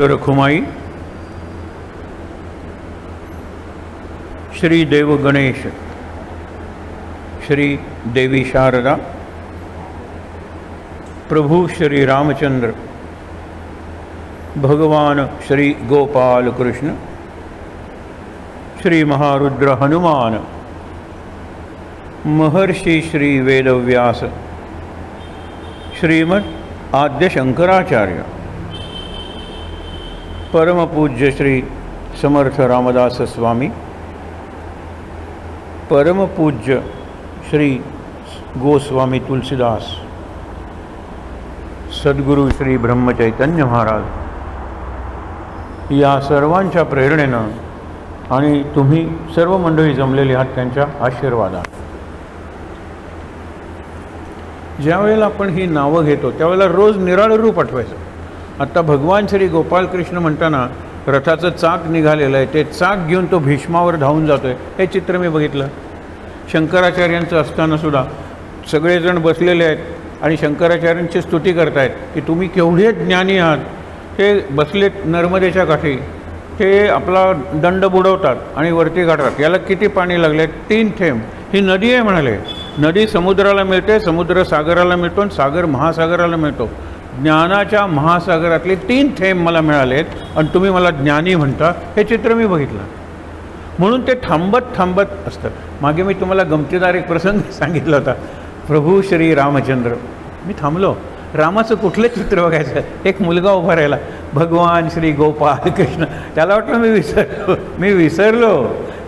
रखुमाई श्री देव गणेश, श्री देवी शारदा, प्रभु श्री रामचंद्र, भगवान श्री गोपाल कृष्ण, श्री महारुद्र हनुमान, महर्षि श्री वेदव्यास, श्रीमद् आद्य शंकराचार्य, परम पूज्य श्री समर्थ रामदास स्वामी, परम पूज्य श्री गोस्वामी तुलसीदास, सद्गुरु श्री ब्रह्मचैतन्य महाराज या सर्वांच्या प्रेरणेनं आणि तुम्ही सर्व मंडळी जमलेले आहात त्यांच्या आशीर्वादात ज्यावेळेला आपण ही नावं घेतो त्यावेळेला रोज निराळं रूप आठवायचं. आता भगवान श्री गोपाल कृष्ण म्हणताना रथाचं चाक निघालेलं आहे, ते चाक घेऊन तो भीष्मावर धावून जातोय, हे चित्र मी बघितलं. शंकराचार्यांचं असताना सुद्धा सगळेजण बसलेले आहेत आणि शंकराचार्यांची स्तुती करतायत की तुम्ही केवढे ज्ञानी आहात. ते बसलेत नर्मदेच्या काठी, ते आपला दंड बुडवतात आणि वरती काढतात. याला किती पाणी लागले? 3 थेंब. ही नदी आहे म्हणाले. नदी समुद्राला मिळते, समुद्र सागराला मिळतो आणि सागर महासागराला मिळतो. ज्ञानाच्या महासागरातले 3 थेंब मला मिळालेत आणि तुम्ही मला ज्ञानी म्हणता. हे चित्र मी बघितलं. म्हणून ते थांबत असतं. मागे मी तुम्हाला गमतीदार एक प्रसंग सांगितला होता. प्रभू श्री रामचंद्र, मी थांबलो. रामाचं कुठलं चित्र बघायचं? एक मुलगा उभा राहिला, भगवान श्री गोपाल कृष्ण. त्याला वाटलं मी विसरलो.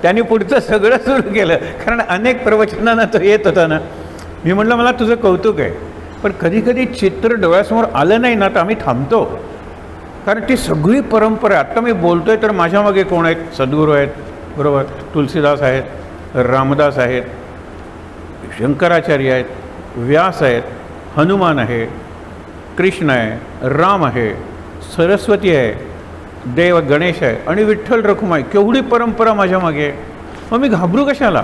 त्यांनी पुढचं सगळं सुरू केलं, कारण अनेक प्रवचनांना तो येत होता ना. मी म्हटलं मला तुझं कौतुक आहे, पण कधी कधी चित्र डोळ्यासमोर आलं नाही ना तर आम्ही थांबतो, कारण ती सगळी परंपरा. आत्ता मी बोलतोय तर माझ्या मागे कोण आहेत? सद्गुरू आहेत, बरोबर, तुलसीदास आहेत, रामदास आहेत, शंकराचार्य आहेत, व्यास आहेत, हनुमान आहे, कृष्ण आहे, राम आहे, सरस्वती आहे, देव गणेश आहे आणि विठ्ठल रखुमाई. केवढी परंपरा माझ्या मागे. मग मी घाबरू कशाला?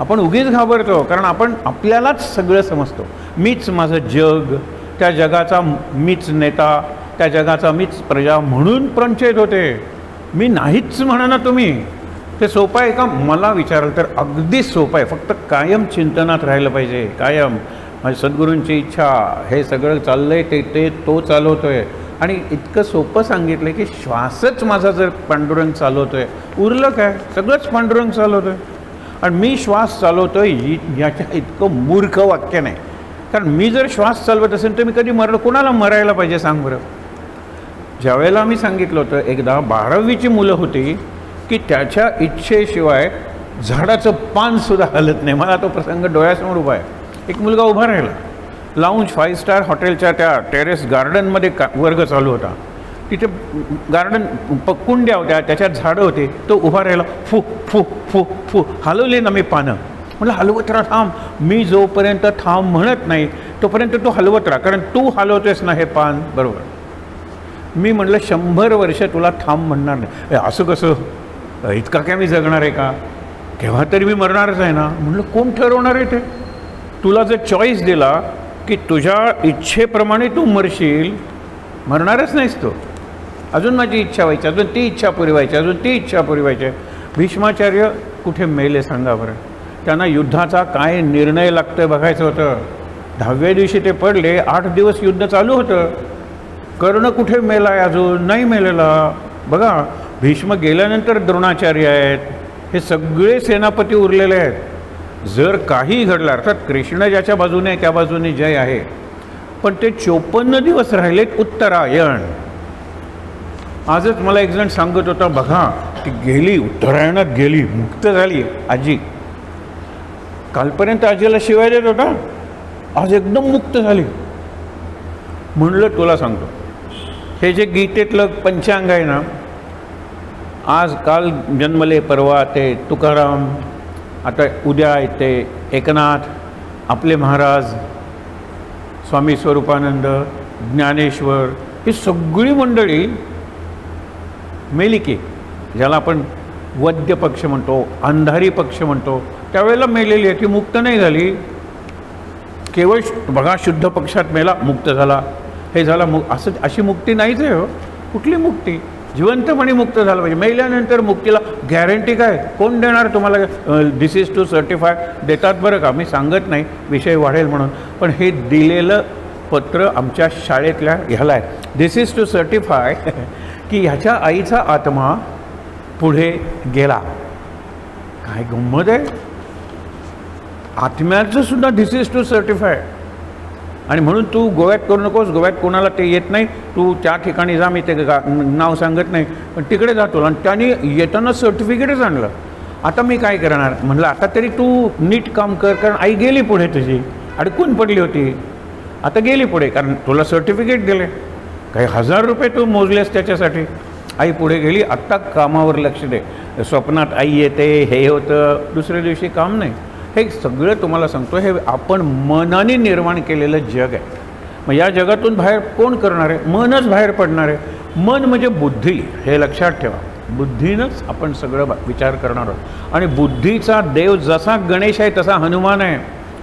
आपण उगीच घाबरतो, कारण आपण आपल्यालाच सगळं समजतो. मीच माझं जग, त्या जगाचा मीच नेता, त्या जगाचा मीच प्रजा म्हणून पंचायत होते. मी नाहीच म्हणा ना तुम्ही. ते सोपं आहे का? मला विचाराल तर अगदी सोपं आहे. फक्त कायम चिंतनात राहिलं पाहिजे. कायम माझी सद्गुरूंची इच्छा, हे सगळं चाललं आहे, ते तो चालवतो आहे. आणि इतकं सोपं सांगितलं की श्वासच माझा जर पांडुरंग चालवतो आहे, उरलं काय? सगळंच पांडुरंग चालवतो आहे. आणि मी श्वास चालवतो आहे याच्या इतकं मूर्ख वाक्य नाही. कारण मी जर श्वास चालवत असेल तर मी कधी मरलो? कोणाला मरायला पाहिजे सांग बरं? ज्यावेळेला आम्ही सांगितलं होतं, एकदा 12वीची मुलं होती की त्याच्या इच्छेशिवाय झाडाचं पानसुद्धा हलत नाही. मला तो प्रसंग डोळ्यासमोर उभा आहे. एक मुलगा उभा राहिला. लाऊंज 5 स्टार हॉटेलच्या त्या टेरेस गार्डनमध्ये वर्ग चालू होता. तिथे गार्डन कुंड्या होत्या, त्याच्यात झाडं होते. तो उभा राहिला. फू फू फू फू हलवले ना मी पानं. म्हटलं हलवत राहा, थांब. मी जोपर्यंत थांब म्हणत नाही तोपर्यंत तू हलवत राहा, कारण तू हलवतोस ना हे पान, बरोबर. मी म्हटलं 100 वर्ष तुला थांब म्हणणार नाही. असं कसं? इतका काय मी जगणार आहे का? केव्हा तरी मी मरणारच आहे ना. म्हटलं कोण ठरवणार आहे ते? तुला जर चॉईस दिला की तुझ्या इच्छेप्रमाणे तू मरशील, मरणारच नाहीस तो. अजून माझी इच्छा व्हायची, अजून ती इच्छा पुरी व्हायची, अजून ती इच्छा पुरी व्हायची. भीष्माचार्य कुठे मेले सांगा बरं? त्यांना युद्धाचा काय निर्णय लागतोय बघायचं होतं. 10व्या दिवशी ते पडले. 8 दिवस युद्ध चालू होतं. कर्ण कुठे मेला आहे? अजून नाही मेलेला. बघा, भीष्म गेल्यानंतर द्रोणाचार्य आहेत, हे सगळे सेनापती उरलेले आहेत. जर काही घडलं, अर्थात कृष्ण ज्याच्या बाजूने त्या बाजूने जय आहे, पण ते 54 दिवस राहिलेत उत्तरायण. आजच मला एक जण सांगत होता, बघा ती गेली उत्तरायणात, गेली, मुक्त झाली आजी. कालपर्यंत आजीला शिवाय देत होता, आज एकदम मुक्त झाली. म्हणलं तुला सांगतो, हे जे गीतेतलं पंचांग आहे ना, आज काल जन्मले, परवा ते तुकाराम, आता उद्या येते एकनाथ, आपले महाराज, स्वामी स्वरूपानंद, ज्ञानेश्वर, ही सगळी मंडळी मेली की, ज्याला आपण वद्य पक्ष म्हणतो, अंधारी पक्ष म्हणतो, त्यावेळेला मेलेली आहे. ती मुक्त नाही झाली. केवळ बघा, शुद्ध पक्षात मेला, मुक्त झाला, हे झाला. असं अशी मुक्ती नाहीच आहे हो. कुठली मुक्ती? जिवंतपणे मुक्त झालं पाहिजे. मेल्यानंतर मुक्तीला गॅरंटी काय? कोण देणार तुम्हाला? दिस इज टू सर्टिफाय देतात बरं का, मी सांगत नाही विषय वाढेल म्हणून, पण हे दिलेलं पत्र आमच्या शाळेतल्या ह्याला आहे, दिस इज टू सर्टिफाय की ह्याच्या आईचा आत्मा पुढे गेला. काय गंमत आहे, आत्म्याचं सुद्धा दिस इज टू सर्टिफाय. आणि म्हणून तू गोव्यात करू नकोस, गोव्यात कोणाला ते येत नाही, तू त्या ठिकाणी जा, मी ते नाव सांगत नाही, पण तिकडे जातो. आणि त्याने येताना सर्टिफिकेटच आणलं. आता मी काय करणार? म्हणलं आता तरी तू नीट काम कर, कारण आई गेली पुढे, तुझी अडकून पडली होती, आता गेली पुढे, कारण तुला सर्टिफिकेट दिले, काही हजार रुपये तू मोजलेस त्याच्यासाठी. आई पुढे गेली, आत्ता कामावर लक्ष दे. स्वप्नात आई येते, हे होतं, दुसऱ्या दिवशी काम नाही. हे सगळं तुम्हाला सांगतो, हे आपण मनाने निर्माण केलेलं जग आहे. मग या जगातून बाहेर कोण करणार आहे? मनच बाहेर पडणार आहे. मन म्हणजे बुद्धी, हे लक्षात ठेवा. बुद्धीनंच आपण सगळं विचार करणार आहोत. आणि बुद्धीचा देव जसा गणेश आहे तसा हनुमान आहे.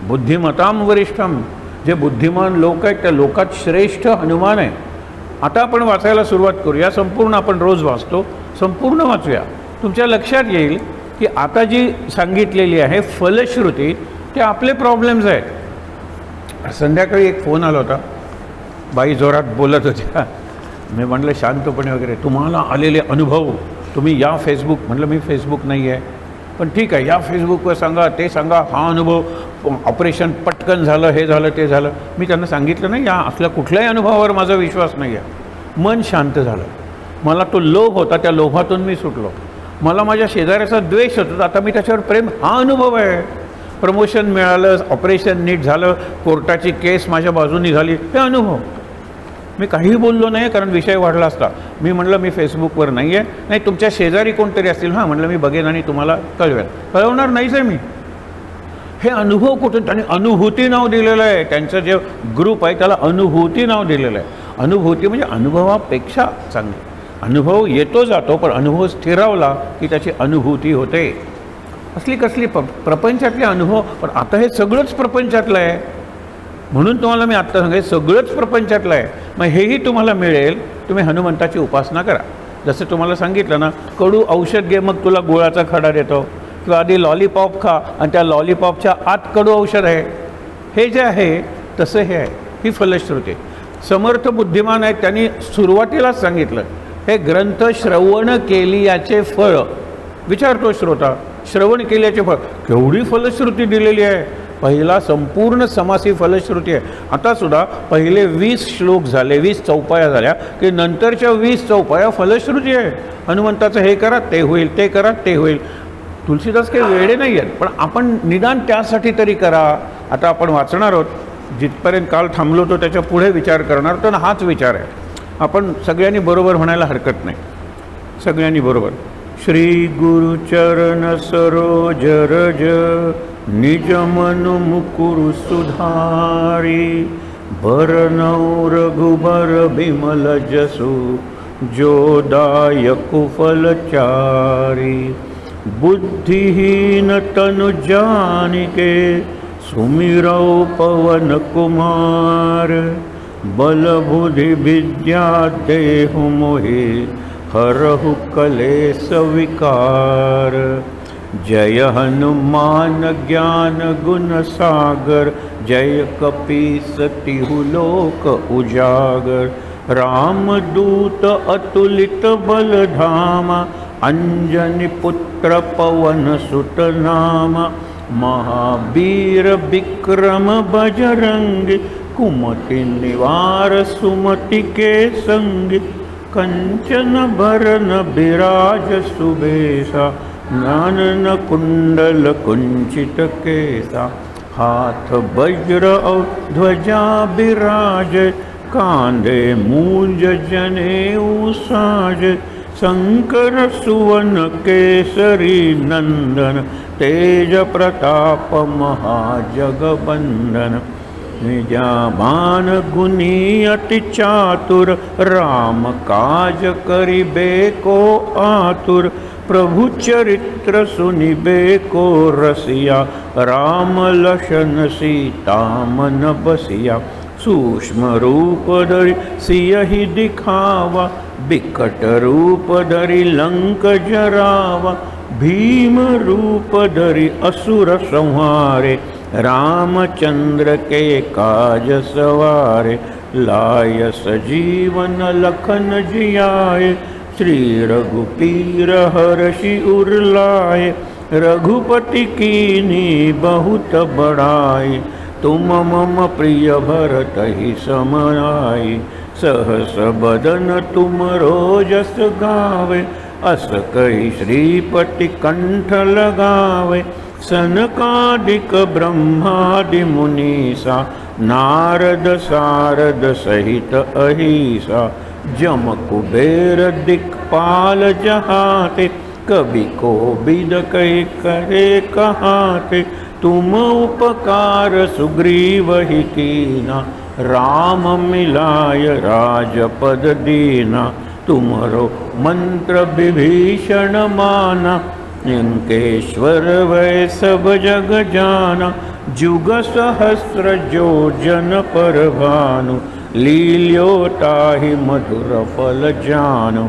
बुद्धिमताम वरिष्ठम, जे बुद्धिमान लोक आहेत त्या लोकात श्रेष्ठ हनुमान आहे. आता आपण वाचायला सुरुवात करूया. संपूर्ण आपण रोज वाचतो, संपूर्ण वाचूया. तुमच्या लक्षात येईल की आता जी सांगितलेली आहे फलश्रुती, ते आपले प्रॉब्लेम्स आहेत. संध्याकाळी एक फोन आला होता, बाई जोरात बोलत होत्या. मी म्हटलं शांतपणे वगैरे, तुम्हाला आलेले अनुभव तुम्ही या फेसबुक, म्हटलं मी फेसबुक नाही आहे, पण ठीक आहे या फेसबुकवर सांगा, ते सांगा, हा अनुभव, ऑपरेशन पटकन झालं, हे झालं, ते झालं. मी त्यांना सांगितलं नाही, या असल्या कुठल्याही अनुभवावर माझा विश्वास नाही आहे. मन शांत झालं. मला तो लोभ होता, त्या लोभातून मी सुटलो. मला माझ्या शेजाऱ्याचा द्वेष होता, आता मी त्याच्यावर प्रेम, हा अनुभव आहे. प्रमोशन मिळालं, ऑपरेशन नीट झालं, कोर्टाची केस माझ्या बाजूनी झाली, हे अनुभव. मी काहीही बोललो नाही, कारण विषय वाढला असता. मी म्हटलं मी फेसबुकवर नाही आहे. नाही, तुमच्या शेजारी कोणतरी असतील, हां म्हटलं मी बघेन आणि तुम्हाला कळवेल. कळवणार नाहीच आहे मी. हे अनुभव कुठून? त्यांनी अनुभूती नाव दिलेलं आहे. त्यांचं जे ग्रुप आहे त्याला अनुभूती नाव दिलेलं आहे. अनुभूती म्हणजे अनुभवापेक्षा चांगली. अनुभव येतो जातो, पण अनुभव स्थिरावला की त्याची अनुभूती होते. असली कसली प्रपंचातले अनुभव, पण आता हे सगळंच प्रपंचातलं आहे. म्हणून तुम्हाला मी आत्ता सांगायचं, सगळंच प्रपंचातलं आहे. मग हेही तुम्हाला मिळेल, तुम्ही हनुमंताची उपासना करा. जसं तुम्हाला सांगितलं ना, कडू औषध घे, मग तुला गुळाचा खडा देतो, किंवा आधी लॉलीपॉप खा आणि त्या लॉलीपॉपच्या आत कडू औषध आहे. हे जे आहे तसं हे आहे, ही फलश्रुती. समर्थ बुद्धिमान आहेत, त्यांनी सुरुवातीलाच सांगितलं, हे ग्रंथ श्रवण केली याचे फळ. विचारतो श्रोता, श्रवण केल्याचे फळ, केवढी फलश्रुती दिलेली आहे. पहिला संपूर्ण समासी फलश्रुती आहे. आता सुद्धा पहिले 20 श्लोक झाले, 20 चौपाया झाल्या की नंतरच्या 20 चौपाया फलश्रुती आहे. हनुमंताचं हे करा ते होईल, ते करा ते होईल. तुलसीदास काही वेडे नाही आहेत, पण आपण निदान त्यासाठी तरी करा. आता आपण वाचणार आहोत, जिथपर्यंत काल थांबलो होतो त्याच्या पुढे विचार करणार, तर हाच विचार आहे. आपण सगळ्यांनी बरोबर म्हणायला हरकत नाही, सगळ्यांनी बरोबर. श्री गुरुचरण सरोज रज निज मनु मुकुरु सुधारी बरनौ रघुबर बिमल जसु जो दायकु फलचारी बुद्धिहीन तनु जानिके सुमिरौ पवन कुमार बल बुद्धि विद्या देहु मोहि हरहु कलेश विकार जय हनुमान ज्ञान गुण सागर जय कपीस तिहु लोक उजागर रामदूत अतुलित बल धामा अंजनी पुत्र पवन सुत नामा महावीर विक्रम बजरंगी कुमति निवार सुमति के संगी कंचन भरन बिराज सुबेसा ज्ञानन कुंडल कुंचित केसा हाथ वज्र और ध्वजा बिराज कांधे मूंज जनेऊ साज शंकर सुवन केसरी नंदन तेज प्रताप महाजगबंदन निजामान गुनी अति चातुर राम काज करिबे को आतुर प्रभु चरित्र सुनिबे को रसिया राम लशन सीता मन बसिया सूक्ष्म रूप धरि सियहि दिखावा, बिकट रूप धरि लंक जरावा। भीम रूप धरि असुर संहारे, रामचंद्र के काज सवारे। लाय सजीवन लखन जियाए, श्री रघुपीर हर्षि उर लाए। रघुपति कीन्ही बहुत बड़ाई, तुम मम प्रिय भरतहि सम आइ। सहस बदन तुम रोजस गावे, अस कहि श्रीपति कंठ लगावे। सनकादिक ब्रह्मादि मुनीसा, नारद सारद सहित अहिसा। जम कुबेर दिक्पाल जहाते, कवि कोविद कहि करे कहाते। तुम उपकार सुग्रीवहि कीना, राम मिलाय राजपद दीना। तुमरो मंत्र विभीषण माना, लंकेश्वर वै सब जग जाना। जुग सहस्र जो जन पर भानु, लील्यो ताहि मधुर फल जानु।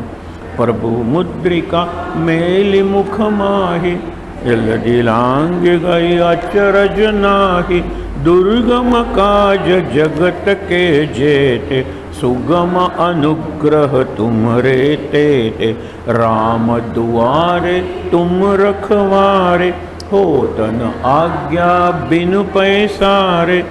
प्रभु मुद्रिका मेलि मुख माहि, जलधि लांघ गई अचरज नाहि। दुर्गम काज जगत के जेते, सुगम अनुग्रह तुमरे तेते। राम दुआरे तुम रखवारे, होतन आज्ञा बिनु पैसारे।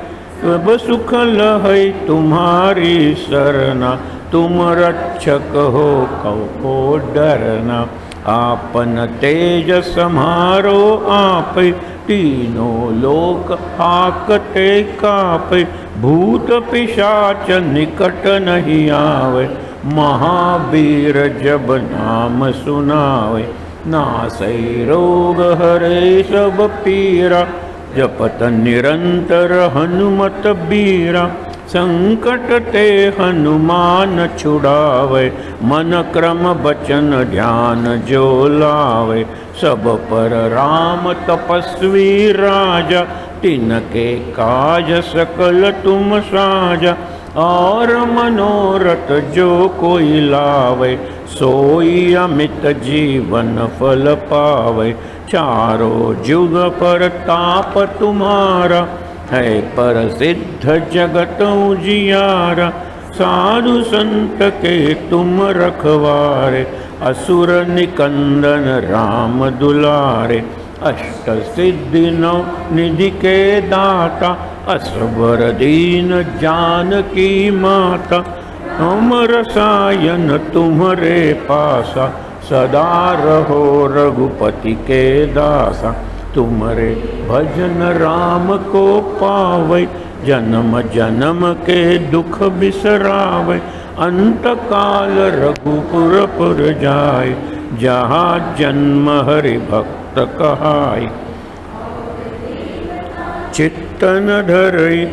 सब सुख लहै तुम्हारी सरना, तुम रक्षक हो कहो डरना। आपन तेज समारो आपै, तीनों लोक हाकते कापै। भूत पिशाच निकट नहीं आवे, महावीर जब नाम सुनावे। नासै रोग हरे सब पीरा, जपत निरंतर हनुमत बीरा। संकट ते हनुमान छुड़ावे, मन क्रम बचन ध्यान जो लावे। सब पर राम तपस्वी राजा, तिनके काज सकल तुम साजा। और मनोरथ जो कोई लावे, सोई अमित जीवन फल पावे। चारों जुग पर ताप तुम्हारा, है प्रसिद्ध जगत उजियारा। साधु संत के तुम रखवारे, असुर निकंदन राम दुलारे। अष्ट सिद्धि नौ निधि के दाता, असवर दीन जानकी माता। अमर सायन तुम्हारे पासा, सदा रहो रघुपति के दासा। तुम्हारे भजन राम को पावे, जन्म जन्म के दुख बिसरावे। अंत काल रघुपुर पुर जाय, जहाँ जन्म हरि भक्त कहाय। चित्तन धरई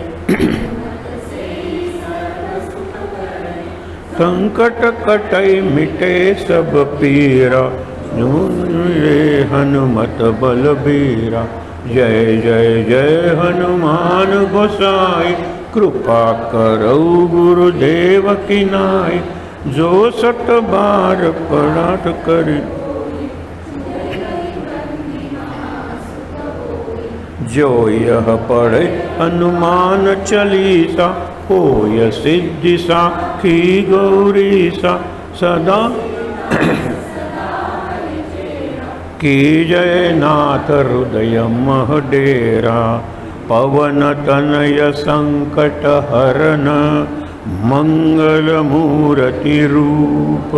संकट कटई, मिटे सब पीरा। रे हनुमत बलबीरा। जय जय जय हनुमान गोसाई, कृपा करऊ गुरुदेव की नाई। जो सत बार प्रणाम करी, जो यह पढ़े हनुमान चालीसा। होय सिद्धि साखी गौरीसा, सदा की जय नाथ हृदय मह डेरा। पवन तनय संकट हरन, मंगल मूर्ति रूप।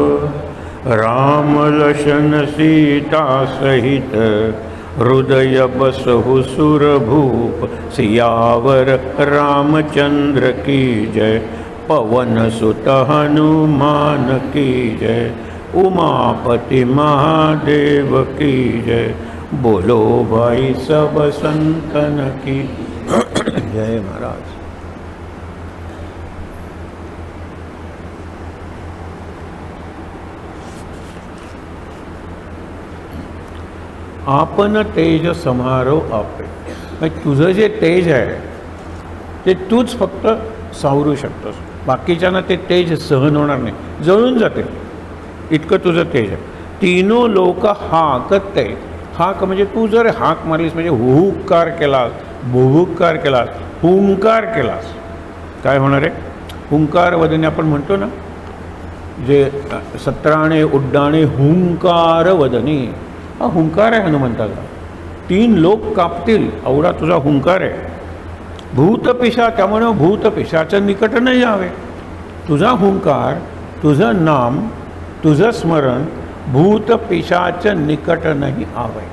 राम लक्ष्मण सीता सहित, हृदय बसहु सुर भूप। सियावर रामचंद्र की जय, पवन सुत हनुमान की जय। उमापति महादेव की जय, बोलो भाई सब संतन की जय। महाराज आपण तेज समारो आपे, तुझं जे तेज आहे ते तूच फक्त सावरू शकतोस. बाकीच्यांना ते तेज सहन होणार नाही, जळून जाते, इतकं तुझं तेज आहे. तीनो लोक हाकते. हाक म्हणजे तू जर हाक मारलीस म्हणजे हुहुकार केलास, भुभुकार केलास, हुंकार केलास, काय होणार आहे? हुंकार वदने आपण म्हणतो ना, जे 17 उड्डाणे हुंकार वदनी, हा हुंकार आहे हनुमंताचा. 3 लोक कापतील एवढा तुझा हुंकार आहे. भूतपिशा, त्यामुळे भूतपिशाचं निकट नाही यावे. तुझा हुंकार, तुझं नाम, तुझं स्मरण भूतपिशाचं निकट नाही आवे.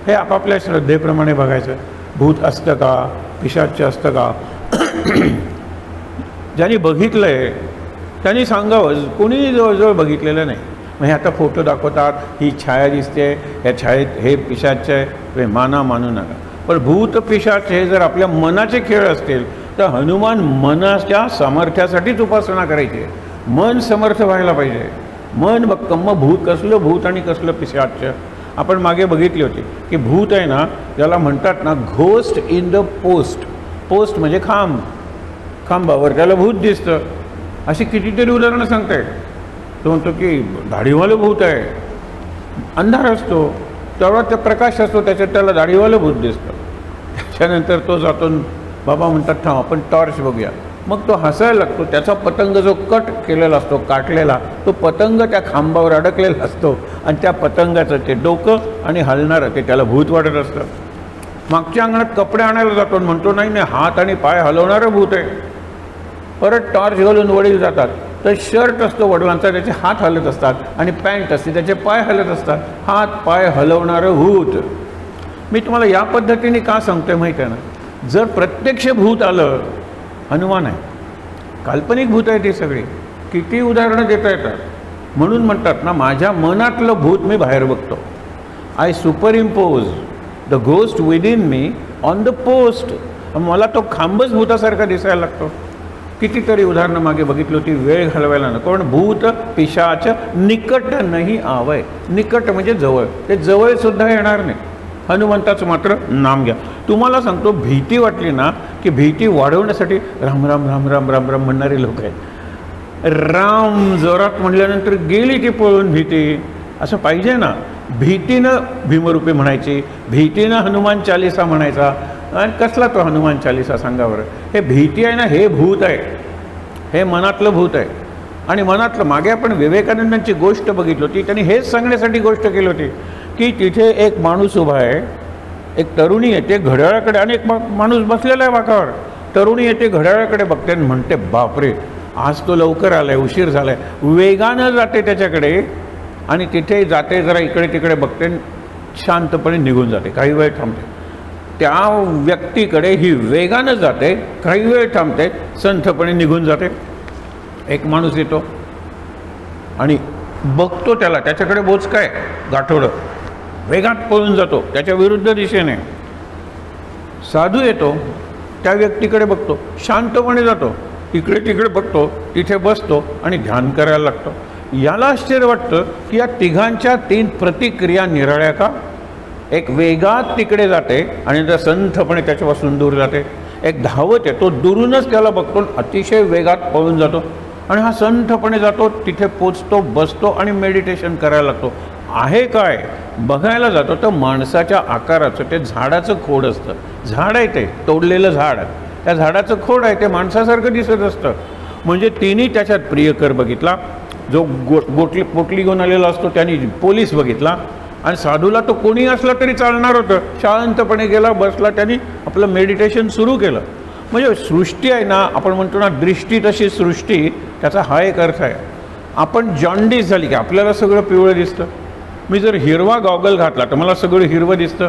हे आपापल्या श्रद्धेप्रमाणे बघायचं. भूत असतं का, पिशाच असतं का? ज्यांनी बघितलं आहे त्यांनी सांगावं. कोणी जवळजवळ बघितलेलं नाही. मग हे आता फोटो दाखवतात, ही छाया दिसते, ह्या छायेत हे पिशाच आहे, मानू नका. पण भूत पिशाच हे जर आपल्या मनाचे खेळ असतील तर हनुमान मनाच्या सामर्थ्यासाठीच उपासना करायची. मन समर्थ व्हायला पाहिजे. मन भक्कम, भूत कसलं भूत आणि कसलं पिशाच. आपण मागे बघितली होती की भूत आहे ना, ज्याला म्हणतात ना ghost in the post. Post म्हणजे खांब, खांबावर त्याला भूत दिसतं. अशी कितीतरी उदाहरणं सांगताय. तो म्हणतो की दाढीवालं भूत आहे, अंधार असतो तेव्हा त्या प्रकाश असतो, त्याच्यात त्याला दाढीवालं भूत दिसतं. त्याच्यानंतर तो जातो, बाबा म्हणतात थांब आपण टॉर्च बघूया. मग तो हसायला लागतो. त्याचा पतंग जो कट केलेला असतो, काटलेला, तो पतंग त्या खांबावर अडकलेला असतो आणि त्या पतंगाचं ते डोकं आणि हलणारं ते त्याला भूत वाटत असतं. मागच्या अंगणात कपडे आणायला जातो, म्हणतो नाही नाही हात आणि पाय हलवणारं भूत आहे. परत टॉर्च घालून वडील जातात, तर शर्ट असतो वडिलांचा, त्याचे हात हलत असतात आणि पॅन्ट असते त्याचे पाय हलत असतात. हात पाय हलवणारं भूत. मी तुम्हाला या पद्धतीने का सांगतोय माहीत आहे ना, जर प्रत्यक्ष भूत आलं, हनुमान आहे, काल्पनिक भूत आहे ती सगळी, किती उदाहरणं देता येतात. म्हणून म्हणतात ना, माझ्या मनातलं भूत मी बाहेर बघतो. I super impose the ghost within me on the post. मला तो खांबच भूतासारखा दिसायला लागतो. कितीतरी उदाहरणं मागे बघितली होती, वेळ घालवायला नको. पण भूत पिशाच निकट नाही आवय. निकट म्हणजे जवळ, ते जवळसुद्धा येणार नाही. हनुमंताचं मात्र नाम घ्या. तुम्हाला सांगतो, भीती वाटली ना की भीती वाढवण्यासाठी राम राम राम राम राम राम म्हणणारे लोक आहेत. राम जोरात म्हणल्यानंतर गेली ती पळून भीती. असं पाहिजे ना. भीतीनं भीमरूपी म्हणायची, भीतीनं हनुमान चालिसा म्हणायचा. आणि कसला तो हनुमान चालिसा सांगा बरं. हे भीती आहे ना, हे भूत आहे, हे मनातलं भूत आहे. आणि मनातलं, मागे आपण विवेकानंदांची गोष्ट बघितली होती, त्यांनी हेच सांगण्यासाठी गोष्ट केली होती की तिथे एक माणूस उभा आहे, एक तरुणी येते घड्याळाकडे आणि एक माणूस बसलेला आहे वाकावर. तरुणी येते घड्याळाकडे बघते आणि म्हणते बापरे आज तो लवकर आलाय, उशीर झालाय. वेगानं जाते त्याच्याकडे आणि तिथे जाते, जरा इकडे तिकडे बघते, शांतपणे निघून जाते. काही वेळ थांबते. त्या व्यक्तीकडे ही वेगानं जाते, काही वेळ थांबते, संथपणे निघून जाते. एक माणूस येतो आणि बघतो त्याला, त्याच्याकडे बोचकाय गाठोडं, वेगात पळून जातो त्याच्या विरुद्ध दिशेने. साधू येतो, त्या व्यक्तीकडे बघतो, शांतपणे जातो, इकडे तिकडे बघतो, तिथे बसतो आणि ध्यान करायला लागतो. याला आश्चर्य वाटतं की या तिघांच्या 3 प्रतिक्रिया निराळ्या का. एक वेगात तिकडे जाते आणि त्या संथपणे त्याच्यापासून दूर जाते. एक धावत आहे, तो दुरूनच त्याला बघतो, अतिशय वेगात पळून जातो. आणि हा संथपणे जातो, तिथे पोचतो, बसतो आणि मेडिटेशन करायला लागतो. आहे काय बघायला जातो तर माणसाच्या आकाराचं ते झाडाचं खोड असतं. झाड आहे, ते तोडलेलं झाड, त्या झाडाचं खोड आहे, ते माणसासारखं दिसत असतं. म्हणजे तिन्ही त्याच्यात प्रियकर बघितला, जो पोटली घेऊन आलेला असतो त्यांनी पोलीस बघितला, आणि साधूला तो कोणी असला तरी चालणार होतं. शांतपणे गेला, बसला, त्यांनी आपलं मेडिटेशन सुरू केलं. म्हणजे सृष्टी आहे ना, आपण म्हणतो ना दृष्टी तशी सृष्टी, त्याचा हा एक अर्थ आहे. आपण जॉन्डिस झाली की आपल्याला सगळं पिवळं दिसतं. मी जर हिरवा गॉगल घातला तर मला सगळं हिरवं दिसतं.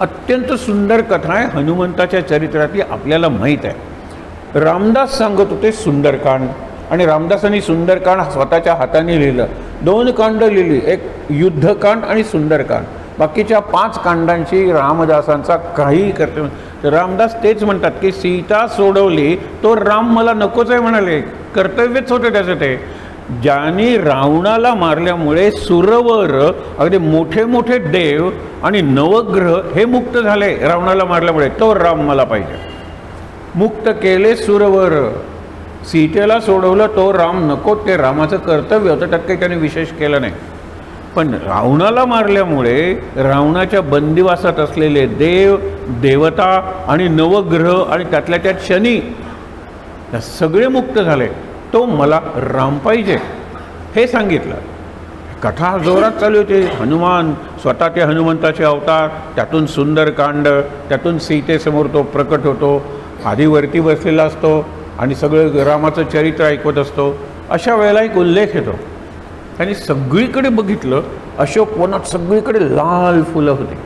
अत्यंत सुंदर कथा आहे हनुमंताच्या चरित्रातली, आपल्याला माहीत आहे. रामदास सांगत होते सुंदरकांड, आणि रामदासांनी सुंदरकांड स्वतःच्या हाताने लिहिलं. 2 कांड लिहिली, एक युद्धकांड आणि सुंदरकांड. बाकीच्या 5 कांडांची रामदासांचा काहीही कर्तव्य. रामदास तेच म्हणतात की सीता सोडवली तो राम मला नकोच आहे म्हणाले. कर्तव्यच होतं त्याचं ते. ज्यांनी रावणाला मारल्यामुळे सुरवर, अगदी मोठे मोठे देव आणि नवग्रह हे मुक्त झाले रावणाला मारल्यामुळे, तो राम मला पाहिजे. मुक्त केले सुरवर. सीतेला सोडवलं, तो राम नको, ते रामाचं कर्तव्य होतं, त्यात काही त्याने विशेष केलं नाही. पण रावणाला मारल्यामुळे रावणाच्या बंदिवासात असलेले देव, देवता आणि नवग्रह आणि त्यातल्या त्यात शनी सगळे मुक्त झाले. तो मला राम पाहिजे हे सांगितलं. कथा जोरात चालू होती. हनुमान स्वतः ते हनुमंताचे अवतार, त्यातून सुंदरकांड, त्यातून सीतेसमोर तो प्रकट होतो, आधी वरती बसलेला असतो आणि सगळं रामाचं चरित्र ऐकवत असतो. अशा वेळेला एक उल्लेख येतो. त्यांनी सगळीकडे बघितलं, अशोकवनात सगळीकडे लाल फुलं होती.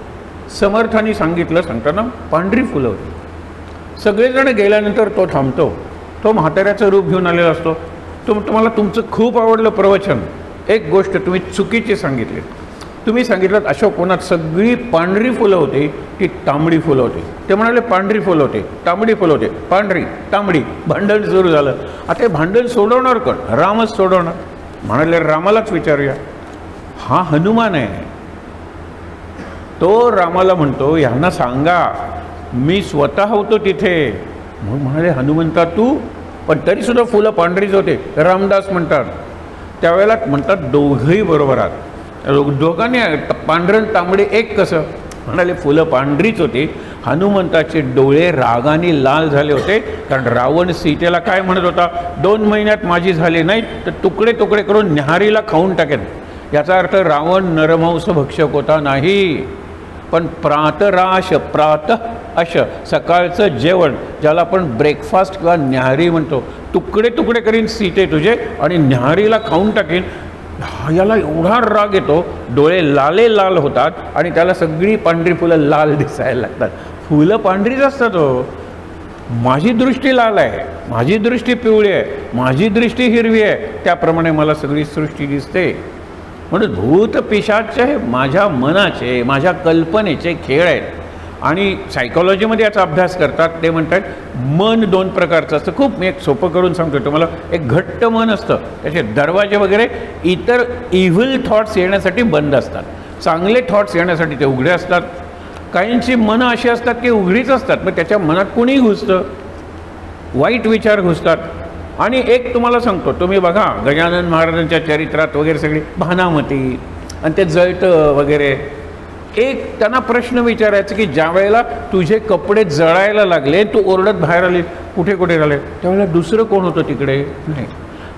समर्थांनी सांगितलं सांगताना पांढरी फुलं होती. सगळेजण गेल्यानंतर तो थांबतो. तो म्हाताऱ्याचं रूप घेऊन आलेला असतो. तुम्हाला तुमचं खूप आवडलं प्रवचन. एक गोष्ट तुम्ही चुकीची सांगितली. तुम्ही सांगितलं अशोकवनात सगळी पांढरी फुलं होती, ती तांबडी फुलं होती. ते म्हणाले पांढरी फुलं होती, तांबडी फुलं होते, पांढरी तांबडी. भांडण सुरू झालं. आता हे भांडण सोडवणार कोण? रामच सोडवणार. म्हणाले रामालाच विचारूया. हा हनुमान आहे. तो रामाला म्हणतो यांना सांगा मी स्वतः होतो तिथे. मग म्हणाले हनुमंता तू? पण तरीसुद्धा फुलं पांढरीच होते. रामदास म्हणतात त्यावेळेला म्हणतात दोघंही बरोबर आहात. दोघांनी पांढरं तांबडे एक कसं? म्हणाले फुलं पांढरीच होती. हनुमंताचे डोळे रागाने लाल झाले होते, कारण रावण सीतेला काय म्हणत होता, 2 महिन्यात माझी झाली नाही तर तुकडे तुकडे करून न्याहारीला खाऊन टाकेन. याचा अर्थ रावण नरमांस भक्षक होता नाही, पण प्रातराश, प्रातः अश सकाळचं जेवण ज्याला आपण ब्रेकफास्ट किंवा न्याहारी म्हणतो, तुकडे तुकडे करीन सीते तुझे आणि न्याहारीला खाऊन टाकेन. याला एवढा राग येतो, डोळे लाले लाल होतात आणि त्याला सगळी पांढरी फुलं लाल दिसायला लागतात. फुलं पांढरीच असतात हो. माझी दृष्टी लाल आहे, माझी दृष्टी पिवळी आहे, माझी दृष्टी हिरवी आहे, त्याप्रमाणे मला सगळी सृष्टी दिसते. म्हणून भूत पिशाच हे माझ्या मनाचे, माझ्या कल्पनेचे खेळ आहेत. आणि सायकॉलॉजीमध्ये याचा अभ्यास करतात. ते म्हणतात मन 2 प्रकारचं असतं. खूप मी एक सोपं करून सांगतो तुम्हाला. एक घट्ट मन असतं, त्याचे दरवाजे वगैरे इतर इव्हिल थॉट्स येण्यासाठी बंद असतात, चांगले थॉट्स येण्यासाठी ते उघडे असतात. काहींची मनं अशी असतात की उघडीच असतात, मग त्याच्या मनात कोणीही घुसतं, वाईट विचार घुसतात. आणि एक तुम्हाला सांगतो, तुम्ही बघा गजानन महाराजांच्या चरित्रात वगैरे सगळी भानामती आणि ते जळतं वगैरे. एक त्यांना प्रश्न विचारायचा की ज्या वेळेला तुझे कपडे जळायला लागले, तू ओरडत बाहेर आली, कुठे कुठे राहिले, त्यावेळेला दुसरं कोण होतं तिकडे? नाही.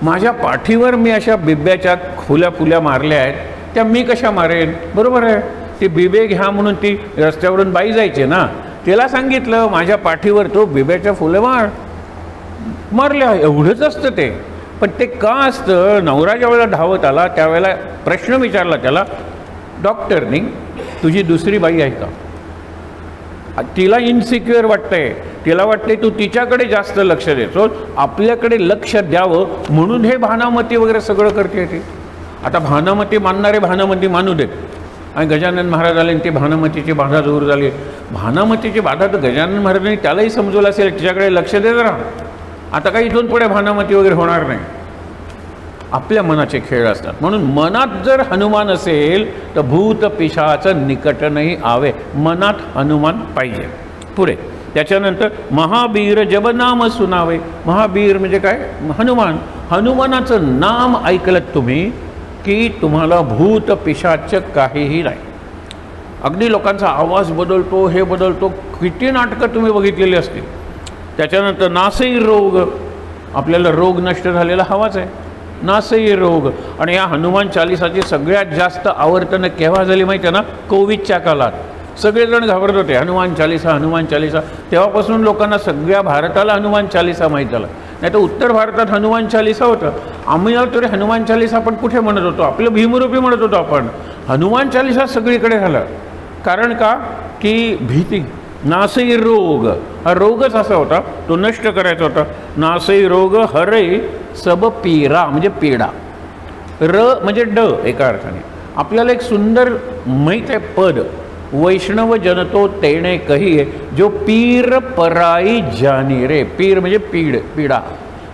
माझ्या पाठीवर मी अशा बिब्याच्या खुल्या फुल्या मारल्या आहेत, त्या मी कशा मारेन? बरोबर आहे. ती बिबे घ्या म्हणून ती रस्त्यावरून बाई जायची ना, तिला सांगितलं माझ्या पाठीवर तो बिब्याच्या फुलं मारल्या. एवढंच असतं ते. पण ते का असतं? नवरा ज्या वेळेला धावत आला त्यावेळेला प्रश्न विचारला त्याला डॉक्टरनी, तुझी दुसरी बाई आहे का? तिला इन्सिक्युअर वाटतंय, तिला वाटतंय तू तिच्याकडे जास्त लक्ष देतो, आपल्याकडे लक्ष द्यावं म्हणून हे भानामती वगैरे सगळं करते ती. आता भानामती मानणारे भानामती मानू देत. आणि गजानन महाराज आले आणि ती भानामतीची बाधा दूर झाली. भानामतीची बाधा तर गजानन महाराजांनी त्यालाही समजवलं असेल, तिच्याकडे लक्ष देत राहा. आता काही इथून पुढे भानामती वगैरे होणार नाही. आपल्या मनाचे खेळ असतात. म्हणून मनात जर हनुमान असेल तर भूत पिशाचं निकट नाही आवे. मनात हनुमान पाहिजे. पुढे त्याच्यानंतर महाबीर जब नाम सुनावे. महाबीर म्हणजे काय? हनुमान. हनुमानाचं नाम ऐकलं तुम्ही की तुम्हाला भूत पिशाच काहीही नाही. अगदी लोकांचा आवाज बदलतो, हे बदलतो, किती नाटकं तुम्ही बघितलेली असतील. त्याच्यानंतर नासई रोग. आपल्याला रोग नष्ट झालेला हवाच आहे. नासई रोग. आणि या हनुमान चालिसाची सगळ्यात जास्त आवर्तनं केव्हा झाली माहिती आहे ना? कोविडच्या काळात. सगळेजण घाबरत होते हनुमान चालिसा, हनुमान चालिसा. तेव्हापासून लोकांना सगळ्या भारताला हनुमान चालिसा माहीत झाला. नाही तर उत्तर भारतात हनुमान चालिसा होतं. आम्ही तरी हनुमान चालिसा आपण कुठे म्हणत होतो? आपलं भीमरूपी म्हणत होतो आपण. हनुमान चालिसा सगळीकडे झालं. कारण का? की भीती. नासई रोग, हा रोगच असा होता, तो नष्ट करायचा होता. नासई रोग हरै सब पीरा म्हणजे पीडा. र म्हणजे ड एका अर्थाने. आपल्याला एक सुंदर माहीत आहे पद, वैष्णव जनतो तेणे कही जो पीर पराई जानी रे. पीर म्हणजे पीडा.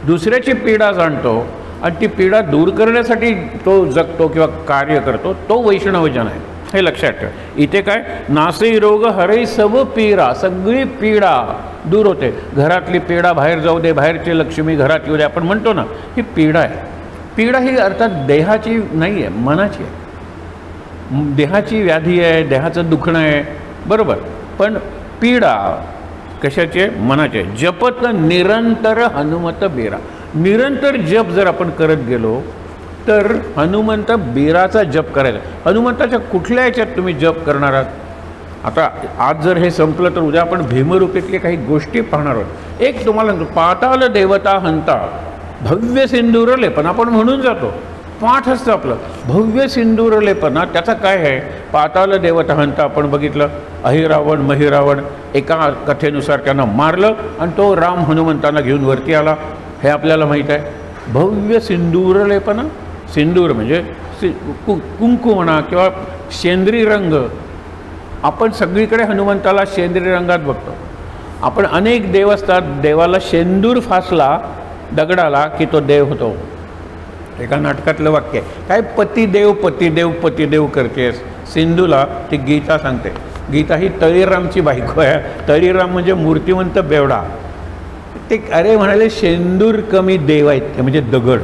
दुसऱ्याची पीडा जाणतो आणि ती पीडा दूर करण्यासाठी तो जगतो किंवा कार्य करतो, तो वैष्णव जन आहे. हे लक्षात ठेवा. इथे काय? नासई रोग हरै सब पीरा. सगळी पीडा दूर होते. घरातली पीडा बाहेर जाऊ दे, बाहेरची लक्ष्मी घरात येऊ दे आपण म्हणतो ना, ही पीडा आहे. पीडा ही अर्थात देहाची नाही आहे, मनाची आहे. देहाची व्याधी आहे, देहाचं दुखणं आहे, बरोबर. पण पीडा कशाची आहे? मनाची आहे. जपत निरंतर हनुमत बेरा. निरंतर जप जर आपण करत गेलो तर हनुमंत बेराचा जप करायचा. हनुमंताच्या कुठल्या याच्यात तुम्ही जप करणार आहात? आता आज जर हे संपलं तर उद्या आपण भीमरूपीतले काही गोष्टी पाहणार आहोत. एक तुम्हाला पाताल देवता हंता भव्य सिंदूर लेपन आपण म्हणून जातो, पाठ असतं आपलं भव्य सिंदूर लेपन. त्याचा काय आहे? पाताल देवता हंता आपण बघितलं, अहिरावण महिरावण एका कथेनुसार त्यांना मारलं आणि तो राम हनुमंतांना घेऊन वरती आला, हे आपल्याला माहीत आहे. भव्य सिंदूर लेपन, सिंदूर म्हणजे कुंकू म्हणा किंवा शेंद्री रंग. आपण सगळीकडे हनुमंताला शेंद्री रंगात बघतो. आपण अनेक देव असतात, देवाला शेंदूर फासला दगडाला की तो देव होतो. एका नाटकातलं वाक्य आहे, काय पतिदेव पतिदेव पतिदेव करतेस. सिंधूला ती गीता सांगते. गीता ही तळीरामची बायको आहे. तळीराम म्हणजे मूर्तिवंत बेवडा. ते अरे म्हणाले शेंदूर कमी देव आहेत, ते म्हणजे दगड.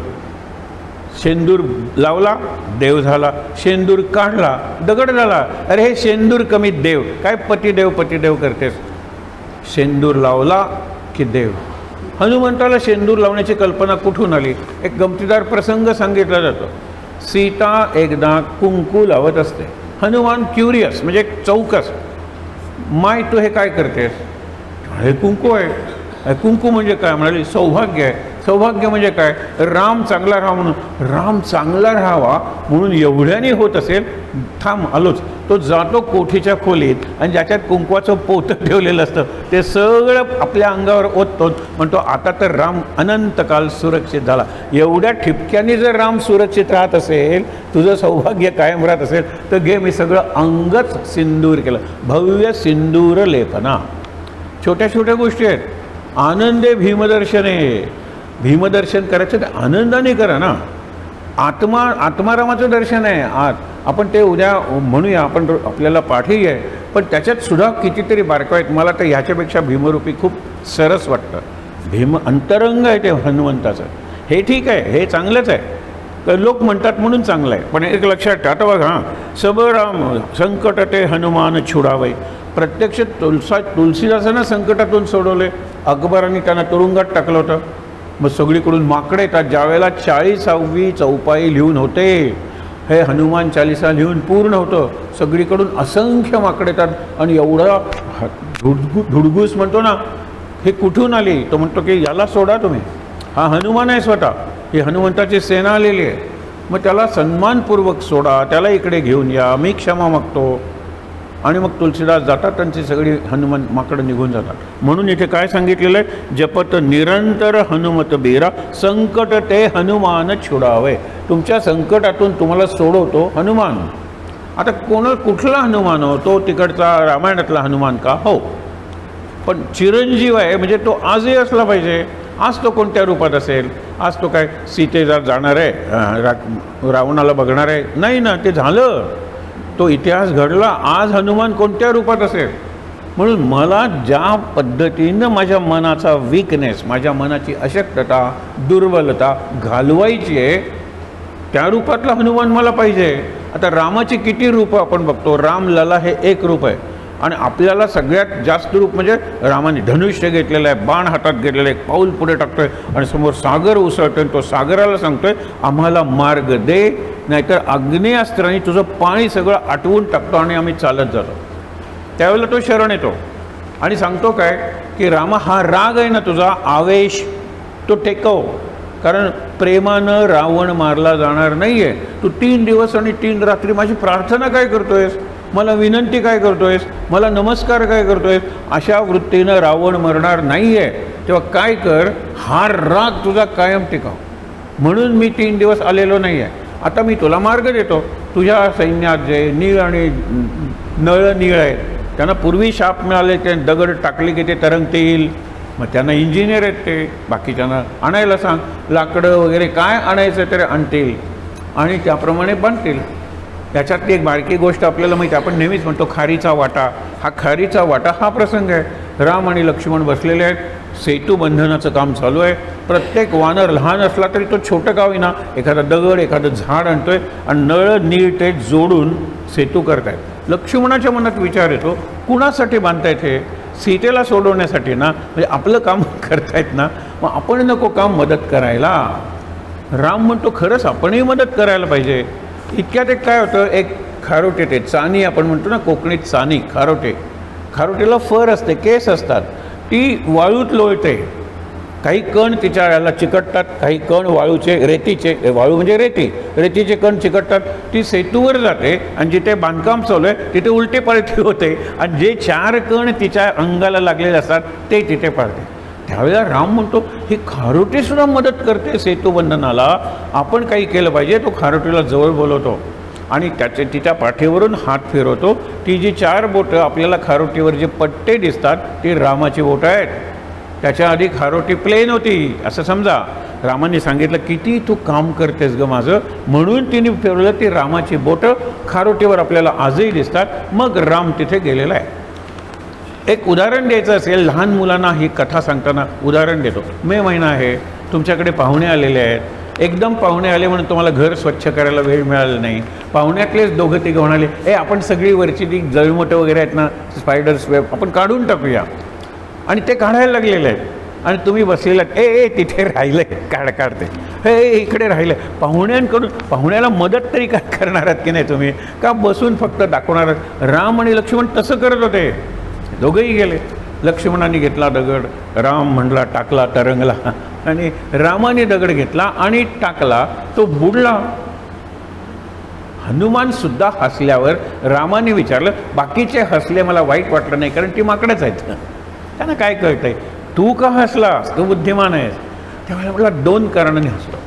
शेंदूर लावला देव झाला, शेंदूर काढला दगड झाला. अरे हे शेंदूर कमी देव, काय पतिदेव पतिदेव करतेस. शेंदूर लावला की देव. हनुमंताला शेंदूर लावण्याची कल्पना कुठून आली? एक गमतीदार प्रसंग सांगितला जातो. सीता एकदा कुंकू लावत असते. हनुमान क्युरियस म्हणजे चौकस, माय तू हे काय करतेस? हे कुंकू आहे. कुंकू म्हणजे काय? म्हणाली सौभाग्य आहे. सौभाग्य म्हणजे काय? राम चांगला राहा म्हणून. राम चांगला राहावा म्हणून एवढ्याने होत असेल, थांब आलोच. तो जातो कोठीच्या खोलीत आणि ज्याच्यात कुंकवाचं पोतं ठेवलेलं असतं ते सगळं आपल्या अंगावर ओततो. म्हणतो आता तर राम अनंतकाल सुरक्षित झाला. एवढ्या ठिपक्याने जर राम सुरक्षित राहत असेल, तुझं सौभाग्य कायम राहत असेल तर घे, मी सगळं अंगच सिंदूर केलं. भव्य सिंदूर लेपना. छोट्या छोट्या गोष्टी आहेत. आनंदे भीमदर्शने. भीमदर्शन करायचं ते आनंदाने करा ना. आत्मारामाचं दर्शन आहे आज. आपण ते उद्या म्हणूया, आपण आपल्याला पाठी आहे, पण त्याच्यात सुद्धा कितीतरी बारकाव आहेत. मला तर ह्याच्यापेक्षा भीमरूपी खूप सरस वाटतं. भीम अंतरंग आहे ते हनुमंताचं. हे ठीक आहे, हे चांगलंच आहे, लोक म्हणतात म्हणून चांगलं आहे. पण एक लक्षात ठेवा, आता बघा, सब राम संकट ते हनुमान छुडावे. प्रत्यक्ष तुलसीदासांना संकटातून सोडवले. अकबरांनी त्यांना तुरुंगात टाकलं होतं. मग सगळीकडून माकडे येतात. ज्यावेळेला 40वी चौपाई लिहून होते, हे हनुमान चालिसा लिहून पूर्ण होतं, सगळीकडून असंख्य माकडे येतात आणि एवढा धुडगूस म्हणतो ना, हे कुठून आली? तो म्हणतो की याला सोडा तुम्ही, हा हनुमान आहे स्वतः, ही हनुमंताची सेना आलेली आहे. मग त्याला सन्मानपूर्वक सोडा, त्याला इकडे घेऊन या, मी क्षमा मागतो. आणि मग तुलसीदास जातात, त्यांची सगळी हनुमान माकडं निघून जातात. म्हणून इथे काय सांगितलेलं आहे? जपत निरंतर हनुमत बेरा संकट ते हनुमान छुडावे. तुमच्या संकटातून तुम्हाला सोडवतो हनुमान. आता कुठला हनुमान हो? तो तिकडचा रामायणातला हनुमान का? हो, पण चिरंजीव आहे म्हणजे तो आजही असला पाहिजे. आज तो कोणत्या रूपात असेल? आज तो काय सीतेला जाणार आहे, रावणाला बघणार आहे? नाही ना, ते झालं, तो इतिहास घडला. आज हनुमान कोणत्या रूपात असेल? म्हणून मला ज्या पद्धतीनं माझ्या मनाचा वीकनेस, माझ्या मनाची अशक्तता, दुर्बलता घालवायची आहे, त्या रूपातला हनुमान मला पाहिजे. आता रामाची किती रूपं आपण बघतो. राम लला हे एक रूप आहे आणि आपल्याला सगळ्यात जास्त रूप म्हणजे रामाने धनुष्य घेतलेलं आहे, बाण हातात घेतलेलं आहे, एक पाऊल पुढे टाकतोय आणि समोर सागर उसळतोय. तो सागराला सांगतोय आम्हाला मार्ग दे, नाहीतर अग्नेयास्त्राने तुझं पाणी सगळं आटवून टाकतो आणि आम्ही चालत जातो. त्यावेळेला तो शरण येतो आणि सांगतो काय की रामा, हा राग आहे ना तुझा, आवेश, तो टेकव, कारण प्रेमानं रावण मारला जाणार नाही आहे. तू 3 दिवस आणि 3 रात्री माझी प्रार्थना काय करतोयस, मला विनंती काय करतोयस, मला नमस्कार काय करतोयस, अशा वृत्तीनं रावण मरणार नाही आहे. तेव्हा काय कर, हा राग तुझा कायम टिकाव. म्हणून मी 3 दिवस आलेलो नाही आहे. आता मी तुला मार्ग देतो. तुझ्या सैन्यात जे नीळ आणि नळ नीळ आहे, त्यांना पूर्वी शाप मिळाले, ते दगड टाकले की ते तरंगतील. मग त्यांना इंजिनियर आहेत, ते बाकीच्यांना आणायला सांग, लाकडं वगैरे काय आणायचं तरी आणतील आणि त्याप्रमाणे बांधतील. त्याच्यातली एक बारकी गोष्ट आपल्याला माहिती आहे, आपण नेहमीच म्हणतो खारीचा वाटा. हा खारीचा वाटा हा प्रसंग आहे. राम आणि लक्ष्मण बसलेले आहेत, सेतू बंधनाचं काम चालू आहे. प्रत्येक वानर लहान असला तरी तो छोटं गाव ना एखादा दगड एखादं झाड आणतोय आणि नळ नीट ते जोडून सेतू करतायत. लक्ष्मणाच्या मनात विचार येतो, कुणासाठी बांधतायत हे? सीतेला सोडवण्यासाठी ना, म्हणजे आपलं काम करतायत ना, मग आपण नको काम मदत करायला? राम म्हणतो खरंच आपणही मदत करायला पाहिजे. इतक्यात एक काय होतं, एक खारोटे, ते चानी आपण म्हणतो ना कोकणीत, चानी खारोटे, खारोटेला फर असते, केस असतात, ती वाळूत लोळते. काही कण तिच्या याला चिकटतात, काही कण वाळूचे रेतीचे, वाळू म्हणजे रेतीचे कण चिकटतात. ती सेतूवर जाते आणि जिथे बांधकाम चालू आहे तिथे उलटे पालटी होते आणि जे 4 कण तिच्या अंगाला लागलेले असतात ते तिथे पडते. त्यावेळेला राम म्हणतो ही खारोटीसुद्धा मदत करते सेतूबंधनाला, आपण काही केलं पाहिजे. तो खारोटीला जवळ बोलवतो आणि तिच्या पाठीवरून हात फिरवतो. ती जी 4 बोटं आपल्याला खारोटीवर जे पट्टे दिसतात ती रामाची बोटं आहेत. त्याच्या आधी खारोटी प्लेन होती असं समजा. रामाने सांगितलं किती तू काम करतेस ग माझं, म्हणून तिने फिरवलं. ती रामाची बोटं खारोटीवर आपल्याला आजही दिसतात. मग राम तिथे गेलेला आहे. एक उदाहरण द्यायचं असेल लहान मुलांना ही कथा सांगताना उदाहरण देतो. मे महिना आहे, तुमच्याकडे पाहुणे आलेले आहेत. एकदम पाहुणे आले म्हणून तुम्हाला घर स्वच्छ करायला वेळ मिळाला नाही. पाहुण्यातलेच 2-3 म्हणाले, आपण सगळी वरची ती जळमटं वगैरे आहेत ना, स्पायडर्स वेब आपण काढून टाकूया. आणि ते काढायला लागलेले आहेत आणि तुम्ही बसलेलात, तिथे राहिलं काढते, इकडे राहिलं. पाहुण्याला मदत तरी काय करणार आहात की नाही तुम्ही, का बसून फक्त दाखवणार आहात? राम आणि लक्ष्मण तसं करत होते. दोघंही गेले. लक्ष्मणाने घेतला दगड, राम म्हणला टाकला, तरंगला. आणि रामाने दगड घेतला आणि टाकला, तो बुडला. हनुमान सुद्धा हसल्यावर रामाने विचारलं, बाकीचे हसले मला वाईट वाटलं नाही, कारण ती माकडंच आहेत. त्यांना काय कळतंय, तू का हसलास, तू बुद्धिमान आहेस. त्यावेळेला मला 2 कारणाने हसलो.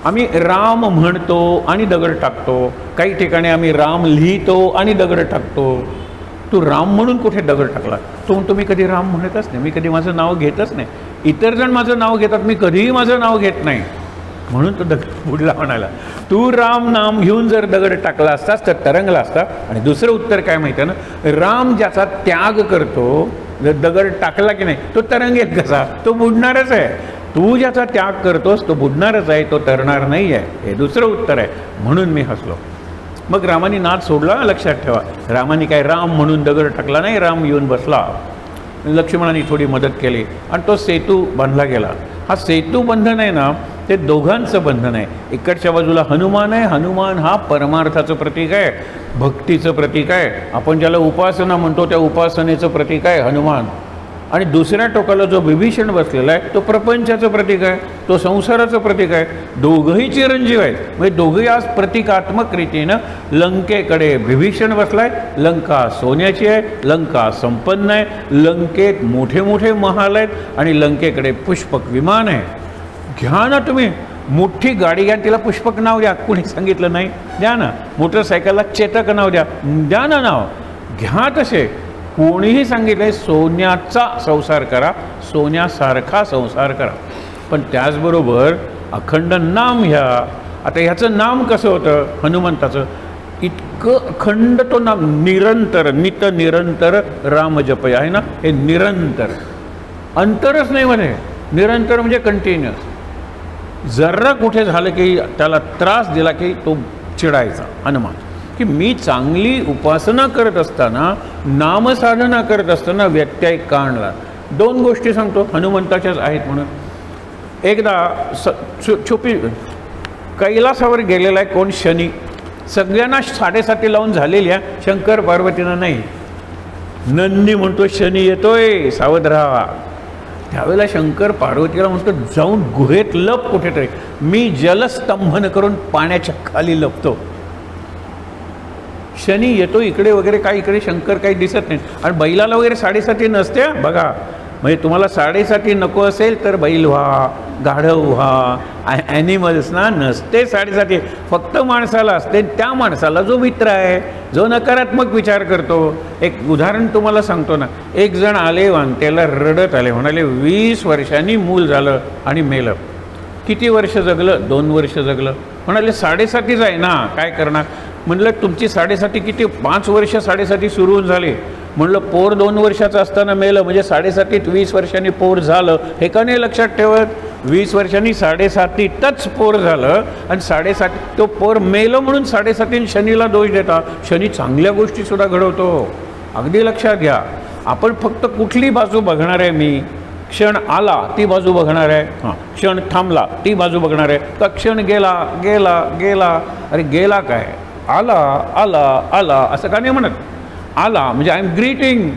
आम्ही राम म्हणतो आणि दगड टाकतो, काही ठिकाणी आम्ही राम लिहितो आणि दगड टाकतो. तू राम म्हणून कुठे दगड टाकला? तो म्हणतो मी कधी राम म्हणतच नाही, मी कधी माझं नाव घेतच नाही. इतर जण माझं नाव घेतात, मी कधीही माझं नाव घेत नाही. म्हणून तो दगड बुडला म्हणाला. तू राम नाम घेऊन जर दगड टाकला असतास तर तरंगला असता. आणि दुसरं उत्तर काय माहिती आहे ना, राम ज्याचा त्याग करतो, जर दगड टाकला की नाही तो तरंगेल कसा, तो बुडणारच आहे. तू ज्याचा त्याग करतोस तो बुडणारच आहे, तो तरणार नाही आहे. हे दुसरं उत्तर आहे. म्हणून मी हसलो. मग रामाने नाद सोडला. लक्षात ठेवा, रामाने काय राम म्हणून दगड टाकला नाही, राम येऊन बसला. लक्ष्मणाने थोडी मदत केली आणि तो सेतू बांधला गेला. हा सेतू बंधन आहे ना, ते दोघांचं बंधन आहे. इकडच्या बाजूला हनुमान आहे. हनुमान हा परमार्थाचं प्रतीक आहे, भक्तीचं प्रतीक आहे. आपण ज्याला उपासना म्हणतो त्या उपासनेचं प्रतीक आहे हनुमान. आणि दुसऱ्या टोकाला जो विभीषण बसलेला आहे तो प्रपंचाचं प्रतीक आहे, तो संसाराचं प्रतीक आहे. दोघंही चिरंजीव आहेत. म्हणजे दोघंही आज प्रतिकात्मक रीतीनं लंकेकडे विभीषण बसलाय. लंका सोन्याची आहे, लंका संपन्न आहे, लंकेत मोठे मोठे महाल आहेत आणि लंकेकडे पुष्पक विमान आहे. घ्या ना तुम्ही मोठी गाडी घ्या, तिला पुष्पक नाव द्या. कुणी सांगितलं नाही? द्या ना. मोटरसायकलला चेतक नाव द्या, द्या ना नाव. घ्या तसे. कोणीही सांगितलंय सोन्याचा संसार करा, सोन्यासारखा संसार करा, पण त्याचबरोबर अखंड नाम घ्या. आता ह्याचं नाम कसं होतं हनुमंताचं? इतकं अखंड तो नाम, निरंतर, निरंतर राम जपय आहे ना, हे निरंतर, अंतरच नाही मध्ये. निरंतर म्हणजे कंटिन्युअस. जरा कुठे झालं की त्याला त्रास दिला की तो चिडायचा हनुमान, की मी चांगली उपासना करत असताना, नामसाधना करत असताना व्यत्यय का आणला. 2 गोष्टी सांगतो हनुमंताच्याच आहेत म्हणून. एकदा छुपी कैलासावर गेलेला आहे कोण? शनी. सगळ्यांना 7:30 लावून झालेली आहे, शंकर पार्वतीनं नाही. नंदी म्हणतो शनी येतोय, सावध राहा. त्यावेळेला शंकर पार्वतीला म्हणतो जाऊन गुहेत लप कुठेतरी, मी जलस्तंभन करून पाण्याच्या खाली लपतो. शनी येतो इकडे वगैरे, काय इकडे शंकर काही दिसत नाही. आणि बैलाला वगैरे 7:30 नसते बघा. म्हणजे तुम्हाला 7:30 नको असेल तर बैल व्हा, गाढव व्हा. ॲनिमल्सना नसते 7:30, फक्त माणसाला असते. त्या माणसाला जो मित्र आहे, जो नकारात्मक विचार करतो. एक उदाहरण तुम्हाला सांगतो ना. एक जण आले वांतेला, रडत आले, म्हणाले 20 वर्षांनी मूल झालं आणि मेलं. किती वर्ष जगलं? 2 वर्ष जगलं. म्हणाले 7:30 आहे ना, काय करणार? म्हटलं तुमची 7:30 किती? 5 वर्ष 7:30 सुरू झाले. म्हणलं पोर 2 वर्षाचं असताना मेलं म्हणजे 7.5 20 वर्षांनी पोर झालं, हे का नाही लक्षात ठेवत? 20 वर्षांनी 7.5च पोर झालं आणि 7.5 तो पोर मेलं म्हणून 7.5 शनीला दोष देता. शनी चांगल्या गोष्टीसुद्धा घडवतो, अगदी लक्षात घ्या. आपण फक्त कुठली बाजू बघणार आहे? मी क्षण आला ती बाजू बघणार आहे, हां क्षण थांबला ती बाजू बघणार आहे का क्षण गेला गेला गेला? अरे गेला काय, आला आला आला असं का नाही म्हणत? आला म्हणजे आय एम ग्रीटिंग,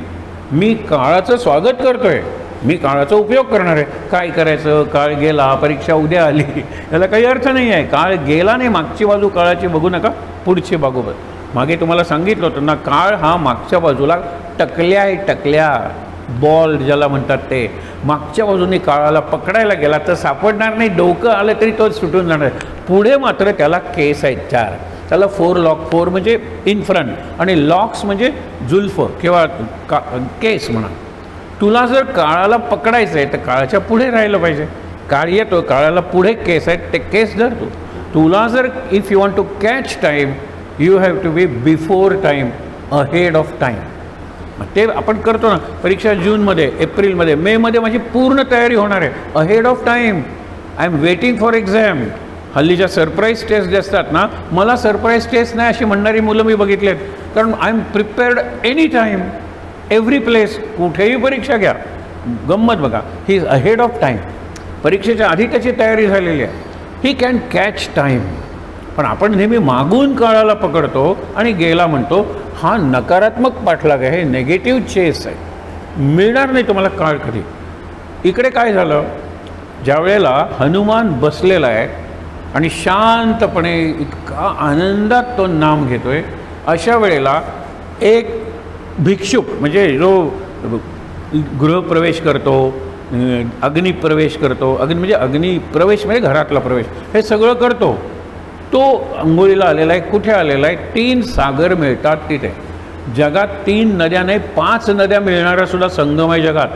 मी काळाचं स्वागत करतोय, मी काळाचा उपयोग करणार आहे. काय करायचं? काळ गेला, परीक्षा उद्या आली, याला काही अर्थ नाही आहे. काळ गेला नाही, मागची बाजू काळाची बघू नका, पुढची बाजू बघ. मागे तुम्हाला सांगितलं होतं ना, काळ हा मागच्या बाजूला टकल्या आहे, टकल्या बॉल ज्याला म्हणतात ते. मागच्या बाजूने काळाला पकडायला गेला तर सापडणार नाही, डोकं आलं तरी तो सुटून जाणार. पुढे मात्र त्याला केस आहेत 4, त्याला 4 लॉक. 4 म्हणजे इन फ्रंट आणि लॉक्स म्हणजे जुल्फ किंवा केस म्हणा. तुला जर काळाला पकडायचं आहे तर काळाच्या पुढे राहिलं पाहिजे. काळ येतो, काळाला पुढे केस आहेत, ते केस धर तू. तुला जर if you want to catch time you have to be before time, ahead of time. ते आपण करतो ना. परीक्षा जूनमध्ये, एप्रिलमध्ये, मेमध्ये माझी पूर्ण तयारी होणार आहे, ahead of time. I am waiting for exam. हल्लीच्या सरप्राईज टेस्ट जे असतात ना, मला सरप्राईज टेस्ट नाही अशी म्हणणारी मुलं मी बघितली आहेत. कारण I am prepared any time, every place. कुठेही परीक्षा घ्या, गंमत बघा, he is ahead of time. परीक्षेच्या आधी त्याची तयारी झालेली आहे. He can catch time. पण आपण नेहमी मागून काळाला पकडतो आणि गेला म्हणतो. हा नकारात्मक पाठलाग आहे, नेगेटिव्ह चेस आहे, मिळणार नाही तुम्हाला काळ कधी. इकडे काय झालं, ज्या वेळेला हनुमान बसलेला आहे आणि शांतपणे इतका आनंदात तो नाम घेतोय, अशा वेळेला एक भिक्षुक म्हणजे जो गृहप्रवेश करतो, अग्निप्रवेश करतो, म्हणजे अग्निप्रवेश म्हणजे घरातला प्रवेश, हे सगळं करतो, तो अंघोळीला आलेला आहे. कुठे आलेला आहे? 3 सागर मिळतात तिथे. जगात 3 नद्या नाही, 5 नद्या मिळणारा सुद्धा संगम आहे जगात.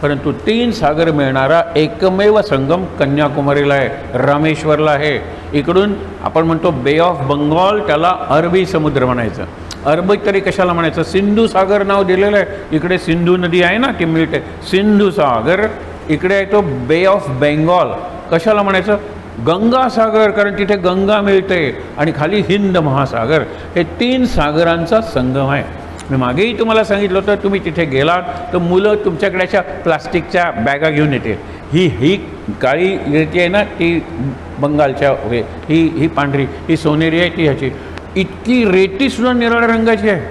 परंतु 3 सागर मिळणारा एकमेव संगम कन्याकुमारीला आहे, रामेश्वरला आहे. इकडून आपण म्हणतो बे ऑफ बंगाल, त्याला अरबी समुद्र म्हणायचं. अरबी तरी कशाला म्हणायचं? सिंधू सागर नाव दिलेलं आहे. इकडे सिंधू नदी आहे ना, ती मिळते सिंधू सागर. इकडे आहे तो बे ऑफ बेंगॉल, कशाला म्हणायचं? गंगा सागर, कारण तिथे गंगा मिळते. आणि खाली हिंद महासागर. हे 3 सागरांचा संगम आहे. मी मागेही तुम्हाला सांगितलं होतं, तुम्ही तिथे गेलात तर मुलं तुमच्याकडे अशा प्लास्टिकच्या बॅगा घेऊन येतील. ही काळी रेती आहे ना, ती बंगालच्या, ही पांढरी, ही सोनेरी आहे, ती ह्याची. इतकी रेतीसुद्धा निराळ्या रंगाची आहे.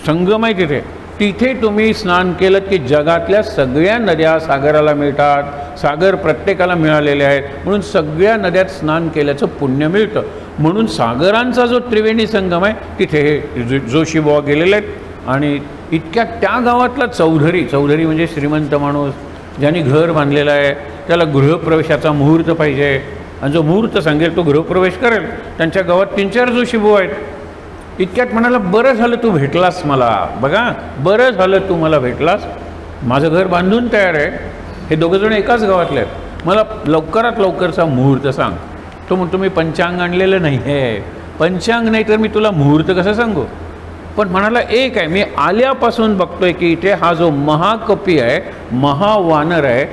संगम आहे तिथे. तिथे तुम्ही स्नान केलं की जगातल्या सगळ्या नद्या सागराला मिळतात. सागर प्रत्येकाला मिळालेले आहेत, म्हणून सगळ्या नद्यात स्नान केल्याचं पुण्य मिळतं. म्हणून सागरांचा जो त्रिवेणी संगम आहे तिथे हे जोशीबुवा गेलेले आहेत. आणि इतक्या त्या गावातला चौधरी म्हणजे श्रीमंत माणूस, ज्यांनी घर बांधलेलं आहे, त्याला गृहप्रवेशाचा मुहूर्त पाहिजे आणि जो मुहूर्त सांगेल तो गृहप्रवेश करेल. त्यांच्या गावात 3-4 जोशीबुवा आहेत. इतक्यात म्हणाला, बरं झालं तू भेटलास मला. बघा, बरं झालं तू मला भेटलास, माझं घर बांधून तयार आहे. हे दोघंजण एकाच गावातले आहेत. मला लवकरात लवकरचा मुहूर्त सांग. तो म्हणतो, मी पंचांग आणलेलं नाही आहे. पंचांग नाही तर मी तुला मुहूर्त कसं सांगू? पण म्हणाला, एक आहे, मी आल्यापासून बघतोय की इथे हा जो महाकपी आहे, महावानर आहे,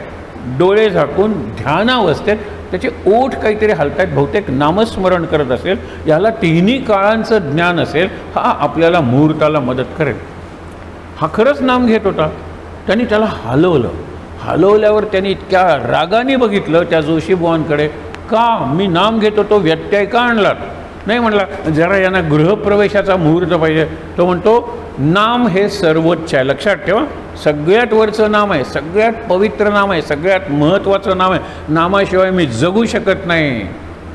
डोळे झाकून ध्यानावस्थेत, त्याचे ओठ काहीतरी हलतायत, बहुतेक नामस्मरण करत असेल, याला 3ही काळांचं ज्ञान असेल, हा आपल्याला मुहूर्ताला मदत करेल. हा खरंच नाम घेत होता. त्यांनी त्याला हलवल्यावर त्यांनी इतक्या रागाने बघितलं त्या जोशीबुवांकडे. का मी नाम घेतो तो व्यत्यय का आणलात? नाही म्हणला, जरा यांना गृहप्रवेशाचा मुहूर्त पाहिजे. तो म्हणतो, नाम हे सर्वोच्च आहे, लक्षात ठेवा. सगळ्यात वरचं नाम आहे, सगळ्यात पवित्र नाम आहे, सगळ्यात महत्त्वाचं नाम आहे. नामाशिवाय मी जगू शकत नाही.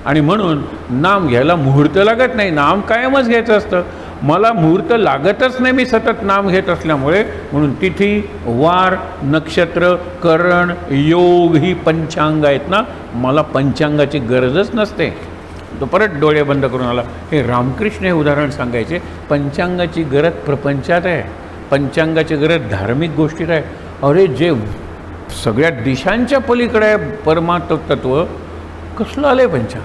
आणि म्हणून नाम घ्यायला मुहूर्त लागत नाही. नाम कायमच घ्यायचं असतं. मला मुहूर्त लागतच नाही, मी सतत नाम घेत असल्यामुळे. म्हणून तिथी, वार, नक्षत्र, करण, योग ही पंचांग आहेत ना, मला पंचांगाची गरजच नसते. तो परत डोळे बंद करून आला. हे रामकृष्ण हे उदाहरण सांगायचे. पंचांगाची गरज प्रपंचात आहे, पंचांगाची गरज धार्मिक गोष्टीत आहे. अरे जे सगळ्या दिशांच्या पलीकडे आहे परमात्म तत्व, कसलं आलं आहे पंचांग?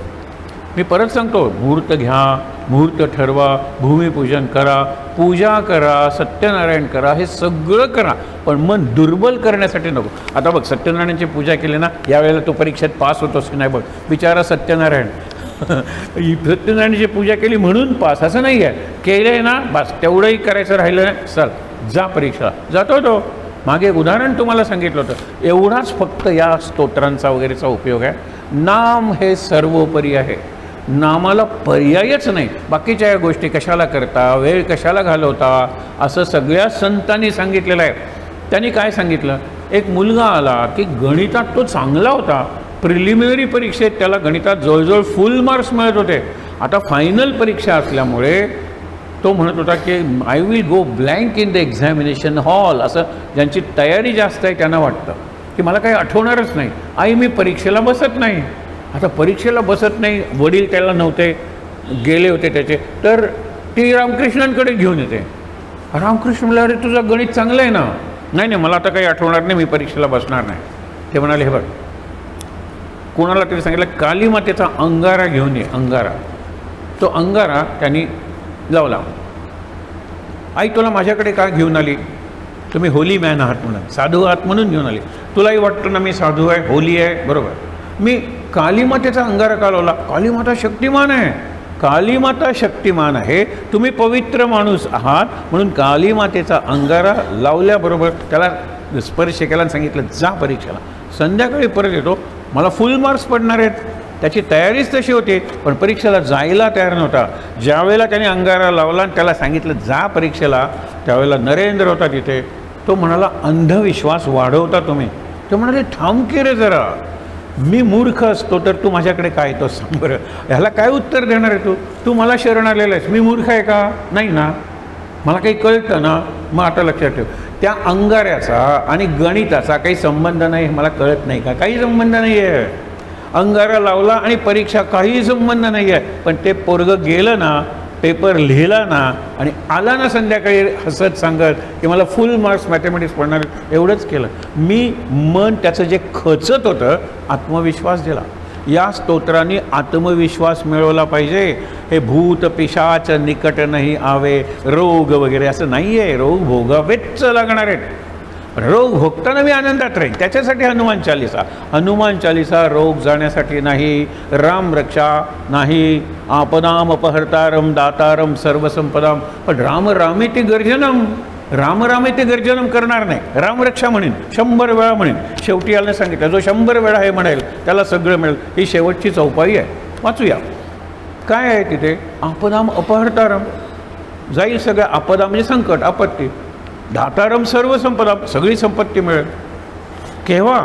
मी परत सांगतो, मुहूर्त घ्या, मुहूर्त ठरवा, भूमिपूजन करा, पूजा करा, सत्यनारायण करा, हे सगळं करा, पण मन दुर्बल करण्यासाठी नको. आता बघ, सत्यनारायणची पूजा केली ना, यावेळेला तो परीक्षेत पास होतोस की नाही बघ, बिचारा सत्यनारायण. सत्यनारायणाची पूजा केली म्हणून पास असं नाही आहे, केलं आहे ना बस, तेवढंही करायचं राहिलं नाही, चल जा परीक्षा. जातो तो. मागे एक उदाहरण तुम्हाला सांगितलं होतं. एवढाच फक्त या स्तोत्रांचा वगैरेचा उपयोग आहे. नाम हे सर्वोपरी आहे, नामाला पर्यायच नाही. बाकीच्या या गोष्टी कशाला करता, वेळ कशाला घालवता, असं सगळ्या संतांनी सांगितलेलं आहे. त्यांनी काय सांगितलं, एक मुलगा आला की गणितात तो चांगला होता, प्रिलिमिनरी परीक्षेत त्याला गणितात जवळजवळ फुल मार्क्स मिळत होते. आता फायनल परीक्षा असल्यामुळे तो म्हणत होता की I will go blank in the examination hall. असं ज्यांची तयारी जास्त आहे त्यांना वाटतं की मला काही आठवणारच नाही, आई मी परीक्षेला बसत नाही. आता परीक्षेला बसत नाही, वडील त्याला नव्हते, गेले होते त्याचे, तर ती रामकृष्णांकडे घेऊन येते. रामकृष्ण म्हणले, अरे तुझं गणित चांगलं आहे ना. नाही नाही, मला आता काही आठवणार नाही, मी परीक्षेला बसणार नाही. ते म्हणाले, हे बघ, कोणाला तरी सांगितलं कालीमातेचा अंगारा घेऊन ये. अंगारा, तो अंगारा त्यांनी लावला. आई तुला माझ्याकडे का घेऊन आली, तुम्ही होली मॅन आहात म्हणून, साधू आहात म्हणून घेऊन आली. तुलाही वाटतं ना मी साधू आहे, होली आहे, बरोबर. मी कालीमातेचा अंगारा का लावला, कालीमाता शक्तिमान आहे. कालीमाता शक्तिमान आहे, तुम्ही पवित्र माणूस आहात म्हणून कालीमातेचा अंगारा लावल्याबरोबर त्याला स्पर्श केला आणि सांगितलं जा परीक्षेला, संध्याकाळी परत येतो, मला फुल मार्क्स पडणार आहेत. त्याची तयारीच तशी होती, पण परीक्षेला जायला तयार नव्हता. ज्यावेळेला त्याने अंगारा लावला आणि त्याला सांगितलं जा परीक्षेला, त्यावेळेला नरेंद्र होता तिथे. तो म्हणाला अंधविश्वास वाढवता तुम्ही. ते म्हणाले थांबके रे जरा, मी मूर्ख असतो तर तू माझ्याकडे काय येतो सांग बरं, ह्याला काय उत्तर देणार आहे तू मला शरण आलेला आहेस, मी मूर्ख आहे का, नाही ना, मला काही कळतं ना. मग आता लक्षात ठेव, त्या अंगाऱ्याचा आणि गणिताचा काही संबंध नाही, मला कळत नाही का, काही संबंध नाही आहे. अंगारा लावला आणि परीक्षा, काही संबंध नाही आहे. पण ते पोरगं गेलं ना, पेपर लिहिला ना आणि आला ना संध्याकाळी हसत सांगत की मला फुल मार्क्स मॅथमॅटिक्स पडणार, एवढंच केलं. मी मन त्याचं जे खचत होतं, आत्मविश्वास दिला. या स्तोत्रांनी आत्मविश्वास मिळवला पाहिजे. हे भूत पिशाच निकट नाही आवे, रोग वगैरे असं नाही आहे. रोग भोगावेच लागणार आहेत, रोग भोगताना मी आनंदात राहील. त्याच्यासाठी हनुमान चालिसा. हनुमान चालिसा रोग जाण्यासाठी नाही, राम रक्षा नाही, आपदाम अपहर्तारम दातारम सर्वसंपदाम. पण राम रामेति गर्जनम, राम रामेति गर्जनम करणार नाही, रामरक्षा म्हणेन 100 वेळा म्हणेन. शेवटी याला सांगितलं जो 100 वेळा हे म्हणेल त्याला सगळं मिळेल. ही शेवटची चौपाई आहे, वाचूया काय आहे तिथे. आपदाम अपहर्तारम, जाईल सगळ्या आपदा म्हणजे संकट, आपत्ती. दातारम सर्व संपदा, सगळी संपत्ती मिळेल. केव्हा,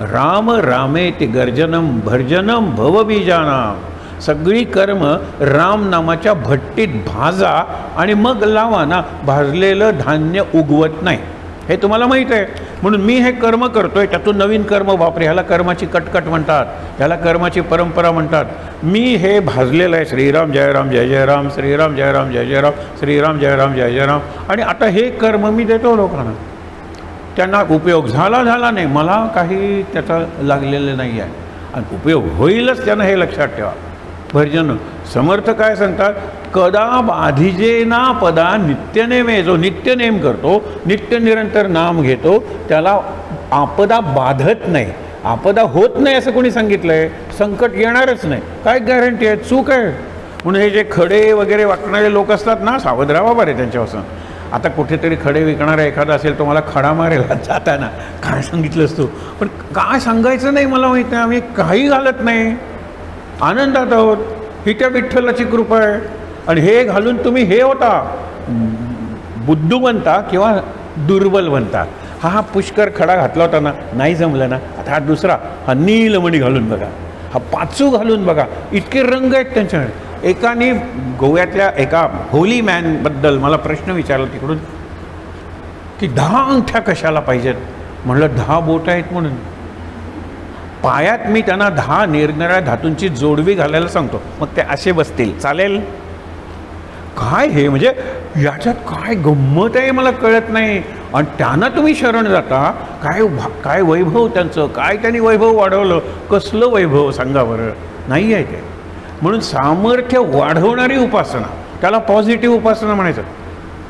राम रामेति गर्जनम भर्जनम भवबीजानाम. सगळी कर्म राम नामाच्या भट्टीत भाजा आणि मग लावा ना, भाजलेलं धान्य उगवत नाही, हे तुम्हाला माहीत आहे. म्हणून मी हे कर्म करतोय, त्यातून नवीन कर्म वापरे, ह्याला कर्माची कटकट म्हणतात, ह्याला कर्माची परंपरा म्हणतात. मी हे भाजलेलं आहे, श्रीराम जय राम जय जय राम, श्रीराम जय राम जय जय राम, श्रीराम जय राम जय जय राम. आणि आता हे कर्म मी देतो लोकांना, त्यांना उपयोग झाला नाही, मला काही त्याचा लागलेलं नाही आहे. आणि उपयोग होईलच त्यांना, हे लक्षात ठेवा. भर्जन समर्थ काय सांगतात, कदा बाधिजे ना पदा नित्यनेमे. जो नित्यनेम करतो, नित्य निरंतर नाम घेतो, त्याला आपदा बाधत नाही, आपदा होत नाही असं कोणी सांगितलं आहे. संकट येणारच नाही, काय गॅरंटी आहे, चूक आहे. म्हणून हे जे खडे वगैरे वाटणारे लोक असतात ना, सावध राहा बाबा रे त्यांच्यापासून. आता कुठेतरी खडे विकणारा एखादा असेल तो मला खडा मारेल जाताना, काय सांगितलंस तू, पण काय सांगायचं नाही मला माहीत नाही, आम्ही काही घालत नाही, आनंदात आहोत, ही त्या विठ्ठलाची कृपा आहे. आणि हे घालून तुम्ही हे होता बुद्धुवंता किंवा दुर्बल बनता. हा पुष्कर खडा घातला होता ना, नाही जमलं ना, आता हा दुसरा, हा नीलमणी घालून बघा, हा पाचू घालून बघा, इतके रंग आहेत त्यांच्याकडे. एकाने गोव्यातल्या एका होली मॅनबद्दल मला प्रश्न विचारला तिकडून की 10 अंगठ्या कशाला पाहिजेत. म्हणलं 10 बोट आहेत म्हणून. पायात मी त्यांना 10 निरनिराळ्या धातूंची जोडवी घालायला सांगतो, मग ते असे बसतील, चालेल. काय हे, म्हणजे याच्यात काय गंमत आहे मला कळत नाही. आणि त्यांना तुम्ही शरण जाता, काय वैभव त्यांचं, काय त्यांनी वैभव वाढवलं, कसलं वैभव सांगा बरं. नाही आहे ते. म्हणून सामर्थ्य वाढवणारी उपासना, त्याला पॉझिटिव्ह उपासना म्हणायचं.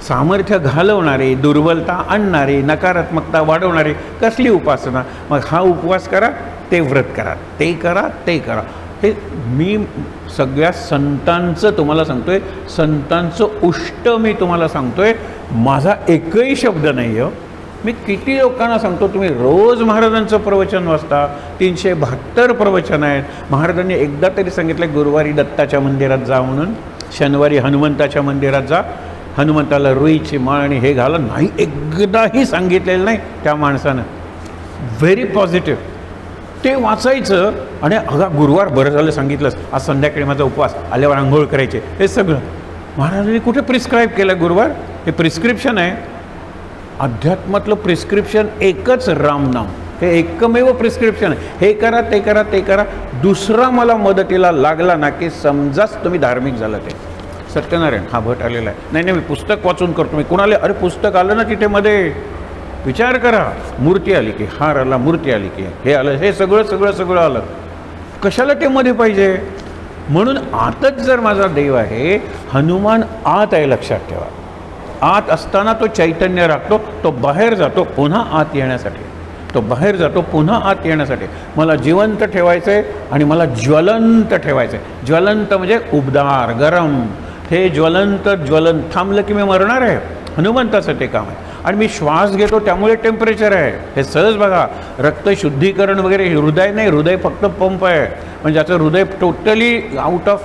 सामर्थ्य घालवणारी, दुर्बलता आणणारी, नकारात्मकता वाढवणारी कसली उपासना? मग हा उपवास करा, ते व्रत करा, ते करा, ते करा. हे मी सगळ्या संतांचं तुम्हाला सांगतोय, संतांचं उष्ट मी तुम्हाला सांगतोय. माझा एकही शब्द नाही आहे. मी किती लोकांना सांगतो, तुम्ही रोज महाराजांचं प्रवचन वाचता. 372 प्रवचन आहेत. महाराजांनी एकदा तरी सांगितलं गुरुवारी दत्ताच्या मंदिरात जा म्हणून, शनिवारी हनुमंताच्या मंदिरात जा, हनुमंताला रुईची माळ आणि हे घाला. नाही, एकदाही सांगितलेलं नाही त्या माणसानं. Very positive. ते वाचायचं आणि अगा गुरुवार बरं झालं सांगितलंस, आज संध्याकाळी माझा उपवास, आल्यावर आंघोळ करायचे. हे सगळं महाराजांनी कुठे प्रिस्क्राईब केलं गुरुवार? हे प्रिस्क्रिप्शन आहे. अध्यात्मातलं प्रिस्क्रिप्शन एकच रामनाम, हे एकमेव प्रिस्क्रिप्शन आहे. हे करा, ते करा, ते करा. दुसरा मला मदतीला लागला ना की समजाच तुम्ही धार्मिक झालं. ते सत्यनारायण हा भट आलेला आहे. नाही नाही, मी पुस्तक वाचून करतो. मी कुणाला, अरे पुस्तक आलं ना तिथे मध्ये, विचार करा. मूर्ती आली की हार आला, मूर्ती आली की हे आलं, हे सगळं सगळं सगळं आलं. कशाला ते मध्ये पाहिजे? म्हणून आतच जर माझा देव आहे, हनुमान आत आहे, लक्षात ठेवा. आत असताना तो चैतन्य राखतो, तो बाहेर जातो पुन्हा आत येण्यासाठी. तो बाहेर जातो पुन्हा आत येण्यासाठी. मला जिवंत ठेवायचं आहे आणि मला ज्वलंत ठेवायचं आहे. ज्वलंत म्हणजे उबदार, गरम. हे ज्वलंत थांबलं की मी मरणार आहे. हनुमंताचं ते काम आहे. आणि मी श्वास घेतो त्यामुळे टेम्परेचर आहे. हे सहज बघा. रक्त शुद्धीकरण वगैरे हृदय नाही, हृदय फक्त पंप आहे. म्हणजे ज्याचं हृदय टोटली आउट ऑफ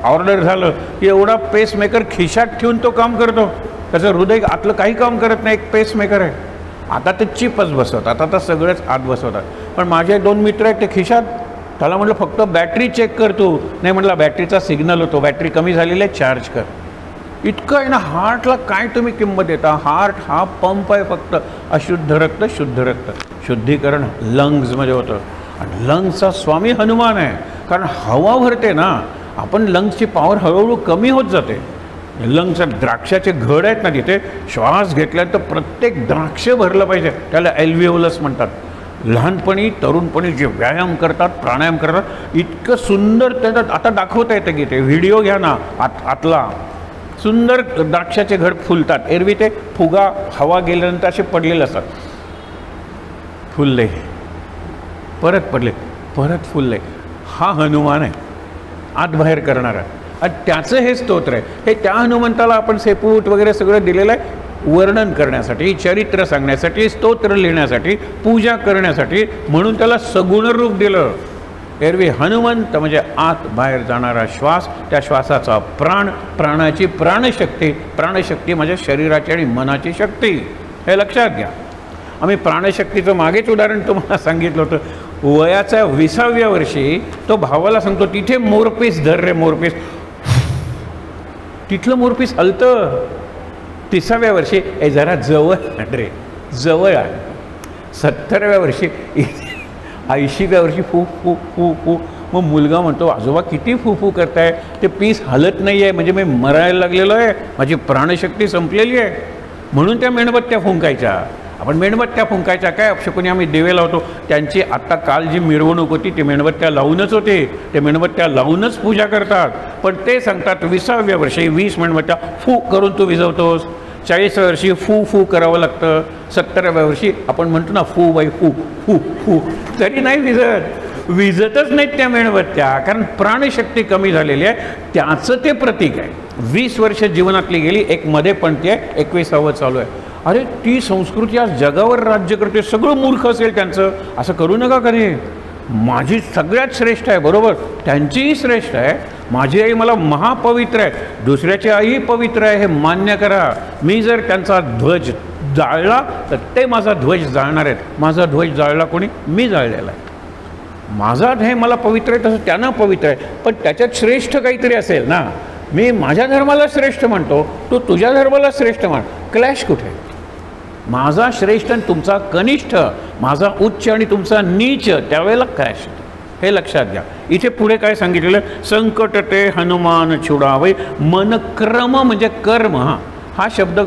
ऑर्डर झालं की एवढा पेसमेकर खिशात ठेवून तो काम करतो. त्याचं हृदय आतलं काही काम करत नाही. एक पेसमेकर आहे. आता ते चिपच बसवतात, आता तर सगळेच आत बसवतात. पण माझे 2 मित्र आहेत ते खिशात. त्याला म्हटलं फक्त बॅटरी चेक कर तू. नाही म्हटलं बॅटरीचा सिग्नल होतो, बॅटरी कमी झालेली आहे, चार्ज कर. इतकं आहे ना. हार्टला काय तुम्ही किंमत देता? हार्ट हा पंप आहे फक्त. अशुद्ध रक्त, शुद्ध रक्त. शुद्धीकरण लंग्समध्ये होतं. आणि लंग्सचा स्वामी हनुमान आहे. कारण हवा भरते ना, आपण लंग्सची पॉवर हळूहळू कमी होत जाते. लंग्सच्या द्राक्षाचे घड आहेत ना, तिथे श्वास घेतल्यानंतर प्रत्येक द्राक्ष भरलं पाहिजे. त्याला एल्व्हिओलस म्हणतात. लहानपणी तरुणपणी जे व्यायाम करतात, प्राणायाम करतात, इतकं सुंदर त्याच्यात आता दाखवता येतं की ते व्हिडिओ घ्या ना. आतला सुंदर द्राक्षाचे घड फुलतात. एरवी ते फुगा हवा गेल्यानंतर असे पडलेले असतात. फुलले, परत पडले, परत फुलले. हा हनुमान आहे, आत बाहेर करणारा. आणि त्याचं हे स्तोत्र आहे. हे त्या हनुमंताला आपण सेपूट वगैरे सगळं दिलेलं आहे वर्णन करण्यासाठी, चरित्र सांगण्यासाठी, स्तोत्र लिहिण्यासाठी, पूजा करण्यासाठी. म्हणून त्याला सगुण रूप दिलं. एरवी हनुमंत म्हणजे आत बाहेर जाणारा श्वास, त्या श्वासाचा प्राण, प्राणाची प्राणशक्ती. प्राणशक्ती म्हणजे शरीराची आणि मनाची शक्ती. हे लक्षात घ्या. आम्ही प्राणशक्तीचं मागेच उदाहरण तुम्हाला सांगितलं होतं. वयाच्या 20व्या वर्षी तो भावाला सांगतो, तिथे मोरपीस धर रे, मोरपीस. तिथलं मोरपीस हलतं. 30व्या वर्षी ए जरा जवळ रे, जवळ आहे. 70व्या वर्षी, 80व्या वर्षी फू फू फू फू. मग मुलगा म्हणतो, आजोबा किती फू फू करताय? ते पीस हलत नाही आहे. म्हणजे मी मरायला लागलेलो आहे, माझी प्राणशक्ती संपलेली आहे. म्हणून त्या मेणबत्त्या फुंकायच्या. आपण मेणबत्त्या फुंकायच्या काय अपशकुनी आम्ही दिवे लावतो. त्यांची आत्ता काल जी मिरवणूक होती ती मेणबत्त्या लावूनच होते. ते मेणबत्त्या लावूनच पूजा करतात. पण ते सांगतात 20व्या वर्षी 20 मेणबत्त्या फू करून तू विझवतोस. 40व्या वर्षी फू फू करावं लागतं. 70व्या वर्षी आपण म्हणतो ना फू बाई फू फू फू, तरी नाही विझत. विझतच नाहीत त्या मेणबत्त्या, कारण प्राणशक्ती कमी झालेली आहे. त्याचं ते प्रतीक आहे. 20 वर्ष जीवनातली गेली, एक मध्ये पणती आहे, 21वं चालू आहे. अरे ती संस्कृती आज जगावर राज्य करते. सगळं मूर्ख असेल त्यांचं, असं करू नका कधी. माझी सगळ्यात श्रेष्ठ आहे, बरोबर, त्यांचीही श्रेष्ठ आहे. माझी आई मला महापवित्र आहे, दुसऱ्याची आईही पवित्र आहे, हे मान्य करा. मी जर त्यांचा ध्वज जाळला तर ते माझा ध्वज जाळणार आहेत. माझा ध्वज जाळला कोणी? मी जाळलेला आहे. माझा हे मला पवित्र आहे तसं त्यांना पवित्र आहे, पण त्याच्यात श्रेष्ठ काहीतरी असेल ना. मी माझ्या धर्माला श्रेष्ठ म्हणतो, तू तुझ्या धर्माला श्रेष्ठ म्हण. क्लॅश कुठे? माझा श्रेष्ठ आणि तुमचा कनिष्ठ, माझा उच्च आणि तुमचा नीच, त्यावेळेला क्लॅश होतो. हे लक्षात घ्या. इथे पुढे काय सांगितलेलं? संकट ते हनुमान छुडावे, मन क्रम म्हणजे कर्म. हा शब्द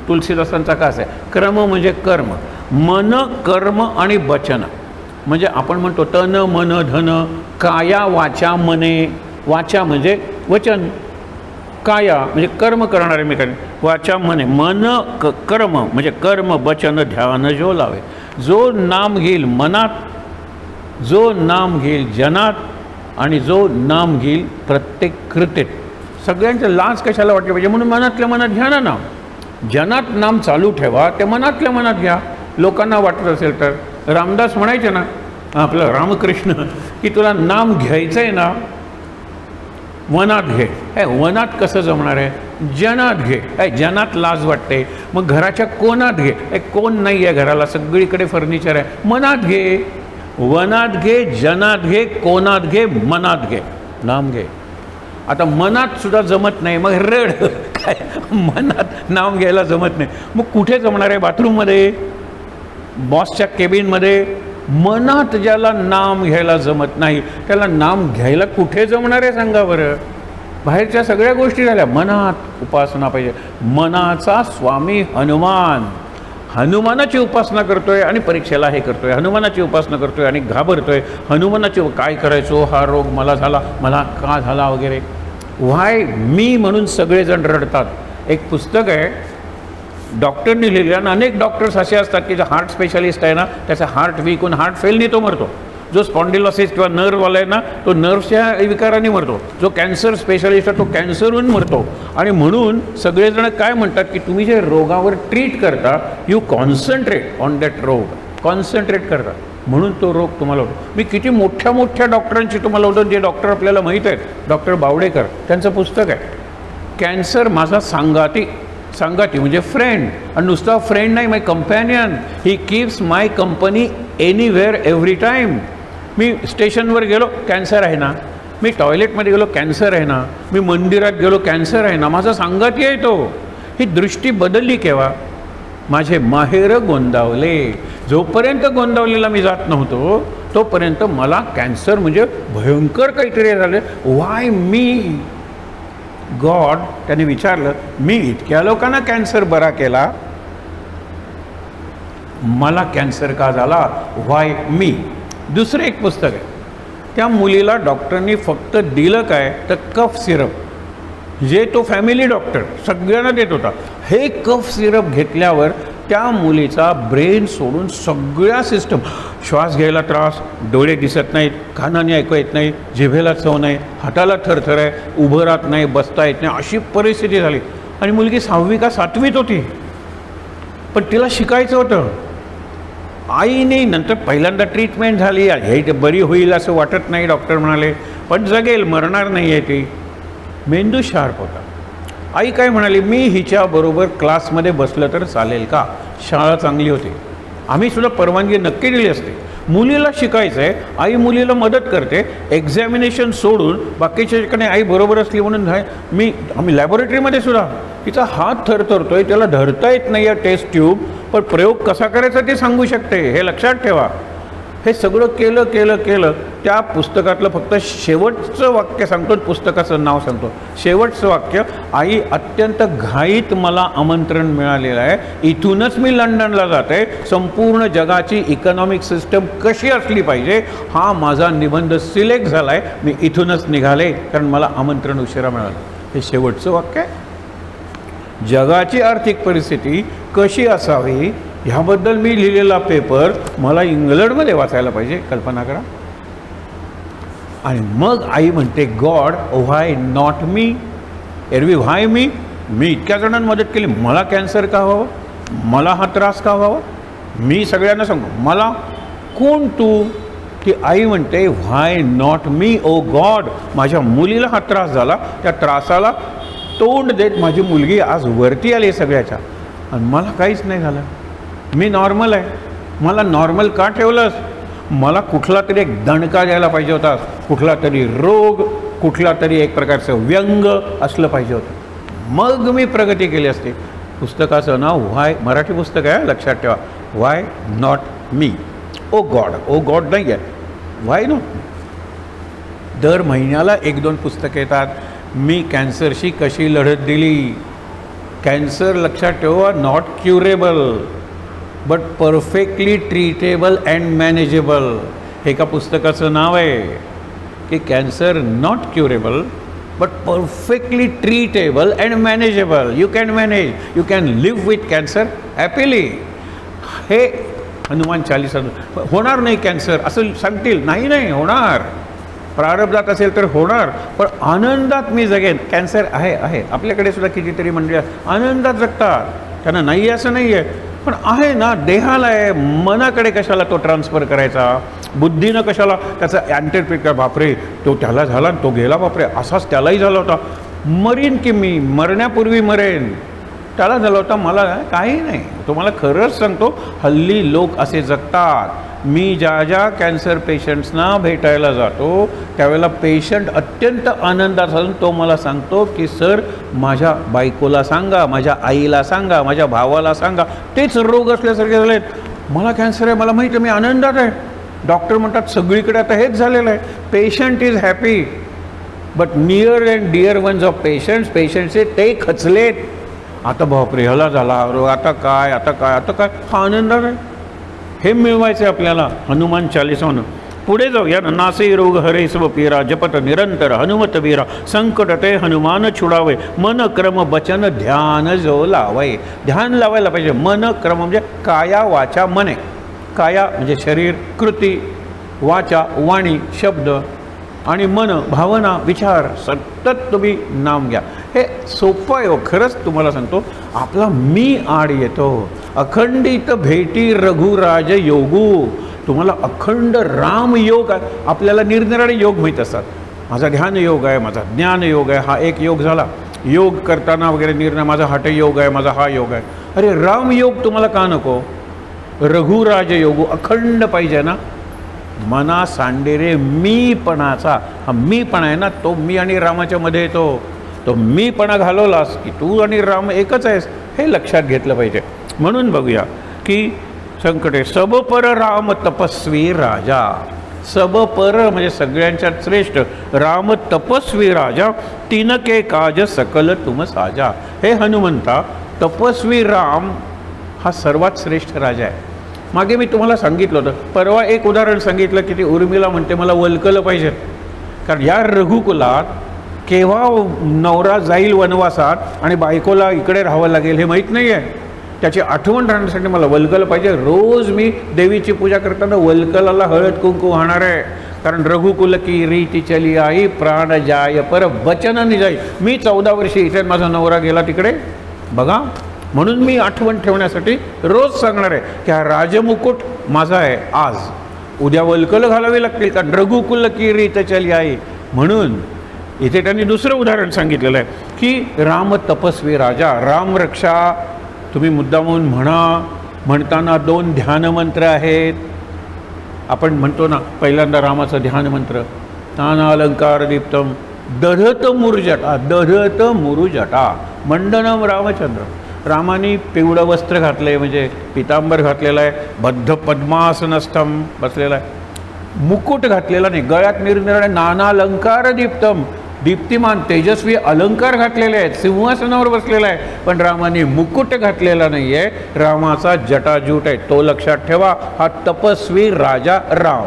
तुलसीदासांचा कास आहे. क्रम म्हणजे कर्म. मन, कर्म आणि वचन. म्हणजे आपण म्हणतो तन मन धन, काया वाचा मने, वाचा म्हणजे वचन, काया म्हणजे कर्म करणारे मी करेन, वाचा म्हणे मन कर्म म्हणजे कर्म वचन ध्यान जो लावे. जो नाम घेईल मनात, जो नाम घेईल जनात आणि जो नाम घेईल प्रत्येक कृतीत. सगळ्यांचं लाज कशाला वाटलं पाहिजे, म्हणून मनातल्या मनात घ्या ना नाम. जनात नाम चालू ठेवा, ते मनातल्या मनात घ्या. लोकांना वाटत असेल तर रामदास म्हणायचे ना आपलं रामकृष्ण की तुला नाम घ्यायचं आहे ना वनात घे. हे वनात कसं जमणार आहे, जनात घे. हे जनात लाज वाटते, मग घराच्या कोणात घे. हे कोण नाही आहे घराला, सगळीकडे फर्निचर आहे. मनात घे, वनात घे, जनात घे, कोणात घे, मनात घे, नाम घे. आता मनात सुद्धा जमत नाही, मग रड. काय मनात नाम घ्यायला जमत नाही, मग कुठे जमणार आहे, बाथरूममध्ये, बॉसच्या केबिनमध्ये. मनात ज्याला नाम घ्यायला जमत नाही त्याला नाम घ्यायला कुठे जमणार आहे सांगा बरं. बाहेरच्या सगळ्या गोष्टी झाल्या, मनात उपासना पाहिजे. मनाचा स्वामी हनुमान, हनुमानाची उपासना करतोय आणि परीक्षेला हे करतोय, हनुमानाची उपासना करतोय आणि घाबरतोय. हनुमानाची काय करायचो, हा रोग मला झाला, मला का झाला वगैरे. व्हाय मी म्हणून सगळेजण रडतात. एक पुस्तक आहे डॉक्टरनी लिहिलं, आणि अनेक डॉक्टर्स असे असतात की जो हार्ट स्पेशालिस्ट आहे ना त्याचा हार्ट वीक होऊन हार्ट फेलनी तो मरतो. जो स्पॉन्डिलोसिस किंवा नर्ववाला आहे ना तो नर्व्हच्या विकाराने मरतो. जो कॅन्सर स्पेशालिस्ट आहे तो कॅन्सरहून मरतो. आणि म्हणून सगळेजण काय म्हणतात की तुम्ही जे रोगावर ट्रीट करता यू कॉन्सन्ट्रेट ऑन दॅट रोग, कॉन्सन्ट्रेट करता म्हणून तो रोग तुम्हाला होतो. मी किती मोठ्या मोठ्या डॉक्टरांची तुम्हाला होतो, जे डॉक्टर आपल्याला माहीत आहेत. डॉक्टर बावडेकर त्यांचं पुस्तक आहे कॅन्सर माझा सांगाती. सांगाती म्हणजे फ्रेंड, आणि नुसता फ्रेंड नाही, my companion. He keeps my company anywhere every time. मी स्टेशनवर गेलो कॅन्सर आहे ना, मी टॉयलेटमध्ये गेलो कॅन्सर आहे ना, मी मंदिरात गेलो कॅन्सर आहे ना, माझा सांगाती आहे तो. ही दृष्टी बदलली केव्हा, माझे माहेर गोंदावले. जोपर्यंत गोंदावलेला मी जात नव्हतो तोपर्यंत मला कॅन्सर म्हणजे भयंकर काहीतरी झालं. वाय मी गॉड, त्याने विचारलं मी इतक्या लोकांना कॅन्सर बरा केला, मला कॅन्सर का झाला, व्हाय मी. दुसरं एक पुस्तक आहे, त्या मुलीला डॉक्टरनी फक्त दिलं काय तर कफ सिरप, जे तो फॅमिली डॉक्टर सगळ्यांना देत होता. हे कफ सिरप घेतल्यावर त्या मुलीचा ब्रेन सोडून सगळ्या सिस्टम, श्वास घ्यायला त्रास, डोळे दिसत नाहीत, कानाने ऐकू येत नाही, जिभेला चव नाही, हाताला थरथर आहे, उभं राहत नाही, बसता येत नाही, अशी परिस्थिती झाली. आणि मुलगी 6वी का 7वीत होती, पण तिला शिकायचं होतं. आईने नंतर पहिल्यांदा ट्रीटमेंट झाली, हे बरी होईल असं वाटत नाही, डॉक्टर म्हणाले, पण जगेल, मरणार नाही आहे ती. मेंदू शार्प होता. आई काय म्हणाली, मी हिच्याबरोबर क्लासमध्ये बसलं तर चालेल का, शाळा चांगली होती, आम्ही सुद्धा परवानगी नक्की दिली असते. मुलीला शिकायचं आहे, आई मुलीला मदत करते. एक्झामिनेशन सोडून बाकीच्या ठिकाणी आई बरोबर असली म्हणून आम्ही लॅबोरेटरीमध्ये सुद्धा तिचा हात थरथरतोय, त्याला धरता येत नाही आहे टेस्ट ट्यूब, पण प्रयोग कसा करायचा ते सांगू शकते, हे लक्षात ठेवा. हे सगळं केलं केलं केलं. त्या पुस्तकातलं फक्त शेवटचं वाक्य सांगतो, पुस्तकाचं नाव सांगतो. शेवटचं वाक्य, आई अत्यंत घाईत मला आमंत्रण मिळालेलं आहे, इथूनच मी लंडनला जाते, संपूर्ण जगाची इकॉनॉमिक सिस्टम कशी असली पाहिजे हा माझा निबंध सिलेक्ट झाला आहे, मी इथूनच निघाले कारण मला आमंत्रण उशिरा मिळालं. हे शेवटचं वाक्य आहे. जगाची आर्थिक परिस्थिती कशी असावी ह्याबद्दल मी लिहिलेला पेपर मला इंग्लंडमध्ये वाचायला पाहिजे, कल्पना करा. आणि मग आई म्हणते, गॉड व्हाय नॉट मी. एरवी व्हाय मी इतक्या जणांना मदत केली, मला कॅन्सर का व्हावं, मला हा त्रास का व्हावा, मी सगळ्यांना सांगू, मला कोण तू. ती आई म्हणते, व्हाय नॉट मी ओ गॉड. माझ्या मुलीला हा त्रास झाला, त्या त्रासाला तोंड देत माझी मुलगी आज वरती आली सगळ्याच्या, आणि मला काहीच नाही झालं, मी नॉर्मल आहे. मला नॉर्मल का ठेवलंस, मला कुठला तरी एक दणका द्यायला पाहिजे होता, कुठला तरी रोग, कुठला तरी एक प्रकारचं व्यंग असलं पाहिजे होतं, मग मी प्रगती केली असते. पुस्तकाचं नाव व्हाय, मराठी पुस्तक आहे लक्षात ठेवा, why not me oh god. Oh god नाही आहे, व्हाय नॉट मी. दर महिन्याला 1-2 पुस्तकं येतात. मी कॅन्सरशी कशी लढत दिली. कॅन्सर लक्षात ठेवा, not curable but perfectly treatable and manageable. हे एका पुस्तकाचं नाव आहे की cancer not curable but perfectly treatable and manageable. You can manage, you can live with cancer happily. हे हनुमान चालीसा. होणार नाही कॅन्सर असं सांगतील, नाही नाही होणार, प्रारब्धात असेल तर होणार, पण आनंदात मी जगेन. कॅन्सर आहे आहे आपल्याकडे सुद्धा कितीतरी मंडळी आनंदात जगतात, त्यांना नाही असं नाही आहे, पण आहे ना, देहाला आहे, मनाकडे कशाला तो ट्रान्सफर करायचा, बुद्धीनं कशाला त्याचा अँटिसिपेट करा. बापरे तो त्याला झाला, तो गेला, बापरे असाच त्यालाही झाला होता, मरीन की मी मरण्यापूर्वी मरेन, त्याला झाला होता, मला काही नाही. तुम्हाला खरंच सांगतो, हल्ली लोक असे जगतात. मी ज्या ज्या कॅन्सर पेशंट्सना भेटायला जातो त्यावेळेला पेशंट अत्यंत आनंदात असून तो मला सांगतो की सर माझ्या बायकोला सांगा, माझ्या आईला सांगा, माझ्या भावाला सांगा, तेच रोग असल्यासारखे झाले आहेत, मला कॅन्सर आहे, मला माहिती आहे, मी आनंदात आहे. डॉक्टर म्हणतात सगळीकडे आता हेच झालेलं आहे. Patient is happy but near and dear ones of पेशंटचे ते खचलेत. आता बापरे ह्याला झाला, आता काय आता काय आता काय, हा आनंदात आहे. हे मिळवायचं आहे आपल्याला हनुमान चालीसानं. पुढे जाऊया. नासे रोग हरे सब पीरा, जपत निरंतर हनुमत वीरा, संकट ते हनुमान छुडावे, मन क्रम बचन ध्यान जो लावाय. ध्यान लावायला पाहिजे. मन क्रम म्हणजे काया वाचा मने. काया म्हणजे शरीर, कृती, वाचा वाणी शब्द, आणि मन भावना विचार, सतत तुम्ही नाम घ्या. हे सोपं आहे हो, खरंच तुम्हाला सांगतो. आपला मी आड येतो. अखंडित भेटी रघुराज योगू. तुम्हाला अखंड राम योग आहे. आपल्याला निरनिराळे योग माहीत असतात. माझा ध्यान योग आहे, माझा ज्ञान योग आहे, हा एक योग झाला. योग करताना वगैरे निर्णय, माझा हठ योग आहे, माझा हा योग आहे. अरे राम योग तुम्हाला का नको? रघुराज योगू अखंड पाहिजे ना. मना सांडेरे मीपणाचा, हा मीपणा आहे ना, तो मी आणि रामाच्या मध्ये येतो. तो मीपणा घालवलास की तू आणि राम एकच आहेस, हे लक्षात घेतलं पाहिजे. म्हणून बघूया की संकटे सब पर राम तपस्वी राजा. सब पर म्हणजे सगळ्यांच्यात श्रेष्ठ, राम तपस्वी राजा, तिनके काज सकल तुम साजा. हे हनुमंता, तपस्वी राम हा सर्वात श्रेष्ठ राजा आहे. मागे मी तुम्हाला सांगितलं होतं, परवा एक उदाहरण सांगितलं की ती उर्मिला म्हणते मला वल्कलं पाहिजे, कारण या रघुकुलात केव्हा नवरा जाईल वनवासात आणि बायकोला इकडे राहावं लागेल हे माहीत नाही आहे. त्याची आठवण राहण्यासाठी मला वल्कल पाहिजे. रोज मी देवीची पूजा करताना वल्कलाला हळद कुंकू वाहणार आहे, कारण रघुकुल की रीती चली आई, प्राण जाय पर वचन निजाई. मी 14 वर्षे इथे, माझा नवरा गेला तिकडे बघा. म्हणून मी आठवण ठेवण्यासाठी रोज सांगणार आहे की हा राजमुकुट माझा आहे आज, उद्या वल्कल घालावी लागतील, कारण रघुकुल की रीत चली आई. म्हणून इथे त्यांनी दुसरं उदाहरण सांगितलेलं आहे की राम तपस्वी राजा, राम रक्षा. तुम्ही मुद्दामून म्हणताना 2 ध्यानमंत्र आहेत. आपण म्हणतो ना पहिल्यांदा रामाचा ध्यानमंत्र, नानालंकार दीप्तम दधत मुरुजटा, दधत मुरुजटा मंडनम रामचंद्र. रामाने पिवळं वस्त्र घातलं आहे, म्हणजे पितांबर घातलेलं आहे, बद्ध पद्मासनस्थम बसलेला आहे, मुकुट घातलेला नाही, गळ्यात निरनिराळे नानालंकार दीप्तम, दीप्तिमान तेजस्वी अलंकार घातलेले आहेत, सिंहासनावर बसलेला आहे, पण रामाने मुकुट घातलेला नाही आहे. रामाचा जटाजूट आहे, तो लक्षात ठेवा. हा तपस्वी राजा राम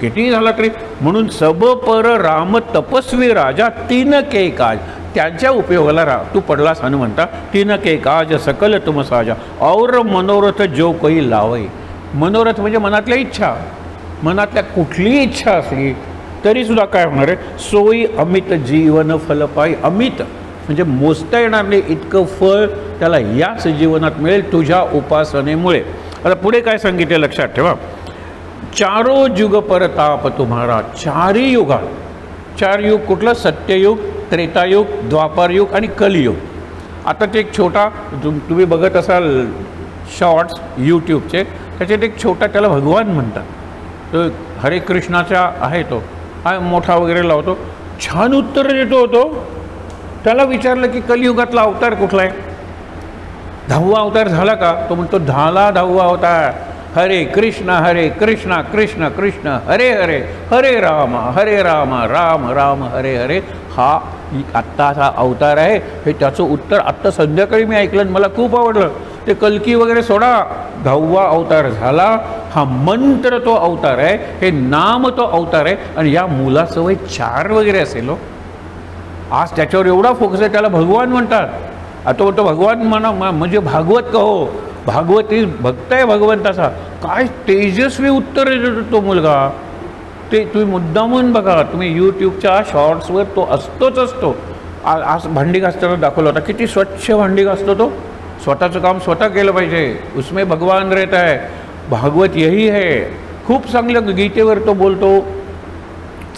किती झाला तरी. म्हणून सब पर राम तपस्वी राजा, तिनके काज, त्यांच्या उपयोगाला तू पडलास हनुमंता. तिनके काज सकल तुम साजा, और मनोरथ जो कोई लावई. मनोरथ म्हणजे मनातल्या इच्छा, मनातल्या कुठलीही इच्छा असली तरी सुद्धा काय होणार आहे, सोयी अमित जीवन फल पाई. अमित म्हणजे मोजता येणार नाही इतकं फळ त्याला याच जीवनात मिळेल तुझ्या उपासनेमुळे. आता पुढे काय सांगितले लक्षात ठेवा. चारो युग परताप तुम्हारा. 4 युगात, 4 युग कुठलं? सत्ययुग, त्रेतायुग, द्वापारयुग आणि कलियुग. आता ते एक छोटा तुम्ही बघत असाल शॉर्ट्स यूट्यूबचे, त्याच्यात एक छोटा, त्याला भगवान म्हणतात, तो हरे कृष्णाचा आहे, तो हा मोठा वगैरे लावतो, छान उत्तर देतो होतो. त्याला विचारलं की कलियुगातला अवतार कुठला आहे, 10वा अवतार झाला का? तो म्हणतो झाला 10वा अवतार. हरे कृष्ण कृष्ण कृष्ण हरे हरे, हरे राम राम राम हरे हरे. हा आत्ताचा अवतार आहे. हे त्याचं उत्तर आत्ता संध्याकाळी मी ऐकलं, मला खूप आवडलं. ते कल्की वगैरे सोडा, 10वा अवतार झाला, हा मंत्र तो अवतार आहे, हे नाम तो अवतार आहे, आणि या मुलाचं वय 4 वगैरे असेल. आज त्याच्यावर एवढा फोकस आहे, त्याला भगवान म्हणतात. आता तो भगवान म्हणा म्हणजे भागवत कहो, भागवती भक्त आहे भगवंताचा. काय तेजस्वी उत्तर देतो तो मुलगा. ते तुम्ही मुद्दामून बघा, तुम्ही यूट्यूबच्या शॉर्ट्सवर तो असतोच असतो. आज भांडी घासताना दाखवला होता, किती स्वच्छ भांडी घासतो तो. स्वतःचं काम स्वतः केलं पाहिजे, उसमें भगवान रहता है. भागवत यही है. खूप चांगलं गीतेवर तो बोलतो,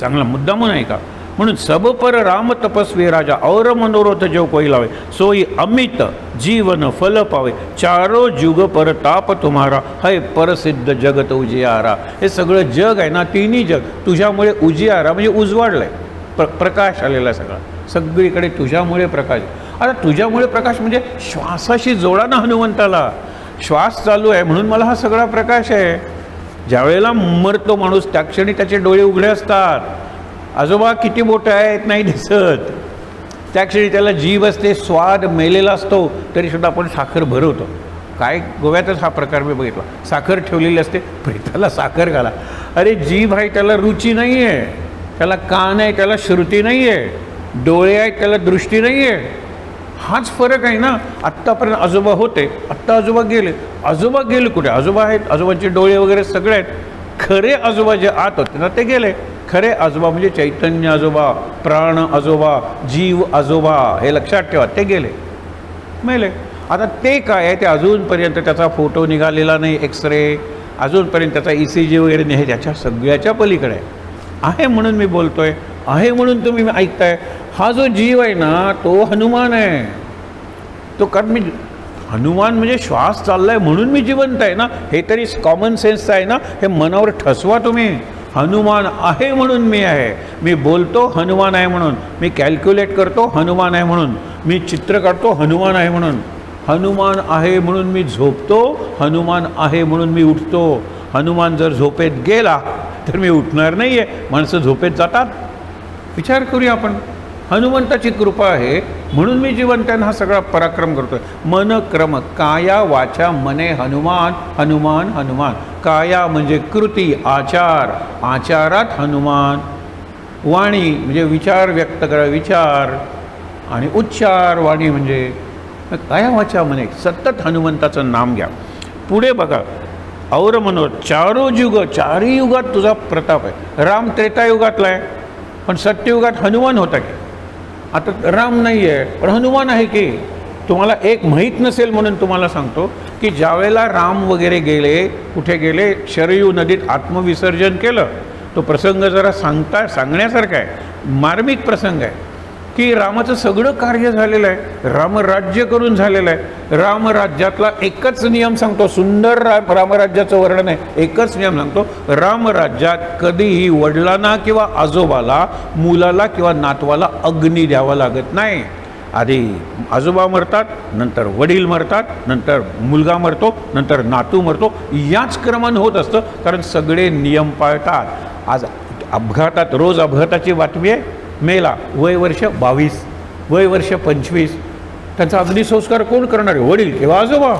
चांगला मुद्दामून आहे का. म्हणून सब पर राम तपस्वी राजा और मनोरथ जो कोई लावे, सोई अमित जीवन फल पावे. चारो जुग पर ताप तुम्हारा, है परसिद्ध जगत उजियारा. हे सगळं जग आहे ना, तिन्ही जग तुझ्यामुळे उजियारा म्हणजे उजवाडलंय, प्रकाश आलेला सगळा, सगळीकडे तुझ्यामुळे प्रकाश. आता तुझ्यामुळे प्रकाश म्हणजे श्वासाशी जोडा ना हनुमंताला. श्वास चालू आहे म्हणून मला हा सगळा प्रकाश आहे. ज्यावेळेला मरतो माणूस त्या क्षणी त्याचे डोळे उघडे असतात. आजोबा किती मोठं आहेत नाही दिसत, त्या क्षणी त्याला जीभ असते, स्वाद मेलेला असतो, तरीसुद्धा आपण साखर भरवतो. काय गोव्यातच हा प्रकार मी बघितला. साखर ठेवलेली असते, प्रेताला साखर घाला. अरे जीभ आहे त्याला रुची नाही आहे, त्याला कान आहे त्याला श्रुती नाही आहे, डोळे आहेत त्याला दृष्टी नाही आहे. हाच फरक आहे ना. आत्तापर्यंत आजोबा होते, आत्ता आजोबा गेले. आजोबा गेले कुठे? आजोबा आहेत, आजोबांचे डोळे वगैरे सगळे आहेत. खरे आजोबा जे आत होते ना ते गेले. खरे आजोबा म्हणजे चैतन्य आजोबा, प्राण आजोबा, जीव आजोबा, हे लक्षात ठेवा, ते गेले, मेले. आता ते काय आहे ते अजूनपर्यंत त्याचा फोटो निघालेला नाही, एक्सरे अजूनपर्यंत त्याचा ECG वगैरे नाही, त्याच्या सगळ्याच्या पलीकडे आहे. म्हणून मी बोलतोय, आहे म्हणून तुम्ही ऐकताय. हा जो जीव आहे ना तो हनुमान आहे. तो कारण मी हनुमान म्हणजे श्वास चाललाय म्हणून मी जिवंत आहे ना, हे तरी कॉमन सेन्सचं आहे ना. हे मनावर ठसवा तुम्ही. हनुमान आहे म्हणून मी आहे. मी बोलतो हनुमान आहे म्हणून, मी कॅल्क्युलेट करतो हनुमान आहे म्हणून, मी चित्र काढतो हनुमान आहे म्हणून, हनुमान आहे म्हणून मी झोपतो, हनुमान आहे म्हणून मी उठतो. हनुमान जर झोपेत गेला तर मी उठणार नाही आहे. माणसं झोपेत जातात. विचार करूया आपण. हनुमंताची कृपा आहे म्हणून मी जिवंत हा सगळा पराक्रम करतोय. मन क्रम काया वाचा मने हनुमान, हनुमान हनुमान. काया म्हणजे कृती, आचार, आचारात हनुमान. वाणी म्हणजे विचार व्यक्त करा, विचार, आणि उच्चार. वाणी म्हणजे काया वाचा मने, सतत हनुमंताचं नाम घ्या. पुढे बघा, और मनोरथ चारो युग, चारही युगात तुझा प्रताप आहे. राम त्रेतायुगातला आहे, पण सत्ययुगात हनुमान होता की. आता राम नाही आहे पण हनुमान आहे की. तुम्हाला एक माहीत नसेल म्हणून तुम्हाला सांगतो की ज्यावेळेला राम वगैरे गेले, कुठे गेले, शरयू नदीत आत्मविसर्जन केलं. तो प्रसंग जरा सांगण्यासारखा आहे, मार्मिक प्रसंग आहे की रामाचं सगळं कार्य झालेलं आहे, रामराज्य करून झालेलं आहे. रामराज्यातला एकच नियम सांगतो, सुंदर रामराज्याचं वर्णन आहे. एकच नियम सांगतो, रामराज्यात कधीही वडिलांना किंवा आजोबाला, मुलाला किंवा नातवाला अग्नी द्यावा लागत नाही. आधी आजोबा मरतात, नंतर वडील मरतात, नंतर मुलगा मरतो, नंतर नातू मरतो. याच क्रमानं होत असतं, कारण सगळे नियम पाळतात. आज अपघातात, रोज अपघाताची बातमी आहे. मेला, वय वर्ष 22, वय वर्ष 25. त्यांचा अग्निसंस्कार कोण करणार आहे? वडील किंवा आजोबा.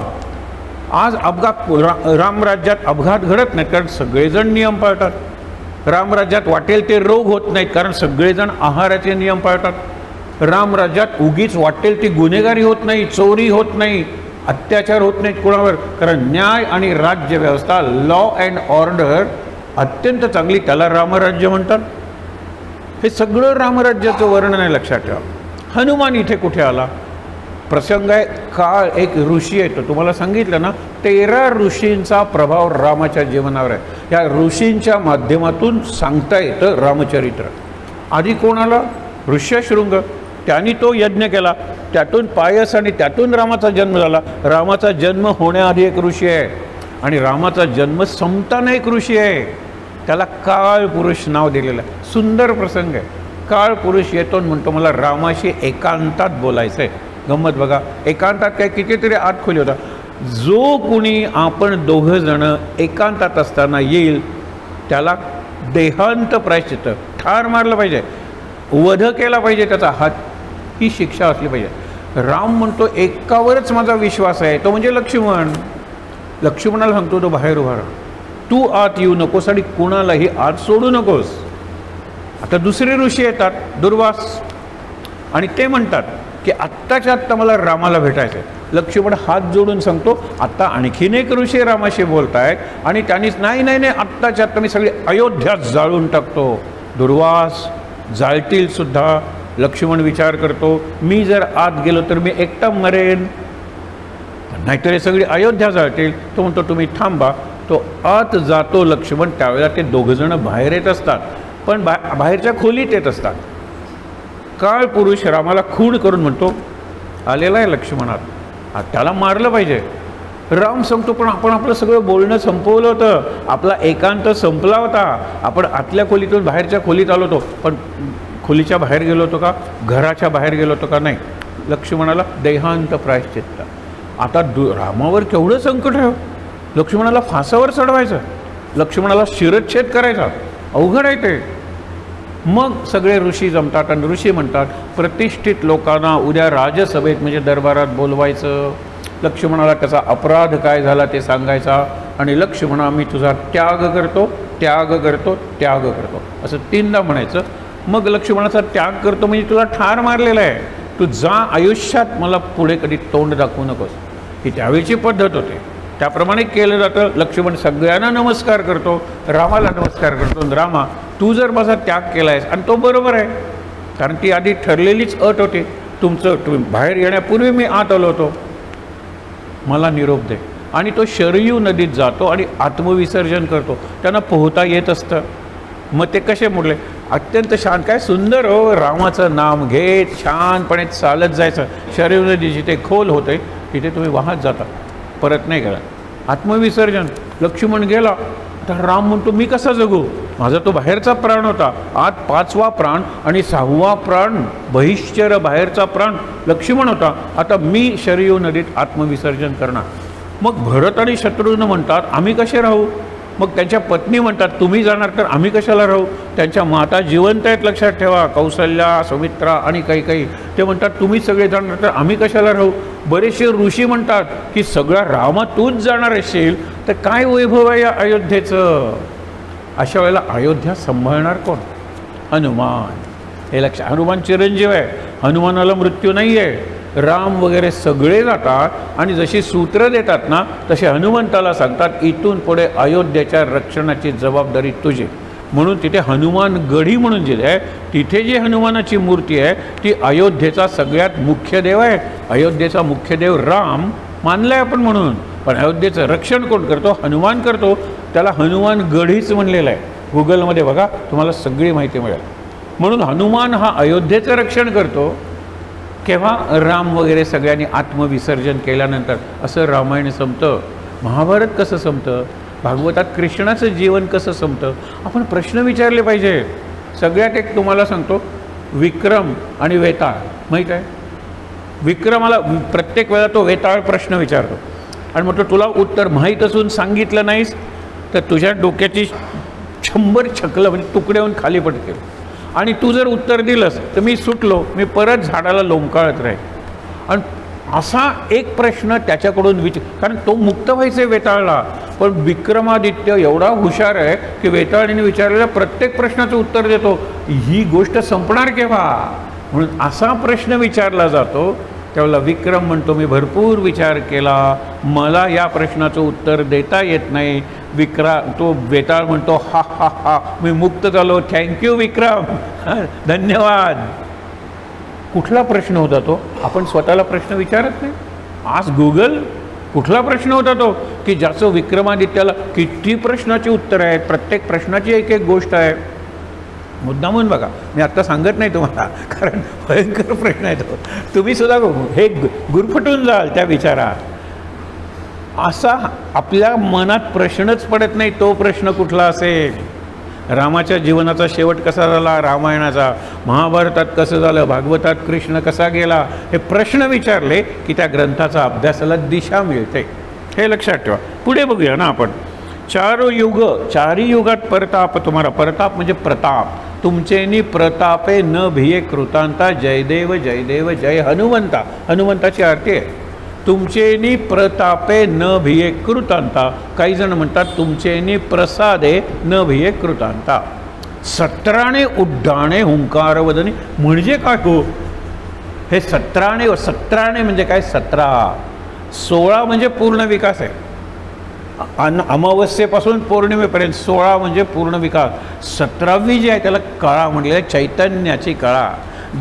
आज अपघात, रामराज्यात अपघात घडत नाहीत कारण सगळेजण नियम पाळतात. रामराज्यात वाटेल ते रोग होत नाहीत कारण सगळेजण आहाराचे नियम पाळतात. रामराज्यात उगीच वाटेल ती गुन्हेगारी होत नाही, चोरी होत नाही, अत्याचार होत नाहीत कोणावर, कारण न्याय आणि राज्यव्यवस्था, लॉ अँड ऑर्डर अत्यंत चांगली, त्याला रामराज्य म्हणतात. हे सगळं रामराज्याचं वर्णन आहे, लक्षात ठेवा. हनुमान इथे कुठे आला? प्रसंग आहे, काळ एक ऋषी येतो. तुम्हाला सांगितलं ना, 13 ऋषींचा प्रभाव रामाच्या जीवनावर आहे. या ऋषींच्या माध्यमातून सांगता येतं रामचरित्र. आधी कोण आला? ऋष्यशृंग. त्यांनी तो यज्ञ केला, त्यातून पायस आणि त्यातून रामाचा जन्म झाला. रामाचा जन्म होण्याआधी एक ऋषी आहे आणि रामाचा जन्म संपताना एक ऋषी आहे. त्याला काळ पुरुष नाव दिलेलं आहे. सुंदर प्रसंग आहे. काळ पुरुष येतो आणि म्हणतो मला रामाशी एकांतात बोलायचं आहे. गंमत बघा, एकांतात काय कितीतरी आत खोली होता. जो कुणी आपण दोघं जण एकांतात असताना येईल त्याला देहांत प्रायश्चित्त, ठार मारलं पाहिजे, वध केला पाहिजे त्याचा हात, ही शिक्षा असली पाहिजे. राम म्हणतो एकावरच माझा विश्वास आहे, तो म्हणजे लक्ष्मण. लक्ष्मणाला सांगतो तो बाहेर उभा राहा, तू आत येऊ नकोस आणि कुणालाही आत सोडू नकोस. आता दुसरे ऋषी येतात, दुर्वास, आणि ते म्हणतात की आत्ताच्या आत्ता मला रामाला भेटायचं आहे. लक्ष्मण हात जोडून सांगतो, आत्ता आणखीन एक ऋषी रामाशी बोलतायत आणि त्यांनीच नाही नाही नाही आत्ताच्या आत्ता मी सगळी अयोध्या जाळून टाकतो. दुर्वास जाळतील सुद्धा. लक्ष्मण विचार करतो, मी जर आत गेलो तर मी एकटा मरेन, नाहीतर हे सगळी अयोध्या जाळतील. तो म्हणतो तुम्ही थांबा. तो आत जातो लक्ष्मण. त्यावेळेला ते दोघंजणं बाहेर येत असतात, पण बाहेरच्या खोलीत येत असतात. काळ पुरुष रामाला खूण करून म्हणतो, आलेला आहे लक्ष्मणात, त्याला मारलं पाहिजे. राम सांगतो, पण आपण आपलं सगळं बोलणं संपवलं होतं, आपला एकांत संपला होता, आपण आतल्या खोलीतून बाहेरच्या खोलीत आलो होतो, पण खोलीच्या बाहेर गेलो होतो का, घराच्या बाहेर गेलो होतो का, नाही. लक्ष्मणाला देहांत प्रायश्चित्त. आता रामावर केवढं संकट आहे. लक्ष्मणाला फासावर चढवायचं, लक्ष्मणाला शिरच्छेद करायचा, अवघड आहे ते. मग सगळे ऋषी जमतात आणि ऋषी म्हणतात, प्रतिष्ठित लोकांना उद्या राजसभेत म्हणजे दरबारात बोलवायचं. लक्ष्मणाला त्याचा अपराध काय झाला ते सांगायचा आणि लक्ष्मणा मी तुझा त्याग करतो, त्याग करतो, त्याग करतो असं 3दा म्हणायचं. मग लक्ष्मणाचा त्याग करतो म्हणजे तुला ठार मारलेला आहे, तू जा, आयुष्यात मला पुढे कधी तोंड दाखवू नकोस. ही त्यावेळची पद्धत होती, त्याप्रमाणे केलं जातं. लक्ष्मण सगळ्यांना नमस्कार करतो, रामाला नमस्कार करतो. रामा तू जर माझा त्याग केला आहेस, आणि तो बरोबर आहे, कारण ती आधी ठरलेलीच अट होती, तुम्ही बाहेर येण्यापूर्वी मी आत आलो होतो, मला निरोप दे. आणि तो शरयू नदीत जातो आणि आत्मविसर्जन करतो. त्यांना पोहता येत असतं. मग ते कसे मोडले, अत्यंत शांत, काय सुंदर हो, रामाचं नाम घेत छानपणे चालत जायचं. शरयू नदी जिथे खोल होते तिथे तुम्ही वाहत जाता, परत नाही गेला. आत्मविसर्जन. लक्ष्मण गेला तर राम म्हणतो, मी कसा जगू, माझा तो बाहेरचा प्राण होता, आत 5वा प्राण आणि 6वा प्राण बहिश्चर बाहेरचा प्राण लक्ष्मण होता, आता मी शरयू नदीत आत्मविसर्जन करणार. मग भरत आणि शत्रुघ्न म्हणतात, आम्ही कसे राहू. मग त्यांच्या पत्नी म्हणतात, तुम्ही जाणार तर आम्ही कशाला राहू. त्यांच्या माता जिवंत आहेत, लक्षात ठेवा, कौसल्या, सुमित्रा आणि काही काही. ते म्हणतात, तुम्ही सगळे जाणार तर आम्ही कशाला राहू. बरेचसे ऋषी म्हणतात की सगळा रामा तूच जाणार असेल तर काय वैभव आहे या अयोध्येचं. अशा वेळेला अयोध्या सांभाळणार कोण. हनुमान. हे लक्ष, हनुमान चिरंजीव आहे, हनुमानाला मृत्यू नाही आहे. राम वगैरे सगळे जातात आणि जशी सूत्र देतात ना तसे हनुमंताला सांगतात, इथून पुढे अयोध्येच्या रक्षणाची जबाबदारी तुझी. म्हणून तिथे हनुमान गढी म्हणून जे आहे, तिथे जी हनुमानाची मूर्ती आहे ती अयोध्येचा सगळ्यात मुख्य देव आहे. अयोध्येचा मुख्य देव राम मानलाय आपण म्हणून, पण अयोध्येचं रक्षण कोण करतो, हनुमान करतो. त्याला हनुमान गढीच म्हणलेलं आहे. गुगलमध्ये बघा, तुम्हाला सगळी माहिती मिळेल. म्हणून हनुमान हा अयोध्येचं रक्षण करतो. केव्हा, राम वगैरे सगळ्यांनी आत्मविसर्जन केल्यानंतर. असं रामायण संपतं. महाभारत कसं संपतं, भागवतात कृष्णाचं जीवन कसं संपतं, आपण प्रश्न विचारले पाहिजे. सगळ्यात एक तुम्हाला सांगतो, विक्रम आणि वेताळ माहीत आहे. विक्रमाला प्रत्येक वेळा तो वेताळ प्रश्न विचारतो आणि म्हणतो, तुला उत्तर माहीत असून सांगितलं नाहीस तर तुझ्या डोक्याची 100 छकलं म्हणजे तुकडे होऊन खाली पडतील. आणि तू जर उत्तर दिलंस तर मी सुटलो, मी परत झाडाला लोंबकाळत राहील. आणि असा एक प्रश्न त्याच्याकडून कारण तो मुक्त व्हायचे वेताळला, पण विक्रमादित्य एवढा हुशार आहे की वेताळीने विचारलेल्या प्रत्येक प्रश्नाचं उत्तर देतो. ही गोष्ट संपणार केव्हा, म्हणून असा प्रश्न विचारला जातो. त्यावेळेला विक्रम म्हणतो, मी भरपूर विचार केला, मला या प्रश्नाचं उत्तर देता येत नाही. तो वेताळ म्हणतो, हा हा हा, मी मुक्त झालो, थँक्यू विक्रम, धन्यवाद. कुठला प्रश्न होता तो, आपण स्वतःला प्रश्न विचारत नाही. आज गुगल, कुठला प्रश्न होता तो की ज्याचं विक्रमादित्याला किती प्रश्नाची उत्तर आहेत, प्रत्येक प्रश्नाची एक एक गोष्ट आहे. मुद्दामून बघा, मी आत्ता सांगत नाही तुम्हाला, कारण भयंकर प्रश्न आहे तो. तुम्ही सुद्धा हे गुरफटून जाल त्या विचारात. असा आपल्या मनात प्रश्नच पडत नाही, तो प्रश्न कुठला असेल. रामाच्या जीवनाचा शेवट कसा झाला, रामायणाचा, महाभारतात कसं झालं, भागवतात कृष्ण कसा गेला, हे प्रश्न विचारले की त्या ग्रंथाचा अभ्यासाला दिशा मिळते. हे लक्षात ठेवा. पुढे बघूया ना आपण. 4 युग, 4 युगात परताप तुम्हाला. परताप म्हणजे प्रताप. तुमचेनी प्रतापे न भिये कृतांता, जयदेव जयदेव जय हनुमंता. हनुमंताची आरती आहे. तुमचेनी प्रतापे न भिये कृतांता, काही जण म्हणतात तुमचेनी प्रसादे न भिये कृतांता. 17 उड्डाणे हुंकारवदनी म्हणजे काय हो? हे 17 म्हणजे काय? 17. 16 म्हणजे पूर्ण विकास आहे. अमावस्येपासून पौर्णिमेपर्यंत 16 म्हणजे पूर्ण विकास. 17वी जी आहे त्याला कळा म्हटलेलं आहे, चैतन्याची कळा.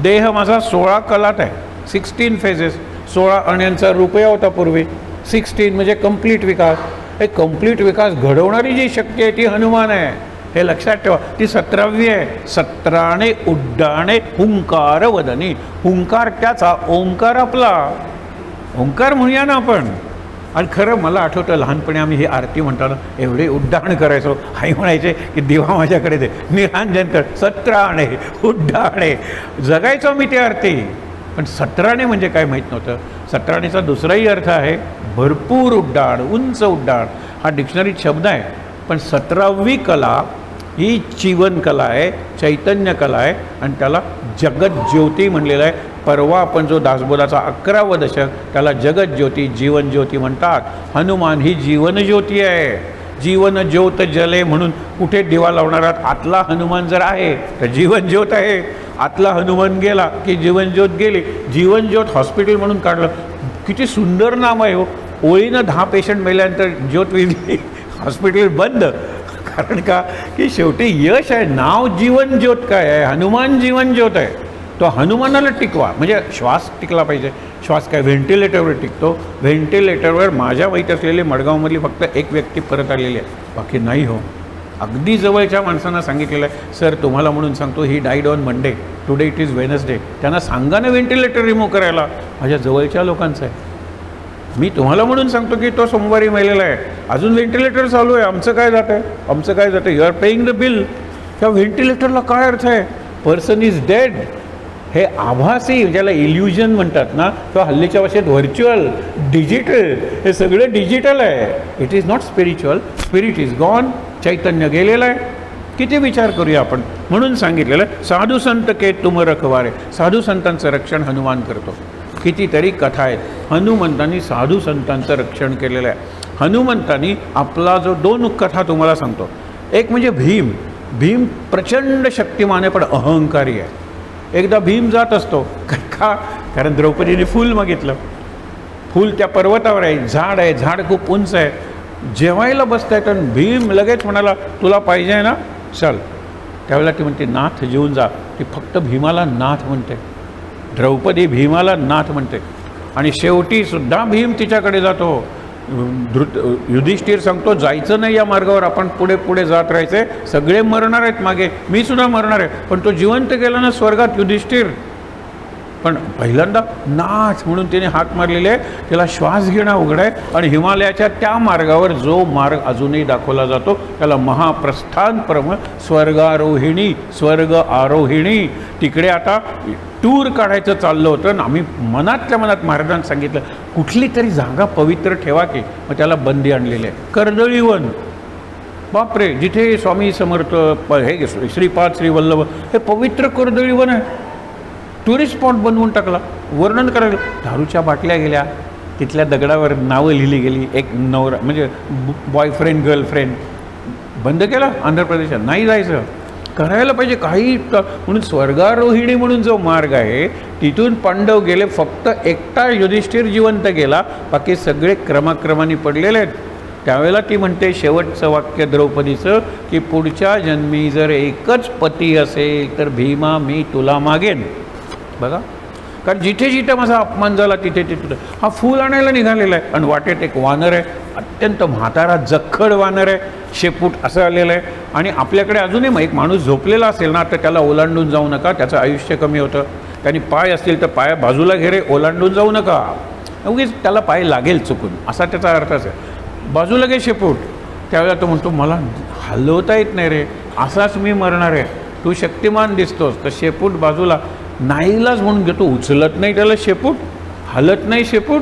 देह माझा 16 कलात आहे, 16 फेजेस. 16 अण्यांचा रुपया होता पूर्वी. 16 म्हणजे कंप्लीट विकास. हे कंप्लीट विकास घडवणारी जी शक्ती आहे ती हनुमान आहे, हे लक्षात ठेवा. ती 17वी आहे. 17 उड्डाणे हुंकार वदनी. हुंकार त्याचा, ओंकार आपला. ओंकार म्हणूया ना आपण. आणि खरं मला आठवतं लहानपणी आम्ही ही आरती म्हणताना एवढे उड्डाण करायचो. आई म्हणायचे की देवा माझ्याकडे दे, निरांजन कर. 17 उड्डाणे जगायचो मी ती आरती. पण 17 म्हणजे काय माहीत नव्हतं. 17चा दुसराही अर्थ आहे भरपूर उड्डाण, उंच उड्डाण. हा डिक्शनरीत शब्द आहे. पण 17वी कला ही जीवन कला आहे, चैतन्य कला आहे. आणि त्याला जगज्योती म्हणलेलं आहे. परवा आपण जो दासबोधाचा 11वं दशक त्याला जगज्योती, जीवनज्योती म्हणतात. हनुमान ही जीवनज्योती आहे. जीवन ज्योत जले म्हणून कुठे दिवा लावणारात आतला हनुमान जर आहे तर जीवनज्योत आहे. आतला हनुमान गेला की जीवनज्योत गेली. जीवनज्योत हॉस्पिटल म्हणून काढलं, किती सुंदर नाम आहे हो. ओळीनं 10 पेशंट मेल्यानंतर ज्योत विजली, हॉस्पिटल बंद. कारण का की शेवटी यश आहे. नाव जीवनज्योत काय आहे? हनुमान जीवनज्योत आहे. तो हनुमानाला टिकवा. म्हणजे श्वास टिकला पाहिजे. श्वास काय व्हेंटिलेटरवर टिकतो. व्हेंटिलेटरवर माझ्या माहीत असलेली मडगावमधली फक्त एक व्यक्ती परत आलेली आहे, बाकी नाही हो. अगदी जवळच्या माणसांना सांगितलेलं आहे, सर तुम्हाला म्हणून सांगतो, he died on Monday, today it is Wednesday. त्यांना सांगा ना व्हेंटिलेटर रिमूव्ह करायला. माझ्या जवळच्या लोकांचं आहे. मी तुम्हाला म्हणून सांगतो की तो सोमवारी मेलेला आहे, अजून व्हेंटिलेटर चालू आहे, आमचं काय जातं आहे, आमचं काय जातं. You are paying the bill. त्या व्हेंटिलेटरला काय अर्थ आहे? Person is dead. हे आभासी, ज्याला इल्युजन म्हणतात ना, किंवा हल्लीच्या भाषेत व्हर्च्युअल, डिजिटल, हे सगळं डिजिटल आहे. It is not spiritual. Spirit is gone. चैतन्य गेलेलं आहे. किती विचार करूया आपण. म्हणून सांगितलेलं साधू संत के तुम रखवारे. साधू संतांचं रक्षण हनुमान करतो. कितीतरी कथा आहेत. हनुमंतांनी साधू संतांचं रक्षण केलेलं आहे. हनुमंतांनी आपला जो 2 कथा तुम्हाला सांगतो. एक म्हणजे भीम. भीम प्रचंड शक्तिमान आहे पण अहंकारी आहे. एकदा भीम जात असतो का, कारण द्रौपदीने फूल मागितलं. फूल त्या पर्वतावर आहे, झाड आहे, झाड खूप उंच आहे. जेवायला बसतायत आणि भीम लगेच म्हणाला तुला पाहिजे आहे ना, चल. त्यावेळेला ती म्हणते नाथ जेवून जा. ती फक्त भीमाला नाथ म्हणते. द्रौपदी भीमाला नाथ म्हणते. आणि शेवटी सुद्धा भीम तिच्याकडे जातो. युधिष्ठिर सांगतो जायचं नाही या मार्गावर, आपण पुढे पुढे जात राहायचे, सगळे मरणार आहेत मागे, मी सुद्धा मरणार आहे. पण तो जिवंत गेला ना स्वर्गात युधिष्ठिर. पण पहिल्यांदा नाथ म्हणून तिने हाक मारलेले आहे. त्याला श्वास घेणं अवघड आहे. आणि हिमालयाच्या त्या मार्गावर जो मार्ग अजूनही दाखवला जातो त्याला महाप्रस्थान परम स्वर्गारोहिणी, स्वर्ग आरोहिणी. तिकडे आता टूर काढायचं चाललं होतं आणि आम्ही मनातल्या मनात महाराजांनी सांगितलं कुठली तरी जागा पवित्र ठेवा की. मग त्याला बंदी आणलेली आहे. कर्दळीवन, बापरे, जिथे स्वामी समर्थ, हे श्रीपाद श्रीवल्लभ, हे पवित्र कर्दळीवन आहे. टुरिस्ट स्पॉट बनवून टाकला. वर्णन करायला दारूच्या बाटल्या गेल्या, तिथल्या दगडावर नावं लिहिली गेली. एक नवरा म्हणजे बॉयफ्रेंड गर्लफ्रेंड. बंद केला आंध्र प्रदेशात, नाही जायचं. करायला पाहिजे काही. म्हणून स्वर्गारोहिणी म्हणून जो मार्ग आहे तिथून पांडव गेले. फक्त एकटा युधिष्ठिर जिवंत गेला, बाकी सगळे क्रमाक्रमाने पडलेले आहेत. त्यावेळेला ती म्हणते शेवटचं वाक्य द्रौपदीचं की पुढच्या जन्मी जर एकच पती असेल तर भीमा मी तुला मागेन. बघा, कारण जिथे जिथे माझा अपमान झाला तिथे तिथे हा फूल आणायला निघालेला आहे. आणि वाटेत एक वानर आहे, अत्यंत म्हातारा जख्खड वानर आहे, शेपूट असं आलेलं आहे. आणि आपल्याकडे अजूनही एक माणूस झोपलेला असेल ना तर त्याला ओलांडून जाऊ नका, त्याचं आयुष्य कमी होतं. त्यांनी पाय असतील तर पाय बाजूला घेरे, ओलांडून जाऊ नका, उगीच त्याला पाय लागेल चुकून, असा त्याचा अर्थच आहे. बाजूला घे शेपूट. त्यावेळेला तो म्हणतो मला हलवता येत नाही रे, असाच मी मरणार आहे, तू शक्तिमान दिसतोस. तर शेपूट बाजूला नाईलाज म्हणून घेतो, उचलत नाही त्याला शेपूट, हलत नाही शेपूट.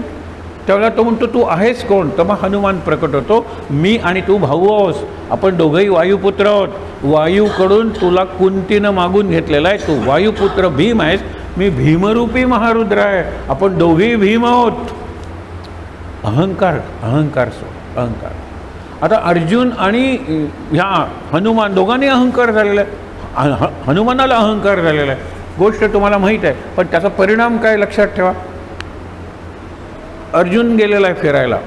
त्यावेळेला तो म्हणतो तू आहेस कोण? तर मग हनुमान प्रकट होतो. मी आणि तू भाऊ आहोस, आपण दोघंही वायुपुत्र आहोत. वायूकडून तुला कुंतीनं मागून घेतलेला आहे. तू वायुपुत्र भीम आहेस, मी भीमरूपी महारुद्र आहे, आपण दोघेही भीम आहोत. अहंकार अहंकार सोड अहंकार. आता अर्जुन आणि ह्या हनुमान दोघांनी अहंकार झालेला आहे. हनुमानाला अहंकार झालेला आहे, गोष्ट तुम्हाला माहीत आहे. पण त्याचा परिणाम काय लक्षात ठेवा. अर्जुन गेलेला आहे फिरायला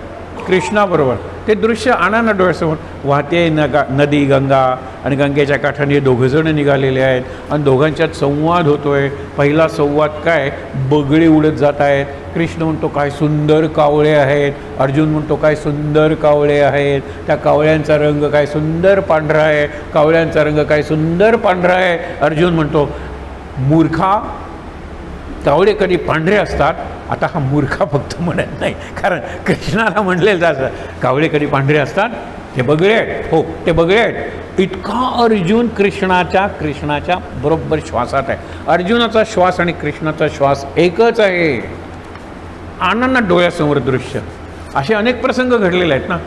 कृष्णाबरोबर. ते दृश्य आणा ना डोळ्यासमोर. वाहते नदी गंगा आणि गंगेच्या काठाने दोघंजण निघालेले आहेत आणि दोघांच्यात संवाद होतोय. पहिला संवाद काय, बगळे उडत जात आहेत. कृष्ण म्हणतो काय सुंदर कावळे आहेत. अर्जुन म्हणतो काय सुंदर कावळे आहेत. त्या कावळ्यांचा रंग काय सुंदर पांढरा आहे. कावळ्यांचा रंग काय सुंदर पांढरा आहे. अर्जुन म्हणतो मूर्खा, कावळे कधी पांढरे असतात. आता हा मूर्खा फक्त म्हणत नाही, कारण कृष्णाला म्हणलेलं जातं कावळे कधी पांढरे असतात. ते बगळे आहेत, हो ते बगळे आहेत. इतका अर्जुन कृष्णाच्या बरोबर श्वासात आहे. अर्जुनाचा श्वास आणि कृष्णाचा श्वास एकच आहे. आनंद डोळ्यासमोर दृश्य. असे अनेक प्रसंग घडलेले आहेत ना.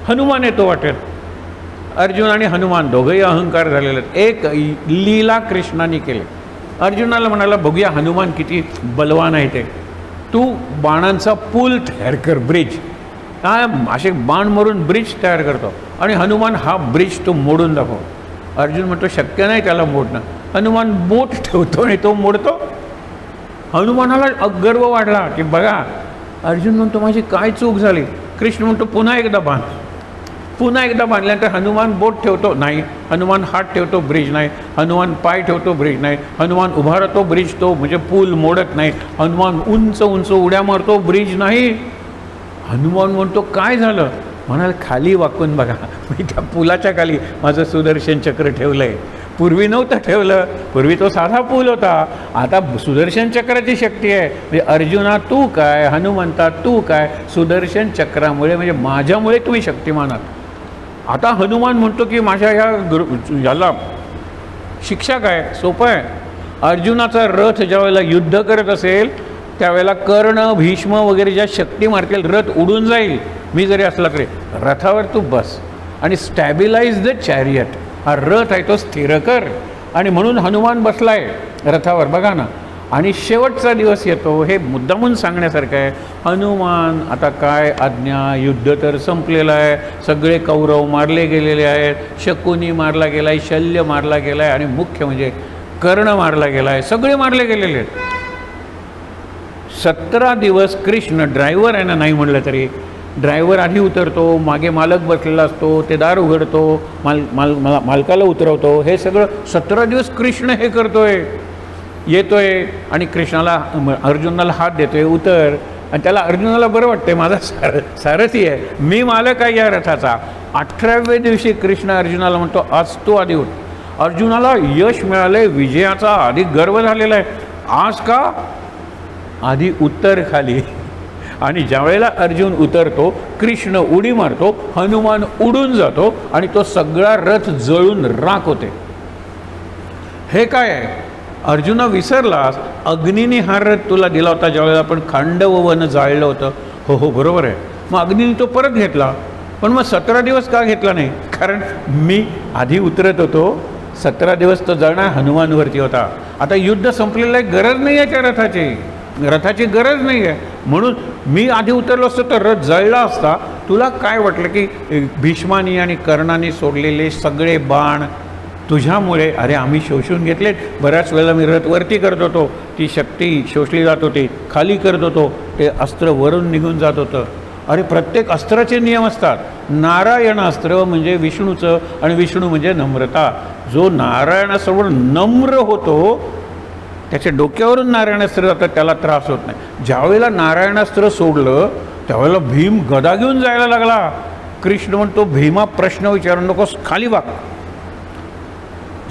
हनुमान येतो वाटेल. अर्जुन आणि हनुमान दोघंही अहंकार झालेले आहेत. एक लीला कृष्णाने केली. अर्जुनाला म्हणाला बघूया हनुमान किती बलवान आहे ते. तू बाणांचा पूल तयार कर, ब्रिज. काय असे बाण मारून ब्रिज तयार करतो आणि हनुमान हा ब्रिज तो मोडून दाखव. अर्जुन म्हणतो शक्य नाही त्याला मोडणं. हनुमान बोट ठेवतो आणि तो मोडतो. हनुमानाला गर्व वाढला की बघा. अर्जुन म्हणतो माझी काय चूक झाली. कृष्ण म्हणतो पुन्हा एकदा बांध. पुन्हा एकदा बांधल्यानंतर हनुमान बोट ठेवतो नाही, हनुमान हात ठेवतो ब्रिज नाही, हनुमान पाय ठेवतो ब्रिज नाही, हनुमान उभा राहतो ब्रिज तो म्हणजे पूल मोडत नाही, हनुमान उंच उंच उड्या मारतो ब्रिज नाही. हनुमान म्हणतो काय झालं. म्हणाल खाली वाकून बघा, मी त्या पुलाच्या खाली माझं सुदर्शन चक्र ठेवलं आहे. पूर्वी नव्हतं ठेवलं. पूर्वी तो साधा पूल होता. आता सुदर्शन चक्राची शक्ती आहे. म्हणजे अर्जुना तू काय, हनुमंता तू काय, सुदर्शन चक्रामुळे म्हणजे माझ्यामुळे तुम्ही शक्तिमान आहात. आता हनुमान म्हणतो की माझ्या याला शिक्षा काय, सोपं आहे. अर्जुनाचा रथ ज्या वेळेला युद्ध करत असेल त्यावेळेला कर्ण भीष्म वगैरे ज्या शक्ती मारतील रथ उडून जाईल. मी जरी असला तरी रथावर तू बस आणि स्टॅबिलाइज द चॅरियट. हा रथ आहे तो स्थिर कर. आणि म्हणून हनुमान बसलाय रथावर बघा ना. आणि शेवटचा दिवस येतो हे मुद्दामून सांगण्यासारखं आहे. हनुमान आता काय आज्ञा, युद्ध तर संपलेलं आहे. सगळे कौरव मारले गेलेले आहेत. शकुनी मारला गेला आहे, शल्य मारला गेला आहे आणि मुख्य म्हणजे कर्ण मारला गेला आहे. सगळे मारले गेलेले आहेत. 17 दिवस कृष्ण ड्रायव्हर आहे ना, नाही म्हणलं तरी ड्रायव्हर आधी उतरतो, मागे मालक बसलेला असतो, ते दार उघडतो, मालकाला उतरवतो. हे सगळं 17 दिवस कृष्ण हे करतोय. येतोय आणि कृष्णाला अर्जुनाला हात देतोय उतर. आणि त्याला अर्जुनाला बरं वाटतंय माझा सारथी आहे, मी मालक आहे या रथाचा. 18व्या दिवशी कृष्ण अर्जुनाला म्हणतो आज तू आधी उठ. अर्जुनाला यश मिळालंय, विजयाचा अधिक गर्व झालेला आहे. आज का आधी उत्तर खाली. आणि ज्यावेळेला अर्जुन उतरतो कृष्ण उडी मारतो, हनुमान उडून जातो आणि तो सगळा रथ जळून राख होते. हे काय आहे. अर्जुना विसरलास, अग्नीने हा रथ तुला दिला होता ज्यावेळेला आपण खांडव वन जाळलं होतं. हो हो बरोबर आहे. मग अग्नीने तो परत घेतला. पण मग 17 दिवस का घेतला नाही. कारण मी आधी उतरत होतो. 17 दिवस तो जळणार हनुमानवरती होता. आता युद्ध संपलेलं आहे, गरज नाही आहे त्या रथाची गरज नाही आहे. म्हणून मी आधी उतरलो असतो तर रथ जळला असता. तुला काय वाटलं की भीष्मानी आणि कर्णाने सोडलेले सगळे बाण तुझ्यामुळे अरे आम्ही शोषून घेतलेत. बऱ्याच वेळेला मी रथ वरती करत होतो, ती शक्ती शोषली जात होती. खाली करत होतो, ते अस्त्र वरून निघून जात होतं. अरे प्रत्येक अस्त्राचे नियम असतात. नारायण अस्त्र म्हणजे विष्णूचं आणि विष्णू म्हणजे नम्रता. जो नारायणासमोर नम्र होतो त्याच्या डोक्यावरून नारायणास्त्र जातं, त्याला त्रास होत नाही. ज्यावेळेला नारायणास्त्र सोडलं त्यावेळेला भीम गदा घेऊन जायला लागला. कृष्ण म्हणतो भीमा प्रश्न विचारू नकोस, खाली वाक.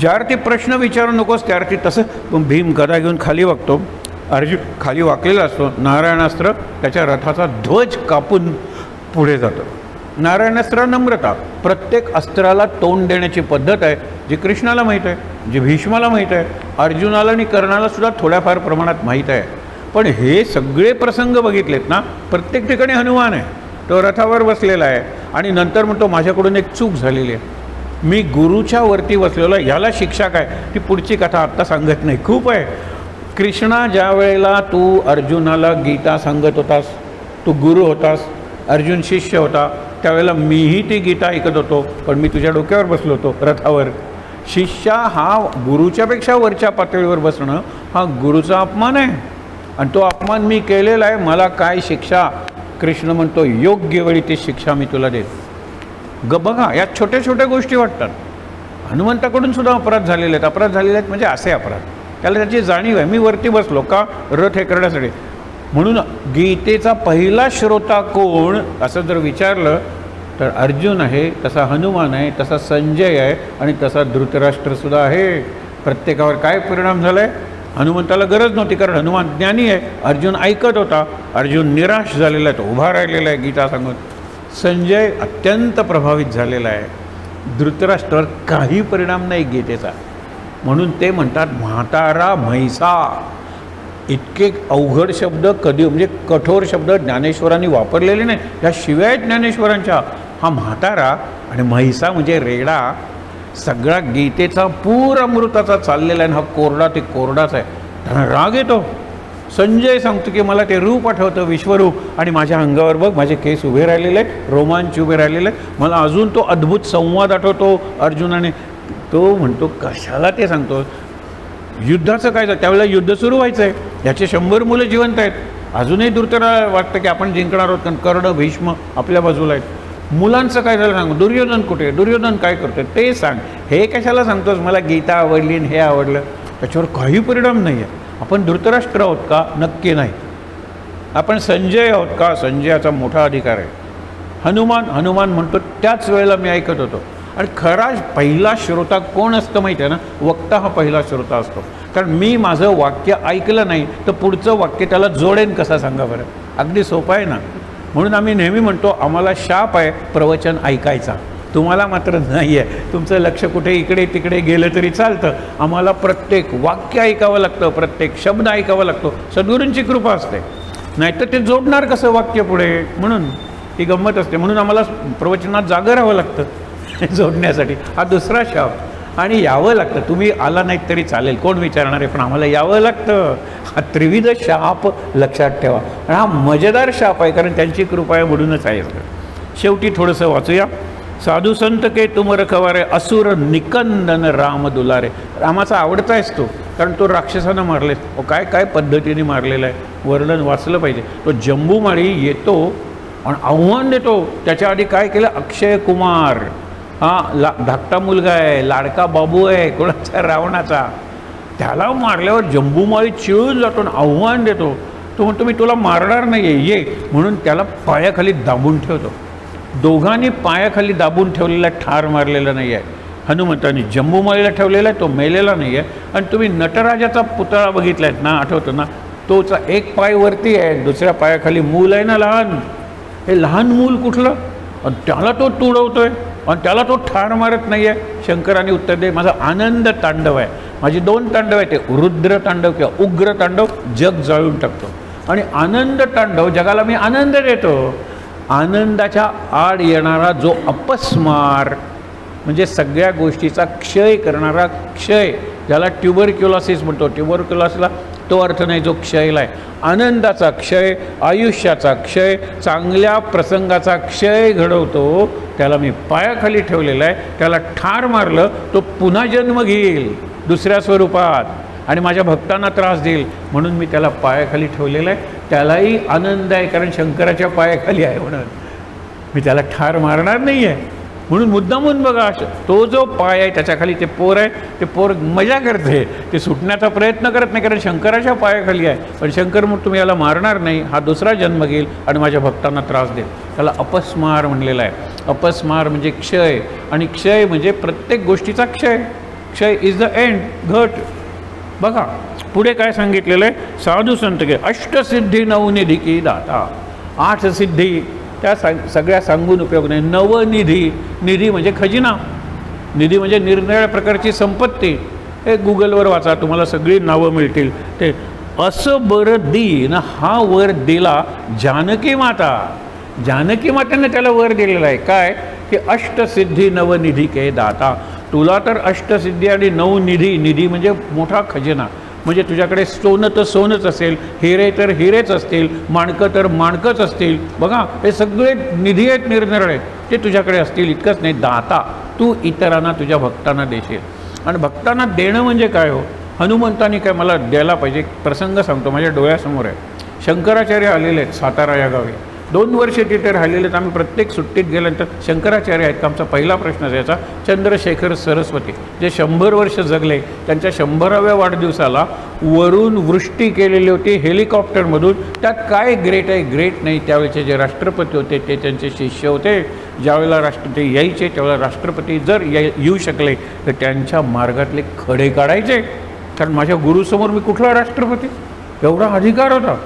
ज्यावरती प्रश्न विचारू नकोस त्यावरती तसं भीम गदा घेऊन खाली वागतो. अर्जुन खाली वाकलेला असतो. नारायणास्त्र त्याच्या रथाचा ध्वज कापून पुढे जातं. नारायणास्त्र नम्रता. प्रत्येक अस्त्राला तोंड देण्याची पद्धत आहे जी कृष्णाला माहीत आहे, जी भीष्माला माहीत आहे, अर्जुनाला आणि कर्णाला सुद्धा थोड्याफार प्रमाणात माहीत आहे. पण हे सगळे प्रसंग बघितलेत ना, प्रत्येक ठिकाणी हनुमान आहे. तो रथावर बसलेला आहे आणि नंतर म्हणतो माझ्याकडून एक चूक झालेली आहे. मी गुरुच्या वरती बसलेलो. याला शिक्षा काय ती पुढची कथा आत्ता सांगत नाही, खूप आहे. कृष्णा ज्या वेळेला तू अर्जुनाला गीता सांगत होतास, तू गुरु होतास, अर्जुन शिष्य होता, त्यावेळेला मीही ती गीता ऐकत होतो, पण मी तुझ्या डोक्यावर बसलो होतो रथावर. शिष्या हा गुरुच्यापेक्षा वरच्या पातळीवर बसणं हा गुरुचा अपमान आहे, आणि तो अपमान मी केलेला आहे. मला काय शिक्षा? कृष्ण म्हणतो योग्य वेळी ती शिक्षा मी तुला देत. बघा, यात छोट्या छोट्या गोष्टी वाटतात. हनुमंताकडून सुद्धा अपराध झालेले आहेत. अपराध झालेले आहेत म्हणजे असे अपराध, त्याला त्याची जाणीव आहे. मी वरती बसलो का? रथ हे करण्यासाठी. म्हणून गीतेचा पहिला श्रोता कोण असं जर विचारलं तर अर्जुन आहे, तसा हनुमान आहे, तसा संजय आहे, आणि तसा धृतराष्ट्रसुद्धा आहे. प्रत्येकावर काय परिणाम झाला आहे? हनुमंताला गरज नव्हती, कारण हनुमान ज्ञानी आहे. अर्जुन ऐकत होता. अर्जुन निराश झालेला आहे, तो उभा राहिलेला आहे गीता सांगून. संजय अत्यंत प्रभावित झालेला आहे. धृतराष्ट्रावर काही परिणाम नाही गीतेचा. म्हणून ते म्हणतात म्हातारा म्हैसा. इतके अवघड शब्द कधी, म्हणजे कठोर शब्द ज्ञानेश्वरांनी वापरलेले नाही. ह्या शिव्या आहेत ज्ञानेश्वरांच्या. हा म्हातारा आणि म्हैसा म्हणजे रेडा. सगळा गीतेचा पूर अमृताचा चाललेला आहे, हा कोरडा ते कोरडाच आहे. त्यांना राग येतो. संजय सांगतो की मला ते रूप आठवतं, विश्वरूप, आणि माझ्या अंगावर बघ माझे केस उभे राहिलेले आहेत, रोमांच उभे राहिलेले आहेत. मला अजून तो अद्भुत संवाद आठवतो अर्जुनाने. तो म्हणतो कशाला ते सांगतो? युद्धाचं काय झालं? त्यावेळेला युद्ध सुरू व्हायचं आहे. याचे 100 मुलं जिवंत आहेत. अजूनही धृतराष्ट्र वाटतं की आपण जिंकणार आहोत, कारण कर्ण भीष्म आपल्या बाजूला आहेत. मुलांचं काय झालं सांग. दुर्योधन कुठे? दुर्योधन काय करतोय ते सांग. हे कशाला सांगतोस? मला गीता आवडली आणि हे आवडलं. त्याच्यावर काही परिणाम नाही आहे. आपण धृतराष्ट्र आहोत का? नक्की नाही. आपण संजय आहोत का? संजयाचा मोठा अधिकार आहे. हनुमान म्हणतो त्याच वेळेला मी ऐकत होतो. आणि खरा पहिला श्रोता कोण असतं माहिती आहे ना? वक्ता हा पहिला श्रोता असतो. कारण मी माझं वाक्य ऐकलं नाही तर पुढचं वाक्य त्याला जोडेन कसा सांगा बरं? अगदी सोपं आहे ना. म्हणून आम्ही नेहमी म्हणतो आम्हाला शाप आहे प्रवचन ऐकायचा, तुम्हाला मात्र नाही आहे. तुमचं लक्ष कुठे इकडे तिकडे गेलं तरी चालतं. आम्हाला प्रत्येक वाक्य ऐकावं लागतं, प्रत्येक शब्द ऐकावा लागतो. सद्गुरूंची कृपा असते, नाहीतर ते जोडणार कसं वाक्य पुढे? म्हणून ही गंमत असते. म्हणून आम्हाला प्रवचनात जागं राहावं लागतं जोडण्यासाठी. हा दुसरा शाप. आणि यावं लागतं. तुम्ही आला नाहीत तरी चालेल, कोण विचारणार आहे, पण आम्हाला यावं लागतं. हा त्रिविध शाप लक्षात ठेवा. आणि हा मजेदार शाप आहे, कारण त्यांची कृपा आहे म्हणूनच आहे. शेवटी थोडंसं वाचूया. साधू संत के तुम रखवारे, असुर निकंदन राम दुलारे. रामाचा आवडता आहेस तो, कारण तो राक्षसांना मारले. काय काय पद्धतीने मारलेला आहे, वर्णन वाचलं पाहिजे. तो जंबूमाळी येतो आणि आव्हान देतो. त्याच्या आधी काय केलं? अक्षय कुमार हा धाकटा मुलगा आहे, लाडका बाबू आहे कोणाचा? रावणाचा. त्याला मारल्यावर जंबूमाळी चिळून जातो आणि आव्हान देतो. तो म्हणतो मी तुला मारणार नाही आहे, ये. म्हणून त्याला पायाखाली दाबून ठेवतो. दोघांनी पायाखाली दाबून ठेवलेला, ठार मारलेला नाही आहे. हनुमंतांनी जंबूमाळीला ठेवलेला आहे, तो मेलेला नाही आहे. आणि तुम्ही नटराजाचा पुतळा बघितला आहेत ना, आठवतो ना? तोचा एक पाय वरती आहे, दुसऱ्या पायाखाली मूल आहे ना लहान. हे लहान मूल कुठलं? आणि त्याला तो तुडवतोय आणि त्याला तो ठार मारत नाही आहे. शंकराने उत्तर दे, माझा आनंद तांडव आहे. माझी 2 तांडव आहे, ते रुद्र तांडव किंवा उग्र तांडव जग जाळून टाकतो, आणि आनंद तांडव जगाला मी आनंद देतो. आनंदाच्या आड येणारा जो अपस्मार, म्हणजे सगळ्या गोष्टीचा क्षय करणारा क्षय, ज्याला ट्युबरक्युलोसिस म्हणतो. ट्युबरक्युलोसिसला तो अर्थ नाही जो क्षयला आहे. आनंदाचा क्षय, आयुष्याचा क्षय, चांगल्या प्रसंगाचा क्षय घडवतो. त्याला मी पायाखाली ठेवलेला आहे. त्याला ठार मारलं, तो पुन्हा जन्म घेईल दुसऱ्या स्वरूपात आणि माझ्या भक्तांना त्रास देईल. म्हणून मी त्याला पायाखाली ठेवलेलं आहे. त्यालाही आनंद आहे, कारण शंकराच्या पायाखाली आहे म्हणून. मी त्याला ठार मारणार नाही आहे. म्हणून मुद्दामून बघा, तो जो पाय आहे त्याच्याखाली ते पोर आहे. ते पोर मजा करते, ते सुटण्याचा प्रयत्न करत नाही, कारण शंकराच्या पायाखाली आहे. पण शंकर मग तुम्ही याला मारणार नाही, हा दुसरा जन्म घेईल आणि माझ्या भक्तांना त्रास देईल. त्याला अपस्मार म्हणलेला आहे. अपस्मार म्हणजे क्षय, आणि क्षय म्हणजे प्रत्येक गोष्टीचा क्षय. क्षय इज द एंड, घट. बघा पुढे काय सांगितलेलं आहे? साधू संत के अष्टसिद्धी नवनिधी की दाता. 8 सिद्धी त्या सगळ्या सांगून उपयोग नाही. नवनिधी, निधी म्हणजे खजिना, निधी म्हणजे निरनिराळ्या प्रकारची संपत्ती. हे गुगलवर वाचा, तुम्हाला सगळी नावं मिळतील. ते असं बरं दीन हा वर दिला जानकी माता. जानकी मातेने त्याला वर दिलेला आहे. काय? की अष्टसिद्धी नवनिधी के दाता. तुला तर अष्टसिद्धी आणि नवनिधी, निधी म्हणजे मोठा खजिना. म्हणजे तुझ्याकडे सोनं तर सोनंच असेल, हिरे तर हिरेच असतील, माणकं तर माणकंच असतील. बघा, हे सगळे निधी आहेत निरनिराळे, ते तुझ्याकडे असतील. इतकंच नाही, दाता तू इतरांना, तुझ्या भक्तांना देशील. आणि भक्तांना देणं म्हणजे काय हो? हनुमंतांनी काय मला द्यायला पाहिजे? प्रसंग सांगतो, माझ्या डोळ्यासमोर आहे. शंकराचार्य आलेले आहेत सातारा या गावी, 2 वर्ष तिथे राहिलेले आहेत. आम्ही प्रत्येक सुट्टीत गेल्यानंतर शंकराचार्य आहेत का? आमचा पहिला प्रश्न असायचा. चंद्रशेखर सरस्वती जे 100 वर्ष जगले, त्यांच्या 100व्या वाढदिवसाला वरून वृष्टी केलेली होती हेलिकॉप्टरमधून. त्यात काय ग्रेट आहे? ग्रेट नाही. त्यावेळेचे जे राष्ट्रपती होते ते त्यांचे शिष्य होते. ज्यावेळेला राष्ट्रपती यायचे त्यावेळेला राष्ट्रपती जर येऊ शकले तर त्यांच्या मार्गातले खडे काढायचे. कारण माझ्या गुरुसमोर मी कुठला राष्ट्रपती? एवढा अधिकार होता.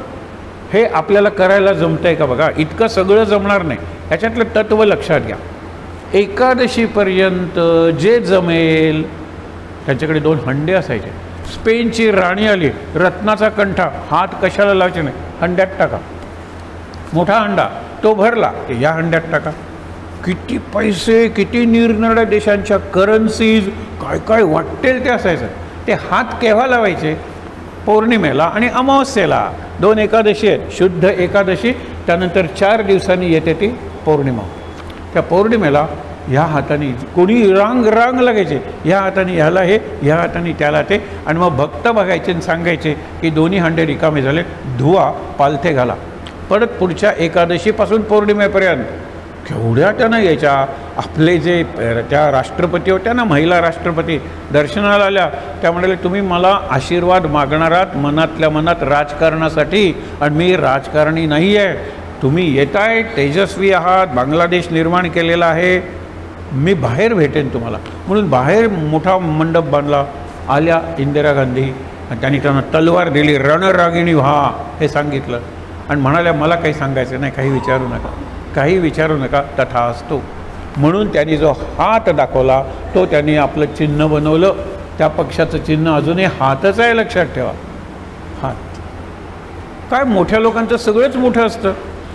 हे आपल्याला करायला जमतंय का? बघा, इतकं सगळं जमणार नाही. ह्याच्यातलं तत्त्व लक्षात घ्या. एकादशीपर्यंत जे जमेल, त्यांच्याकडे 2 हंडे असायचे. स्पेनची राणी आली, रत्नाचा कंठा, हात कशाला लावायचे नाही, हंड्यात टाका. मोठा हंडा तो भरला, या हंड्यात टाका. किती पैसे, किती निरनिराळ्या देशांच्या करन्सीज, काय काय वाटेल ते असायचं. ते हात केव्हा लावायचे? पौर्णिमेला आणि अमावस्येला. 2 एकादशी आहेत. शुद्ध एकादशी, त्यानंतर 4 दिवसांनी येते ती पौर्णिमा. त्या पौर्णिमेला ह्या हाताने कोणी रांग लागायचे, ह्या हाताने ह्याला हे, ह्या हाताने त्याला ते. आणि मग भक्त बघायचे आणि सांगायचे की दोन्ही हांडे रिकामे झाले, धुवा, पालथे घाला. परत पुढच्या एकादशीपासून पौर्णिमेपर्यंत केवढ्या त्यांना यायच्या. आपले जे त्या राष्ट्रपती होत्या ना, महिला राष्ट्रपती, दर्शनाला आल्या. त्या म्हणाले, तुम्ही मला आशीर्वाद मागणार आहात मनातल्या मनात राजकारणासाठी, आणि मी राजकारणी नाही आहे. तुम्ही येताय, तेजस्वी आहात, बांगलादेश निर्माण केलेला आहे, मी बाहेर भेटेन तुम्हाला. म्हणून बाहेर मोठा मंडप बांधला. आल्या इंदिरा गांधी, आणि त्यांनी त्यांना तलवार दिली, रणरागिणी व्हा हे सांगितलं. आणि म्हणाल्या, मला काही सांगायचं नाही, काही विचारू नका, काही विचारू नका, तथास्तु. म्हणून त्यांनी जो हात दाखवला तो त्यांनी आपलं चिन्ह बनवलं. त्या पक्षाचं चिन्ह अजूनही हातच आहे, लक्षात ठेवा. हात काय, मोठ्या लोकांचं सगळंच मोठं असतं.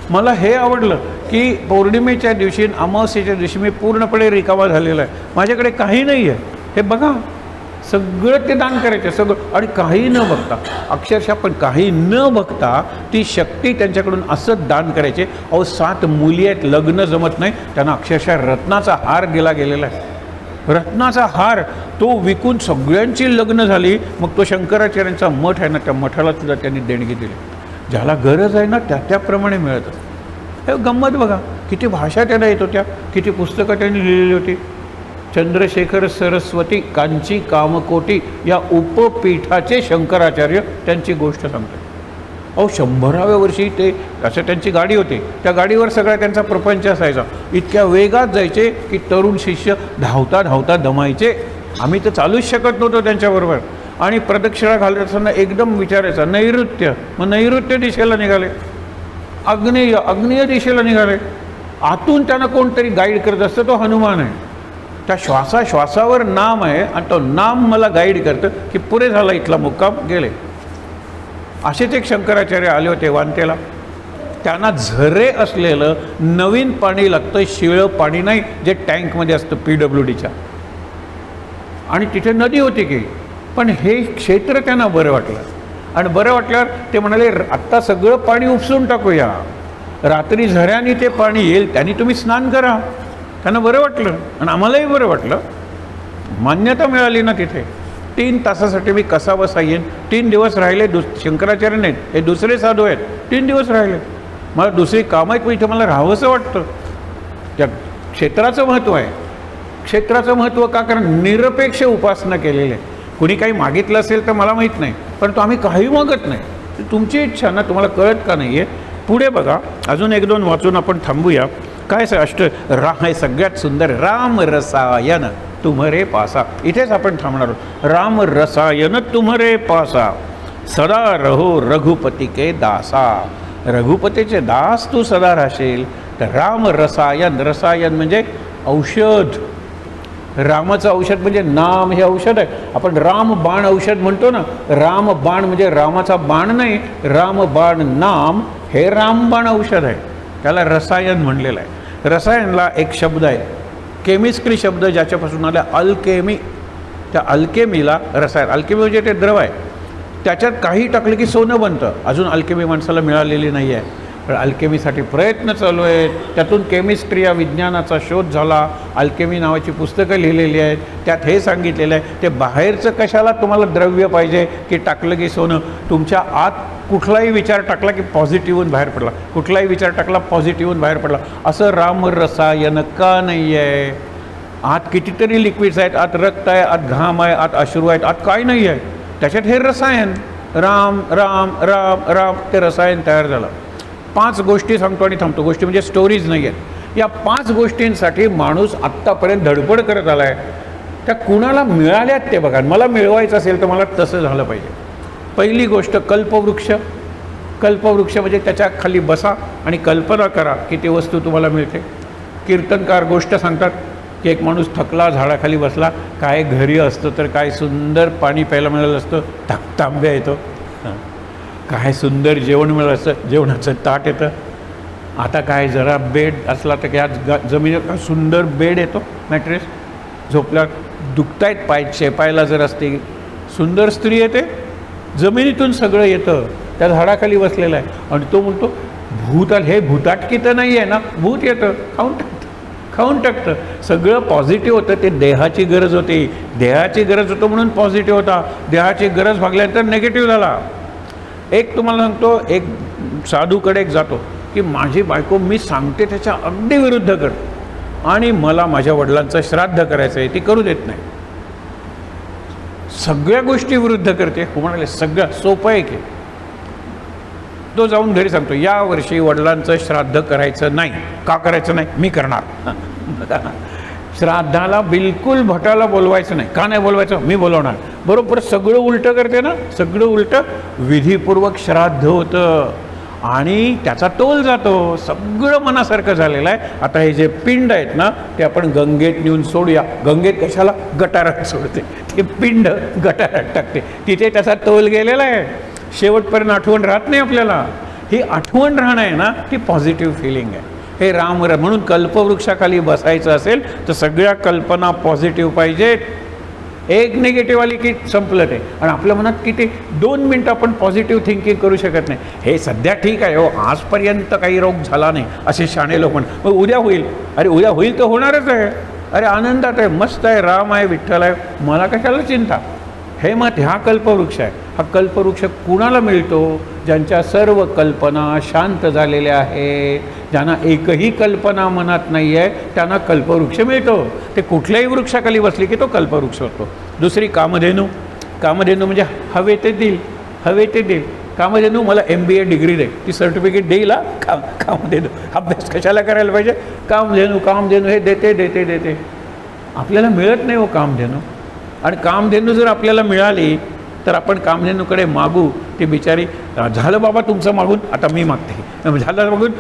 मला हे आवडलं की पौर्णिमेच्या दिवशी, अमावस्येच्या दिवशी मी पूर्णपणे रिकामा झालेला आहे, माझ्याकडे काही नाही आहे. हे बघा, सगळं ते दान करायचं, सगळं. आणि काही न बघता, अक्षरशः पण काही न बघता ती शक्ती त्यांच्याकडून असं दान करायचे. अहो, 7 मुली आहेत, लग्न जमत नाही, त्यांना अक्षरशः रत्नाचा हार दिला गेलेला आहे. रत्नाचा हार तो विकून सगळ्यांची लग्न झाली. मग तो शंकराचार्यांचा मठ आहे ना, त्या मठाला सुद्धा त्यांनी देणगी दिली. ज्याला गरज आहे ना त्याप्रमाणे मिळत असतं. हे गंमत बघा, किती भाषा त्यांना येत होत्या, किती पुस्तकं त्यांनी लिहिलेली होती. चंद्रशेखर सरस्वती कांची कामकोटी या उपपीठाचे शंकराचार्य त्यांची गोष्ट सांगतात. अहो, 100व्या वर्षी ते असं त्यांची गाडी होती, त्या गाडीवर सगळा त्यांचा प्रपंच असायचा. इतक्या वेगात जायचे की तरुण शिष्य धावता धावता दमायचे. आम्ही तर चालूच शकत नव्हतो त्यांच्याबरोबर. आणि प्रदक्षिणा घालत असताना एकदम विचारायचा, नैऋत्य. मग नैऋत्य दिशेला निघाले, आग्नेय दिशेला निघाले. आतून त्यांना कोणतरी गाईड करत असतं, तो हनुमान आहे. त्या श्वासाश्वासावर नाम आहे, आणि तो नाम मला गाईड करतं की पुरे झाला इथला मुक्काम, गेले. असेच एक शंकराचार्य आले होते वांतेला. त्यांना झरे असलेलं नवीन पाणी लागतं, शिळं पाणी नाही, जे टँकमध्ये असतं PWDच्या. आणि तिथे नदी होती की, पण हे क्षेत्र त्यांना बरं वाटलं. आणि बरं वाटल्यावर ते म्हणाले, आत्ता सगळं पाणी उपसून टाकूया, रात्री झऱ्याने ते पाणी येईल, त्यांनी तुम्ही स्नान करा. त्यांना बरं वाटलं आणि आम्हालाही बरं वाटलं. मान्यता मिळाली ना तिथे. 3 तासासाठी मी कसा बसा येईन. 3 दिवस राहिले. शंकराचार्य नाहीत, हे दुसरे साधू आहेत. 3 दिवस राहिले. मला दुसरी कामं आहेत, पण इथं मला राहावंसं वाटतं. त्या क्षेत्राचं महत्त्व आहे. क्षेत्राचं महत्त्व का? कारण निरपेक्ष उपासना केलेली आहे. कुणी काही मागितलं असेल तर मला माहीत नाही, परंतु आम्ही काही मागत नाही. तुमची इच्छा ना, तुम्हाला कळत का नाही आहे? पुढे बघा, अजून 1-2 वाचून आपण थांबूया. काय हे सगळ्यात सुंदर, राम रसायन तुम्हरे पासा. इथेच आपण थांबणार आहोत. राम रसायन तुम्हरे पासा, सदा रहो रघुपती के दासा. रघुपतीचे दास तू सदा राहशील. तर राम रसायन, रसायन म्हणजे औषध. रामाचं औषध म्हणजे नाम हे औषध आहे. आपण रामबाण औषध म्हणतो ना, रामबाण म्हणजे रामाचा बाण नाही, रामबाण नाम हे रामबाण औषध आहे. त्याला रसायन म्हणलेलं आहे. रसायनला एक शब्द आहे, केमिस्ट्री शब्द ज्याच्यापासून आला, अल्केमी. त्या अल्केमीला रसायन, अल्केमी म्हणजे ते द्रव आहे. त्याच्यात काही टाकलं की सोनं बनतं. अजून अल्केमी माणसाला मिळालेली नाही आहे, पण अल्केमीसाठी प्रयत्न चालू आहेत. त्यातून केमिस्ट्री या विज्ञानाचा शोध झाला. अल्केमी नावाची पुस्तकं लिहिलेली आहेत, त्यात हे सांगितलेलं आहे. ते बाहेरचं कशाला तुम्हाला द्रव्य पाहिजे की टाकलं की सोनं. तुमच्या आत कुठलाही विचार टाकला की पॉझिटिव्हून बाहेर पडला, कुठलाही विचार टाकला पॉझिटिव्हून बाहेर पडला. असं रामरसायन का नाही आहे? आत कितीतरी लिक्विड्स आहेत, आत रक्त आहे, आत घाम आहे, आत अश्रू आहेत, आत काय नाही आहे. त्याच्यात हे रसायन राम राम राम राम ते रसायन तयार झालं. 5 गोष्टी सांगतो आणि थांबतो. गोष्टी म्हणजे स्टोरीज नाही आहेत. या 5 गोष्टींसाठी माणूस आत्तापर्यंत धडपड करत आला आहे. त्या कुणाला मिळाल्यात ते बघा. मला मिळवायचं असेल तर मला तसं झालं पाहिजे. पहिली गोष्ट कल्पवृक्ष. कल्पवृक्ष म्हणजे त्याच्या खाली बसा आणि कल्पना करा की ती वस्तू तुम्हाला मिळते. कीर्तनकार गोष्ट सांगतात की एक माणूस थकला, झाडाखाली बसला, काय घरी असतं तर काय सुंदर पाणी प्यायला मिळालं असतं, तांब्या येतो, काय सुंदर जेवण मिळालं असतं, जेवणाचं ताट येतं. आता काय जरा बेड असला तर काय जमिनीवर सुंदर बेड येतो, मॅट्रेस. झोपल्या दुखतायत पाय, शेपायला जर असते सुंदर स्त्री येते. जमिनीतून सगळं येतं, त्या झाडाखाली बसलेला आहे. आणि तो म्हणतो भूत आलं. हे भूताटकी तर नाही आहे ना, भूत येतं, खाऊन टाकतं. सगळं पॉझिटिव्ह होतं. ते देहाची गरज होती, देहाची गरज होतं म्हणून पॉझिटिव्ह होता. देहाची गरज भागल्यानंतर निगेटिव्ह झाला. एक तुम्हाला सांगतो, एक साधूकडे एक जातो की माझी बायको मी सांगते त्याच्या अगदी विरुद्ध कर आणि मला माझ्या वडिलांचं श्राद्ध करायचं आहे, ती करू देत नाही. सगळ्या गोष्टी विरुद्ध करते. हो म्हणाले सगळं सोपं आहे की. तो जाऊन घरी सांगतो यावर्षी वडिलांचं श्राद्ध करायचं नाही. का करायचं नाही? मी करणार. श्राद्धाला बिलकुल भटाला बोलवायचं नाही. का नाही बोलवायचं? मी बोलवणार. बरोबर सगळं उलटं करते ना, सगळं उलटं. विधीपूर्वक श्राद्ध होतं आणि त्याचा तोल जातो. सगळं मनासारखं झालेलं आहे. आता हे जे पिंड आहेत ना ते आपण गंगेत नेऊन सोडूया. गंगेत कशाला? गटारात सोडते. ते पिंड गटारात टाकते, तिथे त्याचा तोल गेलेला आहे. शेवटपर्यंत आठवण राहत नाही आपल्याला. ही आठवण राहणं आहे ना, ती पॉझिटिव्ह फिलिंग आहे. हे राम म्हणून कल्पवृक्षाखाली बसायचं असेल तर सगळ्या कल्पना पॉझिटिव्ह पाहिजेत. एक निगेटिव्ह आली की संपलं ते. आणि आपल्या मनात किती 2 मिनटं आपण पॉझिटिव्ह थिंकिंग करू शकत नाही. हे सध्या ठीक आहे हो, आजपर्यंत काही रोग झाला नाही असे शाणे लोक म्हण. मग उद्या होईल. अरे उद्या होईल तर होणारच आहे. अरे आनंदात आहे, मस्त आहे, राम आहे, विठ्ठल आहे, मला कशाला चिंता. हे मत हा कल्पवृक्ष आहे. हा कल्पवृक्ष कुणाला मिळतो? ज्यांच्या सर्व कल्पना शांत झालेल्या आहेत, ज्यांना एकही कल्पना मनात नाही आहे, त्यांना कल्पवृक्ष मिळतो. ते कुठल्याही वृक्षाखाली बसले की तो कल्पवृक्ष होतो. दुसरी कामधेनू. कामधेनू म्हणजे हवे ते देईल, हवे ते देईल. कामधेनू मला MBA डिग्री दे, ती सर्टिफिकेट देईल. कामधेनू. अभ्यास कशाला करायला पाहिजे? कामधेनू कामधेनू हे देते देते देते. आपल्याला मिळत नाही हो कामधेनू. आणि कामधेनू जर आपल्याला मिळाली तर आपण कामधेनूकडे मागू. ती बिचारी झालं बाबा तुमचं मागून, आता मी मागते. झालं मागून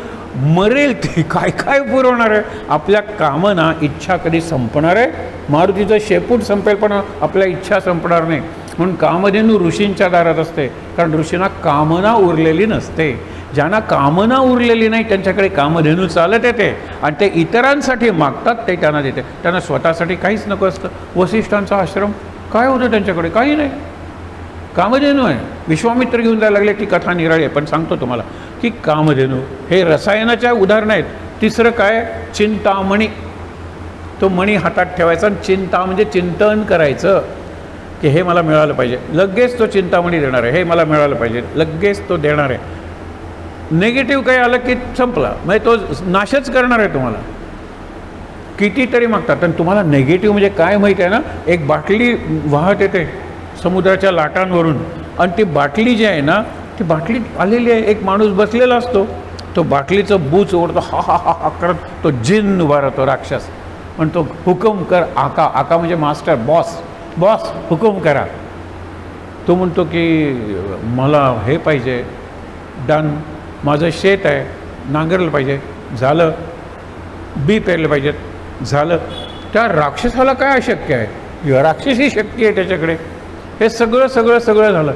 मरेल ती. काय काय पुरवणार आहे? आपल्या कामना इच्छा कधी संपणार आहे? मारुतीचं शेपूट संपेल पण आपल्या इच्छा संपणार नाही. म्हणून कामधेनू ऋषींच्या दारात असते, कारण ऋषींना कामना उरलेली नसते. ज्यांना कामना उरलेली नाही त्यांच्याकडे कामधेनू चालत येते आणि ते इतरांसाठी मागतात, ते त्यांना देते. त्यांना स्वतःसाठी काहीच नको असतं. वसिष्ठांचा आश्रम काय होतं त्यांच्याकडे? काही नाही. कामधेनू आहे. विश्वामित्र घेऊन जायला लागले, ती कथा निराळी आहे, पण सांगतो तुम्हाला की कामधेनू हे रसायनाच्या उदाहरणं आहेत. तिसरं काय? चिंतामणी. तो मणी हातात ठेवायचा आणि चिंता म्हणजे चिंतन करायचं की हे मला मिळालं पाहिजे. लगेच तो चिंतामणी देणार आहे. हे मला मिळालं पाहिजे, लगेच तो देणार आहे. नेगेटिव्ह काही आलं की संपला, म्हणजे तो नाशच करणार आहे तुम्हाला. कितीतरी मागतात. आणि तुम्हाला नेगेटिव्ह म्हणजे काय माहीत आहे ना? एक बाटली वाहत येते समुद्राच्या लाटांवरून आणि ती बाटली जी आहे ना, ती बाटली आलेली आहे. एक माणूस बसलेला असतो, तो बाटलीचं बूच ओढतो, हा हा हा हा करत तो जिन उभारतो, राक्षस. म्हणतो हुकूम कर आका. आका म्हणजे मास्टर, बॉस. बॉस हुकूम करा. तो म्हणतो की मला हे पाहिजे, डन. माझं शेत आहे, नांगरलं पाहिजे, झालं. बी पेरले पाहिजेत, झालं. त्या राक्षसाला काय अशक्य आहे? राक्षसी शक्ती आहे त्याच्याकडे. हे सगळं सगळं सगळं झालं.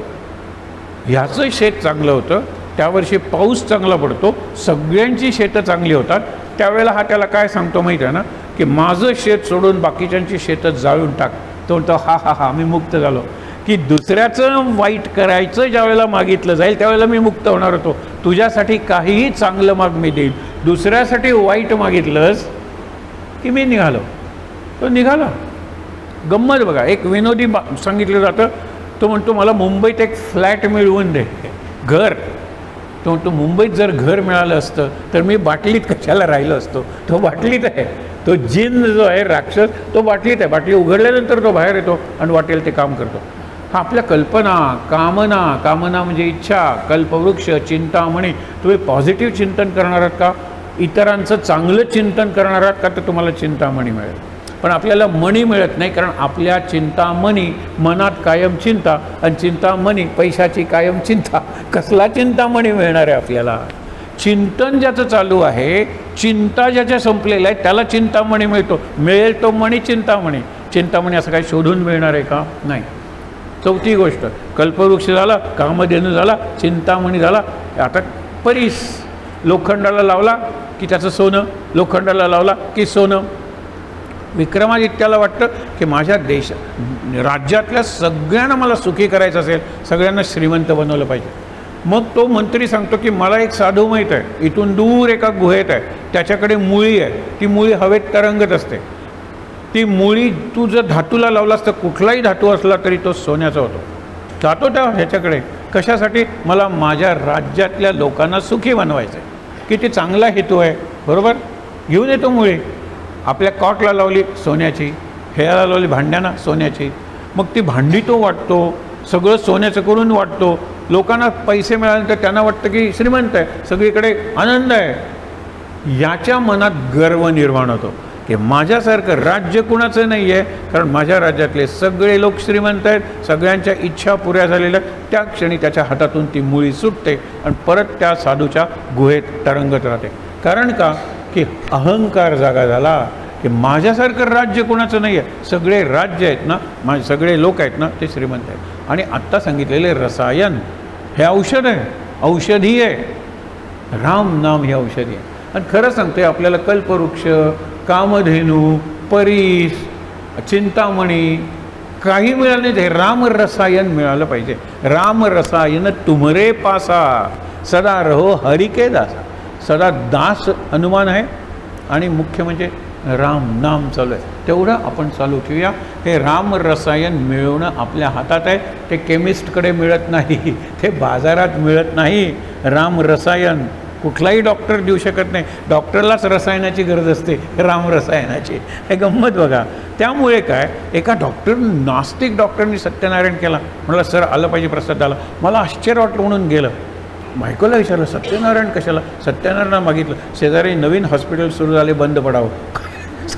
ह्याचं शेत चांगलं होतं, त्यावर्षी पाऊस चांगला पडतो, सगळ्यांची शेतं चांगली होतात. त्यावेळेला हा त्याला काय सांगतो माहीत आहे ना, की माझं शेत सोडून बाकीच्यांची शेतं जाळून टाक. तो म्हणतो हा हा हा मी मुक्त झालो. की दुसऱ्याचं वाईट करायचं ज्या वेळेला मागितलं जाईल त्यावेळेला मी मुक्त होणार होतो. तुझ्यासाठी काहीही चांगलं माग मी देईल. दुसऱ्यासाठी वाईट मागितलंस की मी निघालो. तो निघाला. गंमत बघा, एक विनोदी सांगितलं जातं. तो म्हणतो मला मुंबईत एक फ्लॅट मिळवून दे, घर. तो म्हणतो मुंबईत जर घर मिळालं असतं तर मी बाटलीत कशाला राहिलो असतो. तो बाटलीत आहे. तो जिन जो आहे राक्षस तो बाटलीत आहे. बाटली उघडल्यानंतर तो बाहेर येतो आणि वाटेल ते काम करतो. हा आपल्या कल्पना, कामना, कामना म्हणजे इच्छा, कल्पवृक्ष, चिंतामणी. तुम्ही पॉझिटिव्ह चिंतन करणार आहात का, इतरांचं चांगलं चिंतन करणार आहात का, तर तुम्हाला चिंतामणी मिळेल. पण आपल्याला मणी मिळत नाही, कारण आपल्या चिंतामणी, मनात कायम चिंता, आणि चिंतामणी पैशाची कायम चिंता. कसला चिंतामणी मिळणार आहे आपल्याला. चिंतन ज्याचं चालू आहे, चिंता ज्याच्या संपलेलं आहे त्याला चिंतामणी मिळतो. मिळेल तो मणी चिंतामणी. चिंतामणी असं काही शोधून मिळणार आहे का, नाही. चौथी गोष्ट, कल्पवृक्ष झाला, कामधेनू झाला, चिंतामणी झाला. आता परीस. लोखंडाला लावला की त्याचं सोनं, लोखंडाला लावला की सोनं. विक्रमादित्याला वाटतं की माझ्या राज्यातल्या सगळ्यांना मला सुखी करायचं असेल, सगळ्यांना श्रीमंत बनवलं पाहिजे. मग तो मंत्री सांगतो की मला एक साधू माहीत आहे, इथून दूर एका गुहेत आहे, त्याच्याकडे मुळी आहे. ती मुळी हवेत तरंगत असते. ती मुळी तू जर धातूला लावलास तर कुठलाही धातू असला तरी तो सोन्याचा होतो. जातो त्या ह्याच्याकडे. कशासाठी, मला माझ्या राज्यातल्या लोकांना सुखी बनवायचं आहे. किती चांगला हेतू आहे, बरोबर. घेऊन येतो मुळी. आपल्या कॉटला लावली सोन्याची, हेळाला लावली भांड्यांना सोन्याची. मग ती भांडी तो वाटतो, सगळं सोन्याचं करून वाटतो. लोकांना पैसे मिळाल्यानंतर त्यांना वाटतं की श्रीमंत आहे, सगळीकडे आनंद आहे. याच्या मनात गर्व निर्माण होतो की माझ्यासारखं राज्य कुणाचं नाही आहे, कारण माझ्या राज्यातले सगळे लोक श्रीमंत आहेत, सगळ्यांच्या इच्छा पुऱ्या झालेल्या. त्या क्षणी त्याच्या हातातून ती मुळी सुटते आणि परत त्या साधूच्या गुहेत तरंगत राहते. कारण का, की अहंकार जागा झाला की माझ्यासारखं राज्य कुणाचं नाही आहे. सगळे राज्य आहेत ना, सगळे लोक आहेत ना, ते श्रीमंत आहेत. आणि आत्ता सांगितलेले रसायन हे औषध आहे, औषधी आहे. राम नाम हे औषधी आहे. आणि खरं सांगते, आपल्याला कल्पवृक्ष, कामधेनू, परीस, चिंतामणी काही मिळालं नाही, ते राम रसायन मिळालं पाहिजे. राम रसायन तुमरे पासा, सदा रहो हरि के दासा. सदा दास हनुमान आहे आणि मुख्य म्हणजे राम नाम चालू आहे. तेवढं आपण चालू ठेवूया. हे राम रसायन मिळवणं आपल्या हातात आहे. ते केमिस्टकडे मिळत नाही, ते बाजारात मिळत नाही. राम रसायन कुठलाही डॉक्टर देऊ शकत नाही. डॉक्टरलाच रसायनाची गरज असते, राम रसायनाची. हे गंमत बघा. त्यामुळे काय, एका नास्तिक डॉक्टरनी सत्यनारायण केला. म्हटलं सर आलं पाहिजे प्रसादाला. मला आश्चर्य वाटलं म्हणून गेलं. बायकोला विचारलं सत्यनारायण कशाला. सत्यनारायण मागितलं. शेजारी नवीन हॉस्पिटल सुरू झाले, बंद पडावं.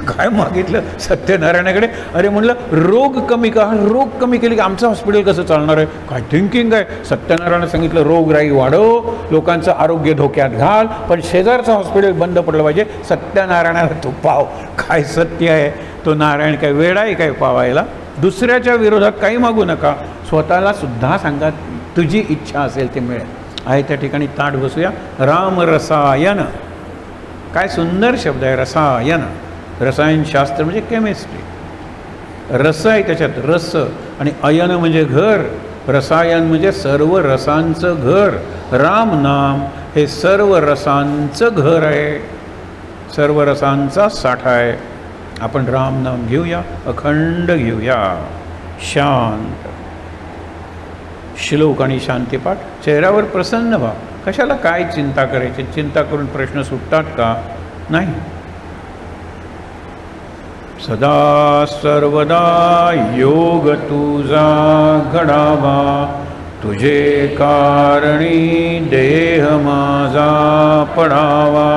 काय मागितलं सत्यनारायणाकडे. अरे म्हणलं रोग कमी का. रोग कमी केली की आमचं हॉस्पिटल कसं चालणार आहे. काय थिंकिंग आहे. सत्यनारायण सांगितलं रोगराई वाढव, लोकांचं आरोग्य धोक्यात घाल, पण शेजारचं हॉस्पिटल बंद पडलं पाहिजे. सत्यनारायणाला तू पाव. काय सत्य आहे. तो नारायण काय वेडा आहे काय पावायला. दुसऱ्याच्या विरोधात काही मागू नका, स्वतःला सुद्धा सांगा तुझी इच्छा असेल ते मिळेल. आहे त्या ठिकाणी ताट बसूया. राम रसायन, काय सुंदर शब्द आहे रसायन. रसायनशास्त्र म्हणजे केमिस्ट्री. रस आहे त्याच्यात, रस. आणि अयन म्हणजे घर. रसायन म्हणजे सर्व रसांचं घर. राम नाम हे सर्व रसांचं घर आहे, सर्व रसांचा साठा आहे. आपण राम नाम घेऊया, अखंड घेऊया. शांत श्लोक आणि शांतीपाठ. चेहऱ्यावर प्रसन्न व्हा. कशाला काय चिंता करायची. चिंता करून प्रश्न सुटतात का, नाही. सदा सर्वदा योग तुझा घडावा, तुझे कारणी देह माझा पडावा.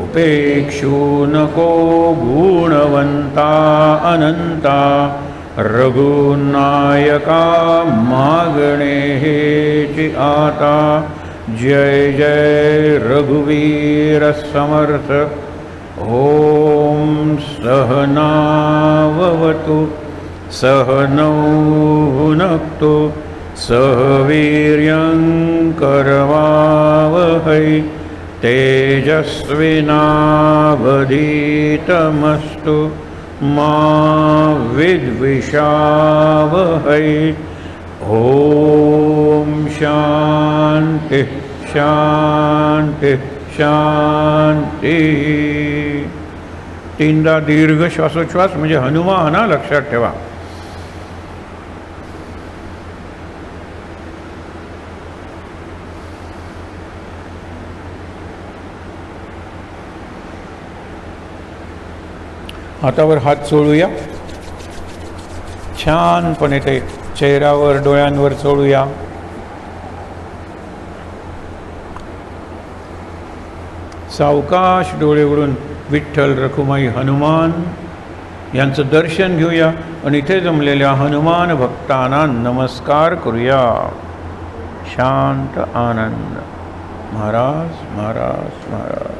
उपेक्षू नको गुणवंता अनंता, रघुनायका मागणे हेची आता. जय जय रघुवीर समर्थ. ओम सहनाववतु सहनौ भुनक्तु सह वीर्यं करवावहै. तेजस्विनावधीतमस्तु मा विद्विषावहै. ओम शांती शांती शांती. तीनदा दीर्घ श्वासोच्छ्वास म्हणजे हनुमान हा, लक्षात ठेवा. हातावर हात चोळूया. छानपणे ते चेहऱ्यावर डोळ्यांवर चोळूया. सावकाश डोळे उघडून विठ्ठल रखुमाई हनुमान यांचं दर्शन घेऊया आणि इथे जमलेल्या हनुमान भक्तांना नमस्कार करूया. शांत आनंद. महाराज महाराज महाराज.